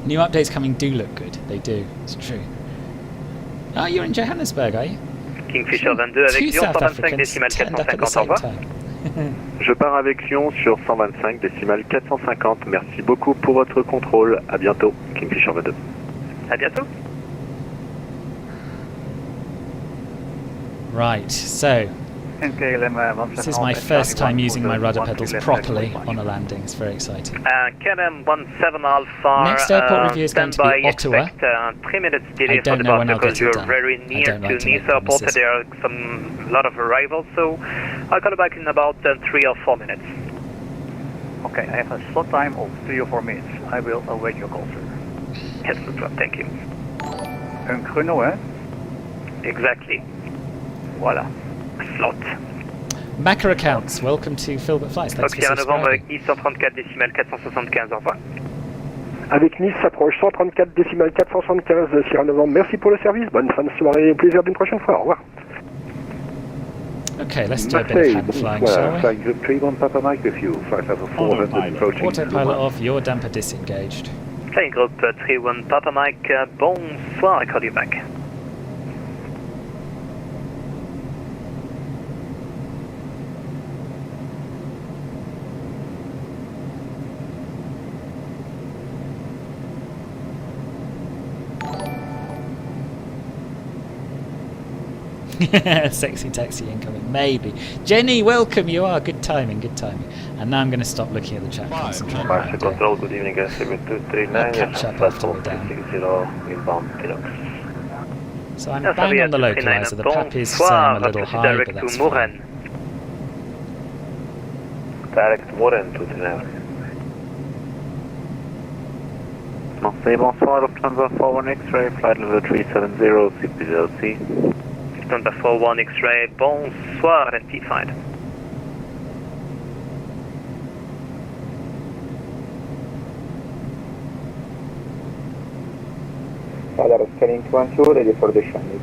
New updates coming do look good. They do. It's true. Oh, you're in Johannesburg, are you? Kingfisher 22 avec Lyon 125 décimales 450, au revoir. Je pars avec Lyon sur 125 décimales 450. Merci beaucoup pour votre contrôle. À bientôt, Kingfisher 22. À bientôt. Right, so this is my first time using my rudder pedals properly on a landing. It's very exciting. KLM 17 Alpha. Next airport review is going to be Ottawa. 3 minutes delay I don't for know when departure I'll because get it you're done. very near like to to Nice make Airport. promises. There are a lot of arrivals, so I'll call you back in about 3 or 4 minutes. Okay, I have a slot time of 3 or 4 minutes. I will await your call, sir. Yes, no problem. Thank you. Un chrono, hein? Exactly. Voilà. Slot. Macro accounts, welcome to Filbert Flights. Thanks for Sierra Novembre subscribing. avec Nice 134 décimales 475, au revoir. Avec Nice approche 134 décimales 475 Sierra Novembre. Merci pour le service. Bonne fin de soirée. Au plaisir d'une prochaine fois. Au revoir. Okay, let's do a bit of hand flying, shall we? Flying Group 31 Papa Mike with you, flight level 400 approaching. Autopilot off, your damper disengaged. Flying Group 31 Papa Mike, bonsoir, I call you back. Sexy taxi incoming, maybe. Jenny, welcome, you are. Good timing, good timing. And now I'm going to stop looking at the chat, concentrate on what I'm doing. Control, good evening, guys. 7239. I'll catch up after we're down. Inbound Pilox. So I'm bang on the localizer. The PAP is a little high, but that's fine. Direct Moren to Tenerife. Marseille, bonsoir, Lufthansa 41 X-ray, flight level 370, CPLC. Lufthansa 41 X-ray, bonsoir, rectified. Radar scanning 12, ready for descending.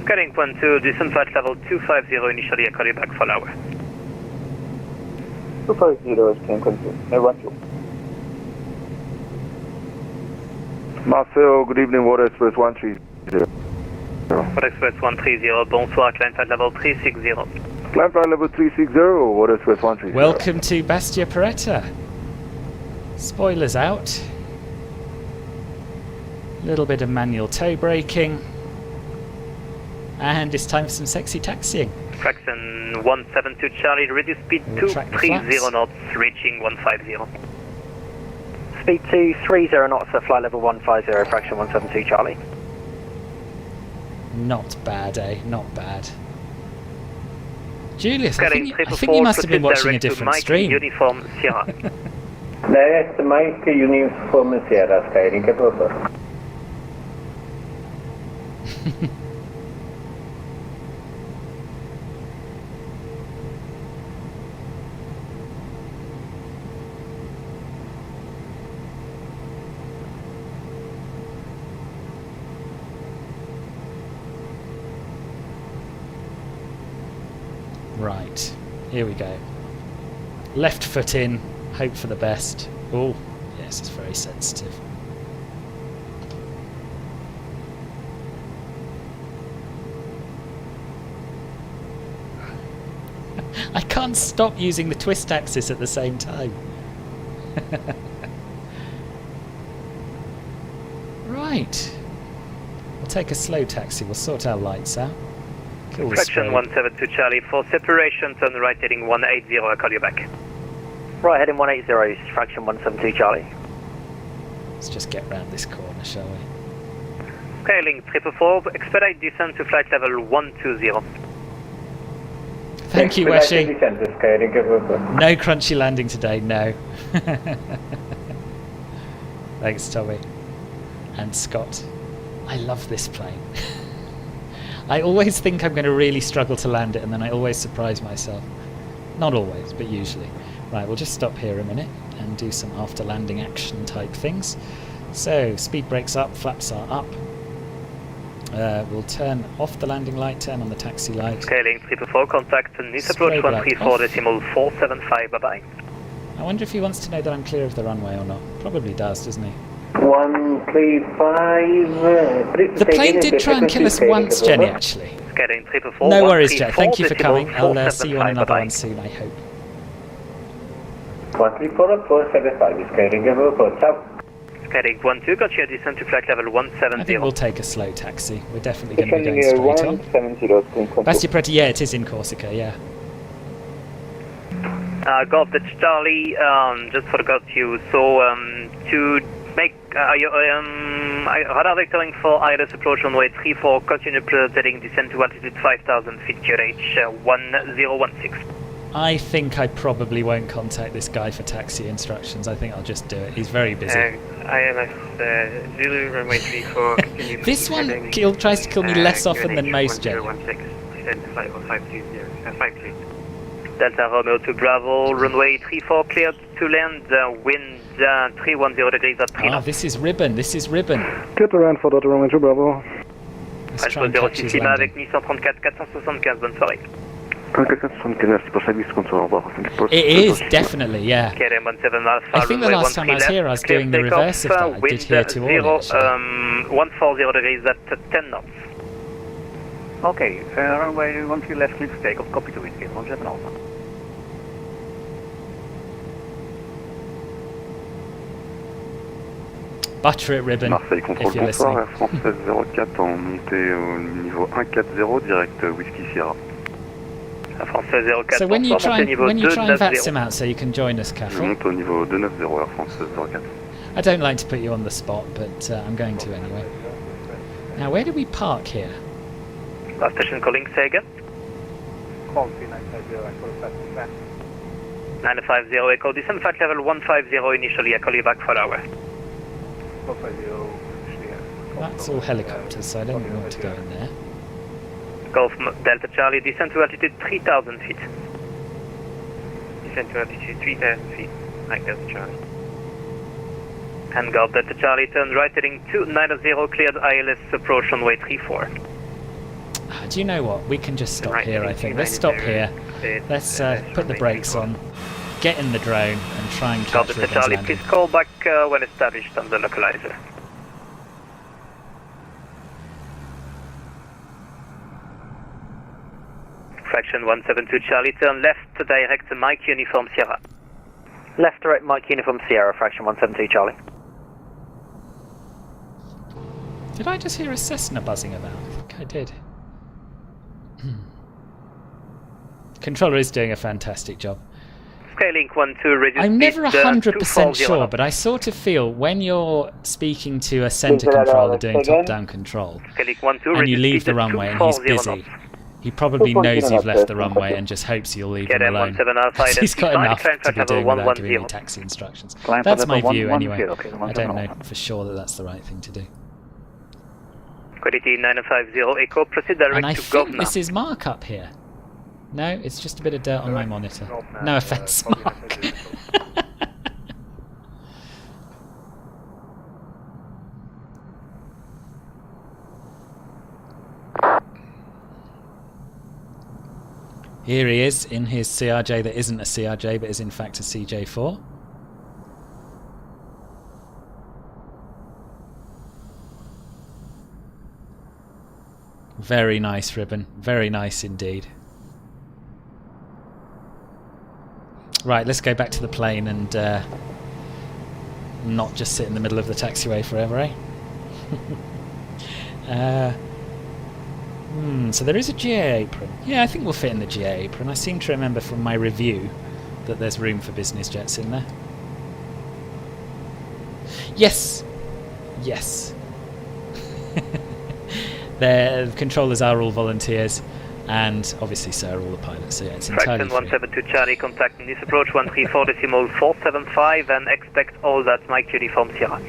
Scanning 12, descent flight level 250, initially I call you back for hour. 250, scanning 12, I want you. Marcel, good evening, Water Express 130. Water Express 130, bonsoir, climb flight level 360. Climb flight level 360, Water Express 130. Welcome to Bastia Poretta. Spoilers out. A little bit of manual toe braking. And it's time for some sexy taxiing. Fraction 172 Charlie, reduce speed 230 knots, reaching 150. Speed 230 knots at flight level 150, fraction 172 Charlie. Not bad, eh? Not bad. Julius, I Scanning think you must have been watching a different stream. Uniform Sierra. Direct Mike Uniform Sierra, Skyliner Poretta. Right, here we go. Left foot in, hope for the best. Oh, yes, it's very sensitive. I can't stop using the twist axis at the same time. Right. We'll take a slow taxi, we'll sort our lights out. Kill the Fraction strobe. 172 Charlie, for separation, turn right heading 180, I'll call you back. Right, heading 180, fraction 172 Charlie. Let's just get round this corner, shall we? Skyling 444, expedite descent to flight level 120. Thank you, Weshi. No crunchy landing today, no. Thanks, Tommy. And Scott. I love this plane. I always think I'm going to really struggle to land it, and then I always surprise myself. Not always, but usually. Right, we'll just stop here a minute and do some after landing action type things. So, speed brakes up, flaps are up. We'll turn off the landing light, turn on the taxi light. Scaling 344, contact Nice approach 134.475, bye-bye. I wonder if he wants to know that I'm clear of the runway or not. Probably does, doesn't he? 135. The plane did try and kill us once, Jenny, actually. Scaling 344, no worries, Jet. Thank you for coming. I'll see you on another one soon, I hope. 134.475, scaling approach up. Scaling 12, got your descent to flight level 170. I think we'll take a slow taxi. We're definitely going to be going straight on. Bastia Poretta, yeah, it is in Corsica, yeah. Golf, that's Charlie, just forgot you. So, to make, radar vectoring for ILS approach on way 34, continue proceeding descent to altitude 5,000 feet, QRH 1016. I think I probably won't contact this guy for taxi instructions. I think I'll just do it. He's very busy. ILS Zulu runway 34. This one tries to kill me less often than most, Jen. 52. Delta Romeo to Bravo, runway 34 cleared to land, wind 310 degrees at 3 knots. Ah, this is Ribbon, this is Ribbon. Get around for Delta Romeo to Bravo. Let's try and catch his landing. avec Nice 134 475, bonne soirée. It is, definitely, yeah. I think the last time I was here I was doing the reverse of that. I did here to all 140 degrees at 10 knots. Okay, runway 13 left, clear to take off, copy to wind, 17 Alpha. Butter it, Ribbon, Marseille, contrôle, if you're listening. bonsoir, Française 04 en montée au niveau 140, direct Whisky Sierra. Française 04, so when you try and VATSIM VATSIM out so you can join us, Je Caffrey. monte au niveau 290, Air Française 04. I don't like to put you on the spot, but I'm going to anyway. Now, where do we park here? Last station calling, say again. Call 3950, I call fast and fast. 950 Echo, descent flight level 150 initially, I call you back for hour. 150, That's all helicopters, so I don't really want to go in there. Golf Delta Charlie, descent to altitude 3,000 feet. Descent to altitude 3,000 feet, like Delta Charlie. And Golf Delta Charlie, turn right heading 290, cleared ILS approach on way 34. Do you know what? We can just stop here, I think. Let's stop here. Let's put the brakes on, get in the drone, and try and catch Ribbon's Charlie, landing. please call back when established on the localizer. Fraction 172 Charlie, turn left, direct Mike Uniform Sierra. Left, direct Mike Uniform Sierra, fraction 172 Charlie. Did I just hear a Cessna buzzing about? I think I did. Controller is doing a fantastic job. Skylink 12, reduce I'm never 100% sure, knots. but I sort of feel when you're speaking to a centre controller doing top-down control, and you leave the runway and he's busy, he probably knows you've left the runway and just hopes you'll leave him alone. He's got enough to be doing without giving you taxi instructions. That's my view anyway. I don't know for sure that that's the right thing to do. Quality 950 Echo, proceed direct and I to think Governor. this is Mark up here. No, it's just a bit of dirt on my monitor. No offence, Mark. Here he is in his CRJ that isn't a CRJ but is in fact a CJ4. Very nice, Ribbon. Very nice indeed. Right, let's go back to the plane and not just sit in the middle of the taxiway forever, eh? So there is a GA apron. Yeah, I think we'll fit in the GA apron. I seem to remember from my review that there's room for business jets in there. Yes! Yes. The controllers are all volunteers. and obviously Sir, all the pilots. So yeah, it's entirely Fraction free. 172 Charlie, contact Nice approach 134.475 and expect all at Mike Uniform Sierra.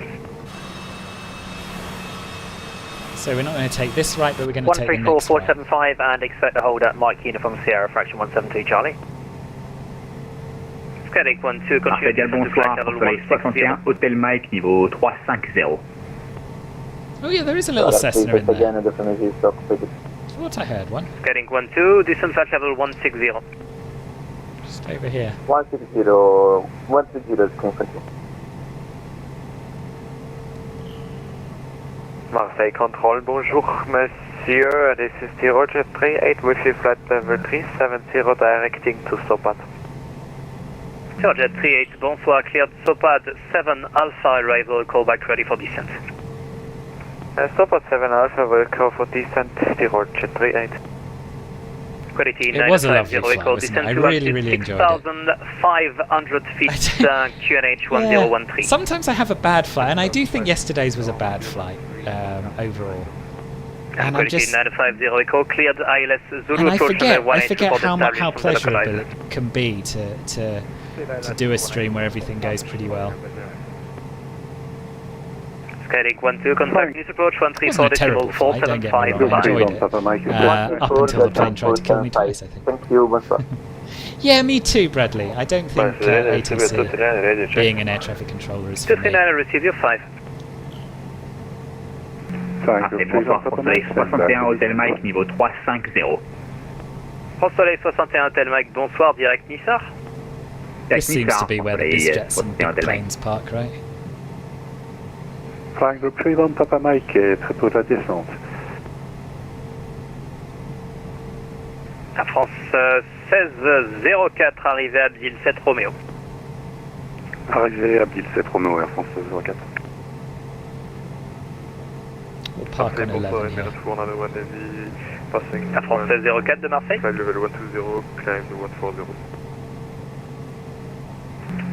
So we're not going to take this right, but we're going to take the next right. 134.475 and expect to hold at Mike Uniform Sierra, fraction 172 Charlie. Skydeck 12, continue to flight level 160. Hôtel Mike, niveau 350. Oh yeah, there is a little Cessna in there. I thought I heard one. Skydeck 12, descent flight level 160. Just over here. 160 is confirmed. Marseille Control, bonjour monsieur, this is the Roger 38 with you flight level 370 directing to Sopad. Roger 38, bonsoir, cleared Sopad 7 Alpha arrival, call back ready for descent. Sopad 7 Alpha will call for descent, the Roger 38. Quality It was a lovely flight, wasn't it? I really enjoyed it. 6,500 feet, QNH 1013. Sometimes I have a bad flight, and I do think yesterday's was a bad flight overall. And I just, 950 echo, cleared ILS Zulu and I approach forget how pleasurable it can be to do a stream where everything goes pretty well. Skydeck 12, contact Nice approach 134.475. I enjoyed it. Up until the plane tried to kill me twice, I think. Thank you, bonsoir. Yeah, me too, Bradley. I don't think ATC, being an air traffic controller, is for me. 59, receive your 5. Bonsoir, Soleil 61 Hôtel Mike, niveau 350. Soleil 61 Hôtel Mike, bonsoir, direct Nissar. This seems to be where the BizJets and big planes park, right? Flying group 31 Papa Mike, prêt pour la descente. La France 1604, arrivée à Abdil 7 Romeo. Arrivée à Abdil 7 Romeo, Air France 1604. We'll park on 11 here. La France 1604 de Marseille. Flight level 120, climb 140.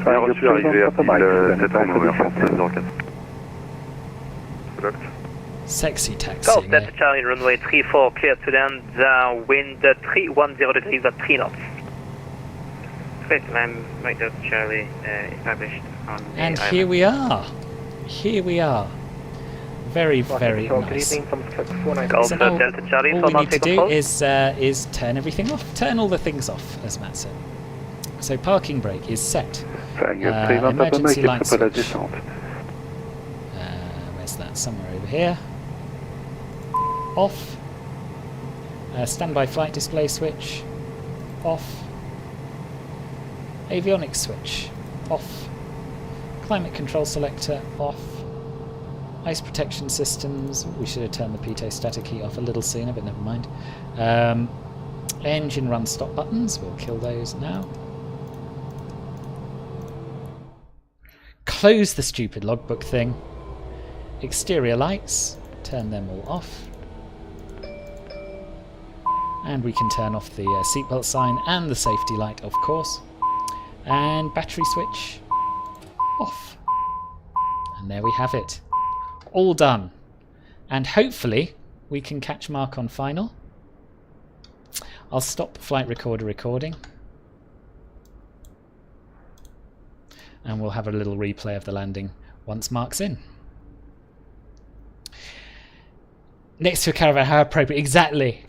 Reçu, arrivée à Abdil 7 Romeo, Air France 1604. Sexy taxi. Golf Delta Charlie, runway 34, clear to land, wind 310 degrees at 3 knots. Straight land, right Delta Charlie, established on the And island. here we are. Here we are. Very, very nice. Golf So now, Delta Charlie, all for we need to control. do is turn everything off. Turn all the things off, as Matt said. So parking brake is set. Emergency light switch. Where's that? Somewhere over here. Off. Standby flight display switch. Off. Avionics switch. Off. Climate control selector. Off. Ice protection systems. We should have turned the pitot static heat off a little sooner, but never mind. Engine run stop buttons. We'll kill those now. Close the stupid logbook thing. Exterior lights. Turn them all off. And we can turn off the seatbelt sign and the safety light, of course. And battery switch off. And there we have it. All done. And hopefully we can catch Mark on final. I'll stop flight recorder recording. And we'll have a little replay of the landing once Mark's in. Next to a caravan, how appropriate. Exactly.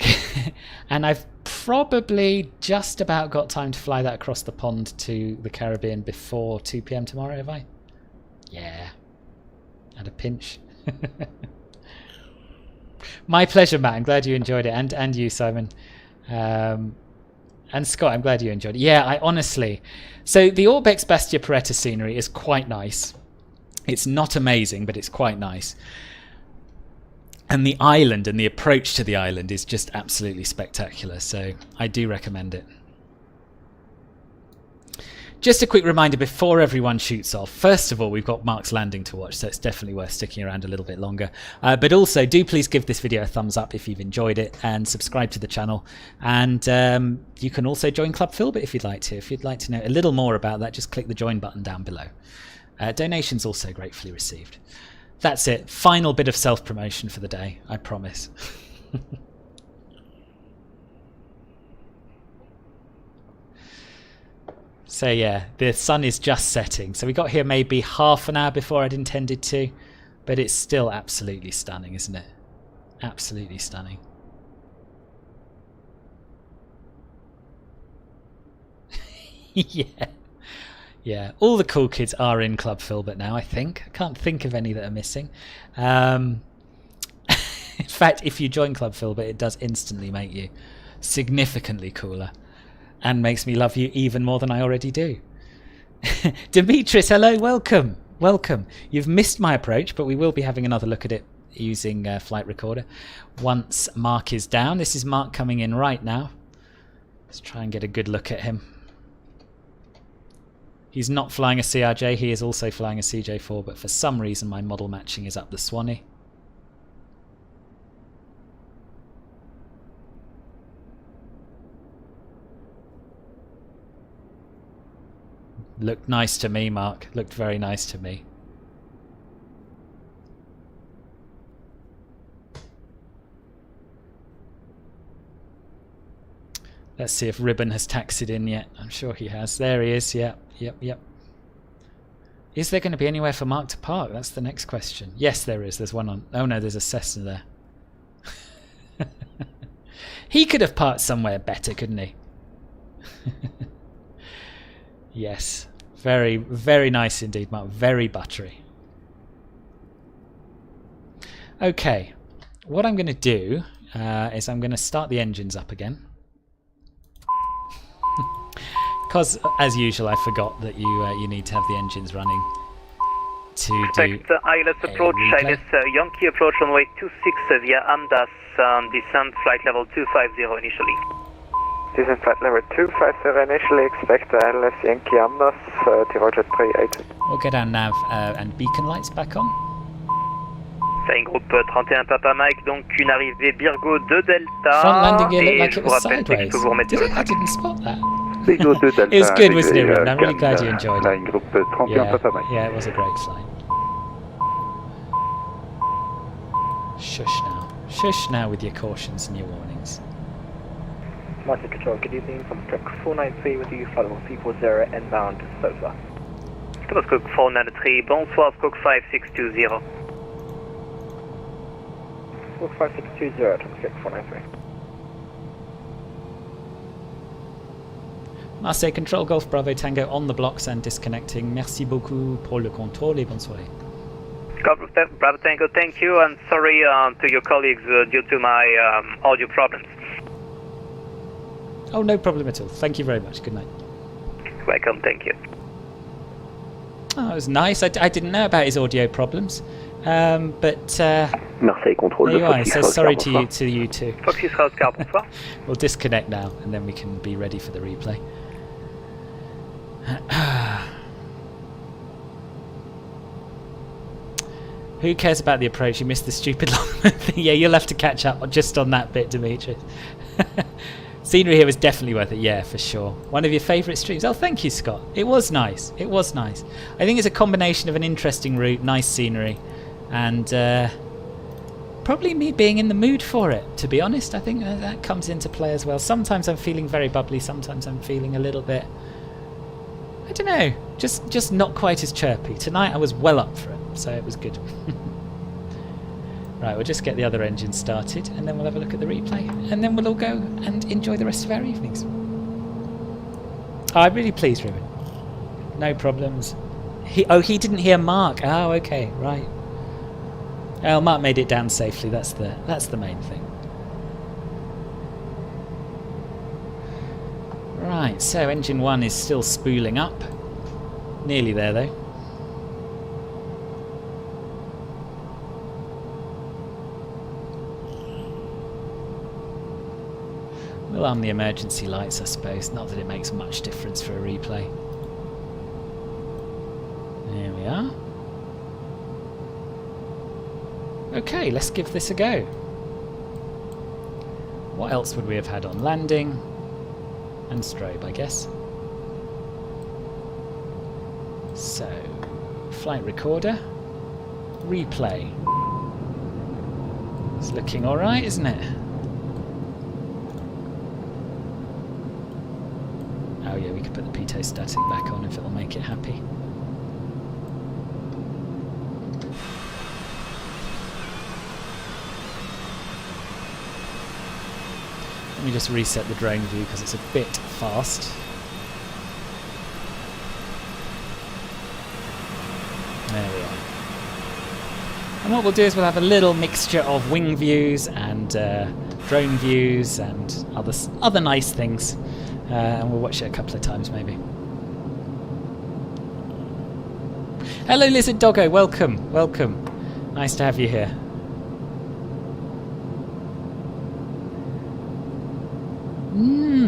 And I've probably just about got time to fly that across the pond to the Caribbean before 2 PM tomorrow, have I? Yeah. At a pinch. My pleasure, Matt. I'm glad you enjoyed it. And you, Simon. And Scott, I'm glad you enjoyed it. Yeah, I honestly... So the Orbex Bastia Poretta scenery is quite nice. It's not amazing, but it's quite nice. And the island and the approach to the island is just absolutely spectacular. So I do recommend it. Just a quick reminder before everyone shoots off. First of all, we've got Mark's landing to watch, so it's definitely worth sticking around a little bit longer. But also, do please give this video a thumbs up if you've enjoyed it, and subscribe to the channel. And you can also join Club Philbit if you'd like to. If you'd like to know a little more about that, just click the join button down below. Donations also gratefully received. That's it. Final bit of self-promotion for the day, I promise. So yeah, the sun is just setting. So we got here maybe half an hour before I'd intended to, but it's still absolutely stunning, isn't it? Absolutely stunning. Yeah. Yeah, all the cool kids are in Club Filbert now, I think. I can't think of any that are missing. In fact, if you join Club Filbert, it does instantly make you significantly cooler and makes me love you even more than I already do. Demetrius, hello, welcome. Welcome. You've missed my approach, but we will be having another look at it using Flight Recorder once Mark is down. This is Mark coming in right now. Let's try and get a good look at him. He's not flying a CRJ, he is also flying a CJ4, but for some reason my model matching is up the Swanee. Looked nice to me, Mark. Looked very nice to me. Let's see if Ribbon has taxied in yet. I'm sure he has. There he is. Yep. Is there going to be anywhere for Mark to park? That's the next question. Yes, there is. There's one on... Oh no, there's a Cessna there. He could have parked somewhere better, couldn't he? Yes. Very, very nice indeed, Mark. Very buttery. Okay. What I'm going to do is I'm going to start the engines up again. Because, as usual, I forgot that you need to have the engines running to do ILS approach, ILS Yankee approach runway 26 via Amdas, descent flight level 250 initially. Descent flight level 250 initially, expect ILS Yankee Amdas, Tirojet 38. We'll get our nav and beacon lights back on. Flying groupe 31 Papa Mike, donc une arrivée Birgo 2 Delta. Front landing gear looked like it was sideways. I didn't spot that. It was good, wasn't it, Ruben? I'm really glad you enjoyed it. Yeah, it was a great flight. Shush now. Shush now with your cautions and your warnings. Master Control, good evening. From Trek 493 with you, flight level 340, inbound to SOFA. Thomas Cook 493, bonsoir, Cook 5620. Cook 5620, Trek 493. Marseille Control, Golf Bravo Tango on the blocks and disconnecting. Merci beaucoup pour le contrôle et bonne soirée. Golf Bravo Tango, thank you, and sorry to your colleagues due to my audio problems. Oh, no problem at all. Thank you very much. Good night. Welcome, thank you. Oh, it was nice. I didn't know about his audio problems. But Marseille Control, there you are. He says sorry to you too. Foxy Oscar, bonsoir. We'll disconnect now and then we can be ready for the replay. Who cares about the approach? You missed the stupid long thing. Yeah, you'll have to catch up just on that bit, Demetrius. Scenery here was definitely worth it. Yeah, for sure. One of your favourite streams. Oh, thank you, Scott. It was nice. It was nice. I think it's a combination of an interesting route, nice scenery, and probably me being in the mood for it, to be honest. I think that comes into play as well. Sometimes I'm feeling very bubbly, sometimes I'm feeling a little bit, I don't know, just not quite as chirpy. Tonight I was well up for it, so it was good. Right, we'll just get the other engine started and then we'll have a look at the replay and then we'll all go and enjoy the rest of our evenings. Oh, I'm really pleased, Ruben. No problems. He didn't hear Mark. Oh, okay, right. Well, Mark made it down safely. That's the main thing. Right, so engine 1 is still spooling up. Nearly there though. We'll arm the emergency lights, I suppose. Not that it makes much difference for a replay. There we are. Okay, let's give this a go. What else would we have had on landing? And strobe, I guess. So, flight recorder. Replay. It's looking alright, isn't it? Oh yeah, we could put the pitot static back on if it'll make it happy. Let me just reset the drone view because it's a bit fast. There we are. And what we'll do is we'll have a little mixture of wing views and drone views and other nice things, and we'll watch it a couple of times maybe. Hello Lizard Doggo, welcome, welcome. Nice to have you here.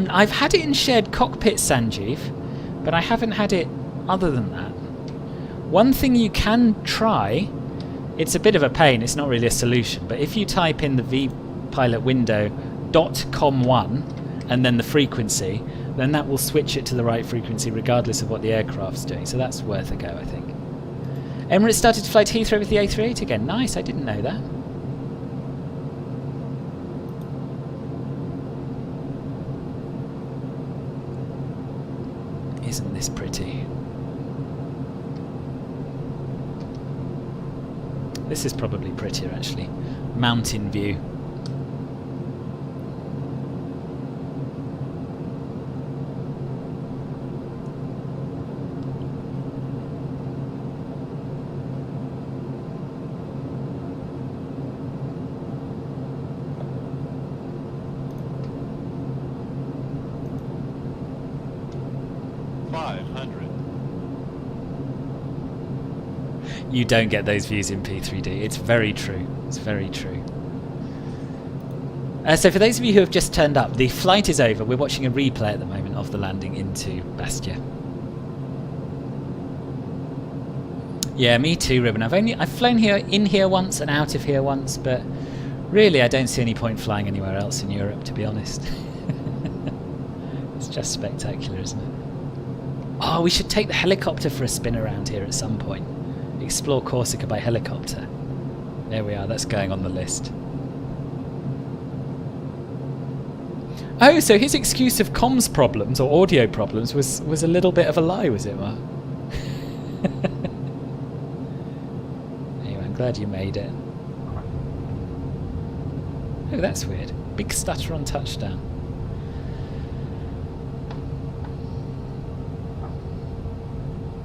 I've had it in shared cockpit, Sanjeev, but I haven't had it other than that. One thing you can try, it's a bit of a pain, it's not really a solution, but if you type in the vPilot window .com1 and then the frequency, then that will switch it to the right frequency regardless of what the aircraft's doing, so that's worth a go, I think. Emirates started to fly to Heathrow with the A38 again. Nice, I didn't know that. Isn't this pretty? This is probably prettier actually. Mountain view. You don't get those views in P3D. It's very true. It's very true. So for those of you who have just turned up, the flight is over. We're watching a replay at the moment of the landing into Bastia. Yeah, me too, Ruben. I've flown in here once and out of here once, but really I don't see any point flying anywhere else in Europe, to be honest. It's just spectacular, isn't it? Oh, we should take the helicopter for a spin around here at some point. Explore Corsica by helicopter. There we are, that's going on the list. Oh, so his excuse of comms problems or audio problems was a little bit of a lie, was it, Mark? Anyway, I'm glad you made it. Oh, that's weird. Big stutter on touchdown.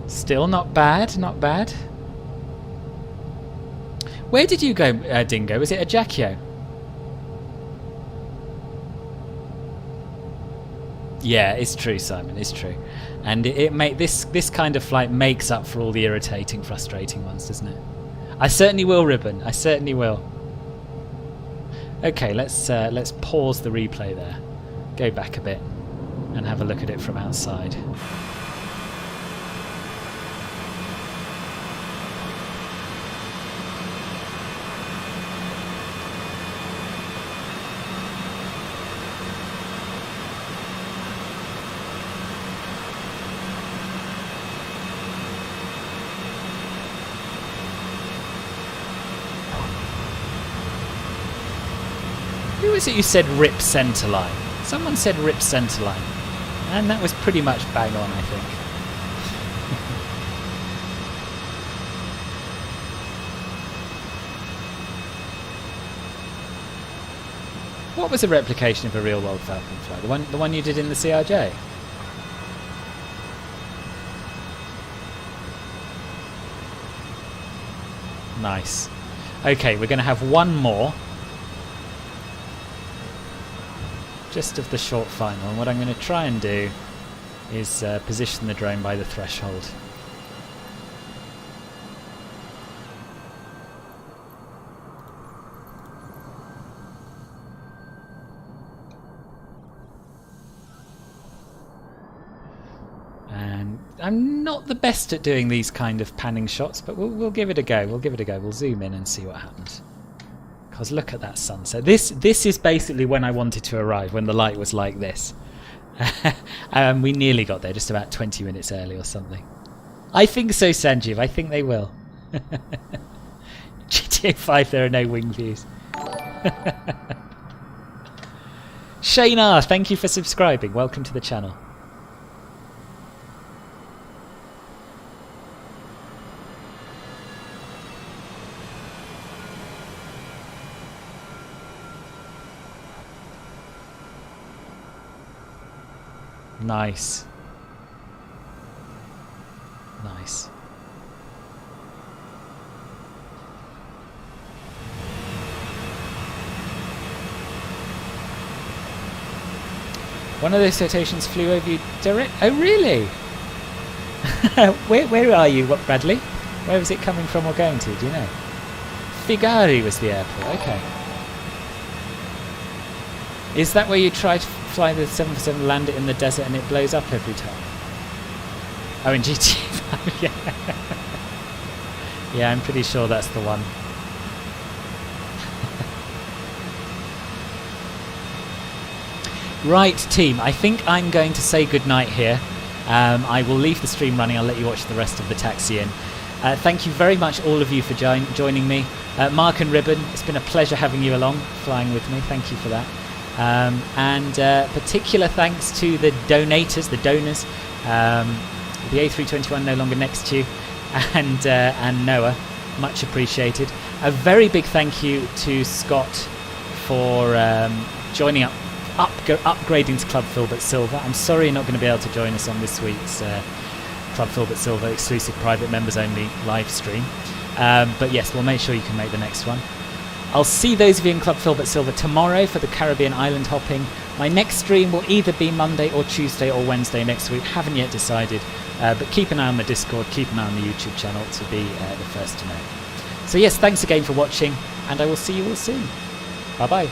Still not bad, not bad. Where did you go, Dingo? Was it Ajaccio? Yeah, it's true, Simon. It's true, and this kind of flight makes up for all the irritating, frustrating ones, doesn't it? I certainly will, Ribbon. I certainly will. Okay, let's pause the replay there. Go back a bit and have a look at it from outside. Who was it you said rip centerline? Someone said rip centerline, and that was pretty much bang on, I think. What was a replication of a real-world Falcon flight? The one you did in the CRJ? Nice. Okay, we're going to have one more. Just of the short final, and what I'm going to try and do is position the drone by the threshold. And I'm not the best at doing these kind of panning shots, but we'll give it a go. We'll give it a go. We'll zoom in and see what happens. Because look at that sunset. This is basically when I wanted to arrive, when the light was like this. We nearly got there, just about 20 minutes early or something. I think so, Sanjeev. I think they will. GTA 5, there are no wing views. Shane R, thank you for subscribing. Welcome to the channel. Nice. Nice. One of those citations flew over you direct. Oh, really? where are you, Bradley? Where was it coming from or going to? Do you know? Figari was the airport. Okay. Is that where you try to fly the 747, land it in the desert, and it blows up every time? Oh, in GT5, yeah. Yeah, I'm pretty sure that's the one. Right, team, I think I'm going to say goodnight here. I will leave the stream running. I'll let you watch the rest of the taxi in. Thank you very much, all of you, for joining me. Mark and Ribbon, it's been a pleasure having you along, flying with me. Thank you for that. And particular thanks to the donators, the donors, the A321 no longer next to you, and Noah, much appreciated. A very big thank you to Scott for joining up, upgrading to Club Filbert Silver. I'm sorry you're not going to be able to join us on this week's Club Filbert Silver exclusive private members only live stream. But yes, we'll make sure you can make the next one. I'll see those of you in Club Filbert Silver tomorrow for the Caribbean island hopping. My next stream will either be Monday or Tuesday or Wednesday next week. Haven't yet decided. But keep an eye on the Discord, keep an eye on the YouTube channel to be the first to know. So yes, thanks again for watching, and I will see you all soon. Bye bye.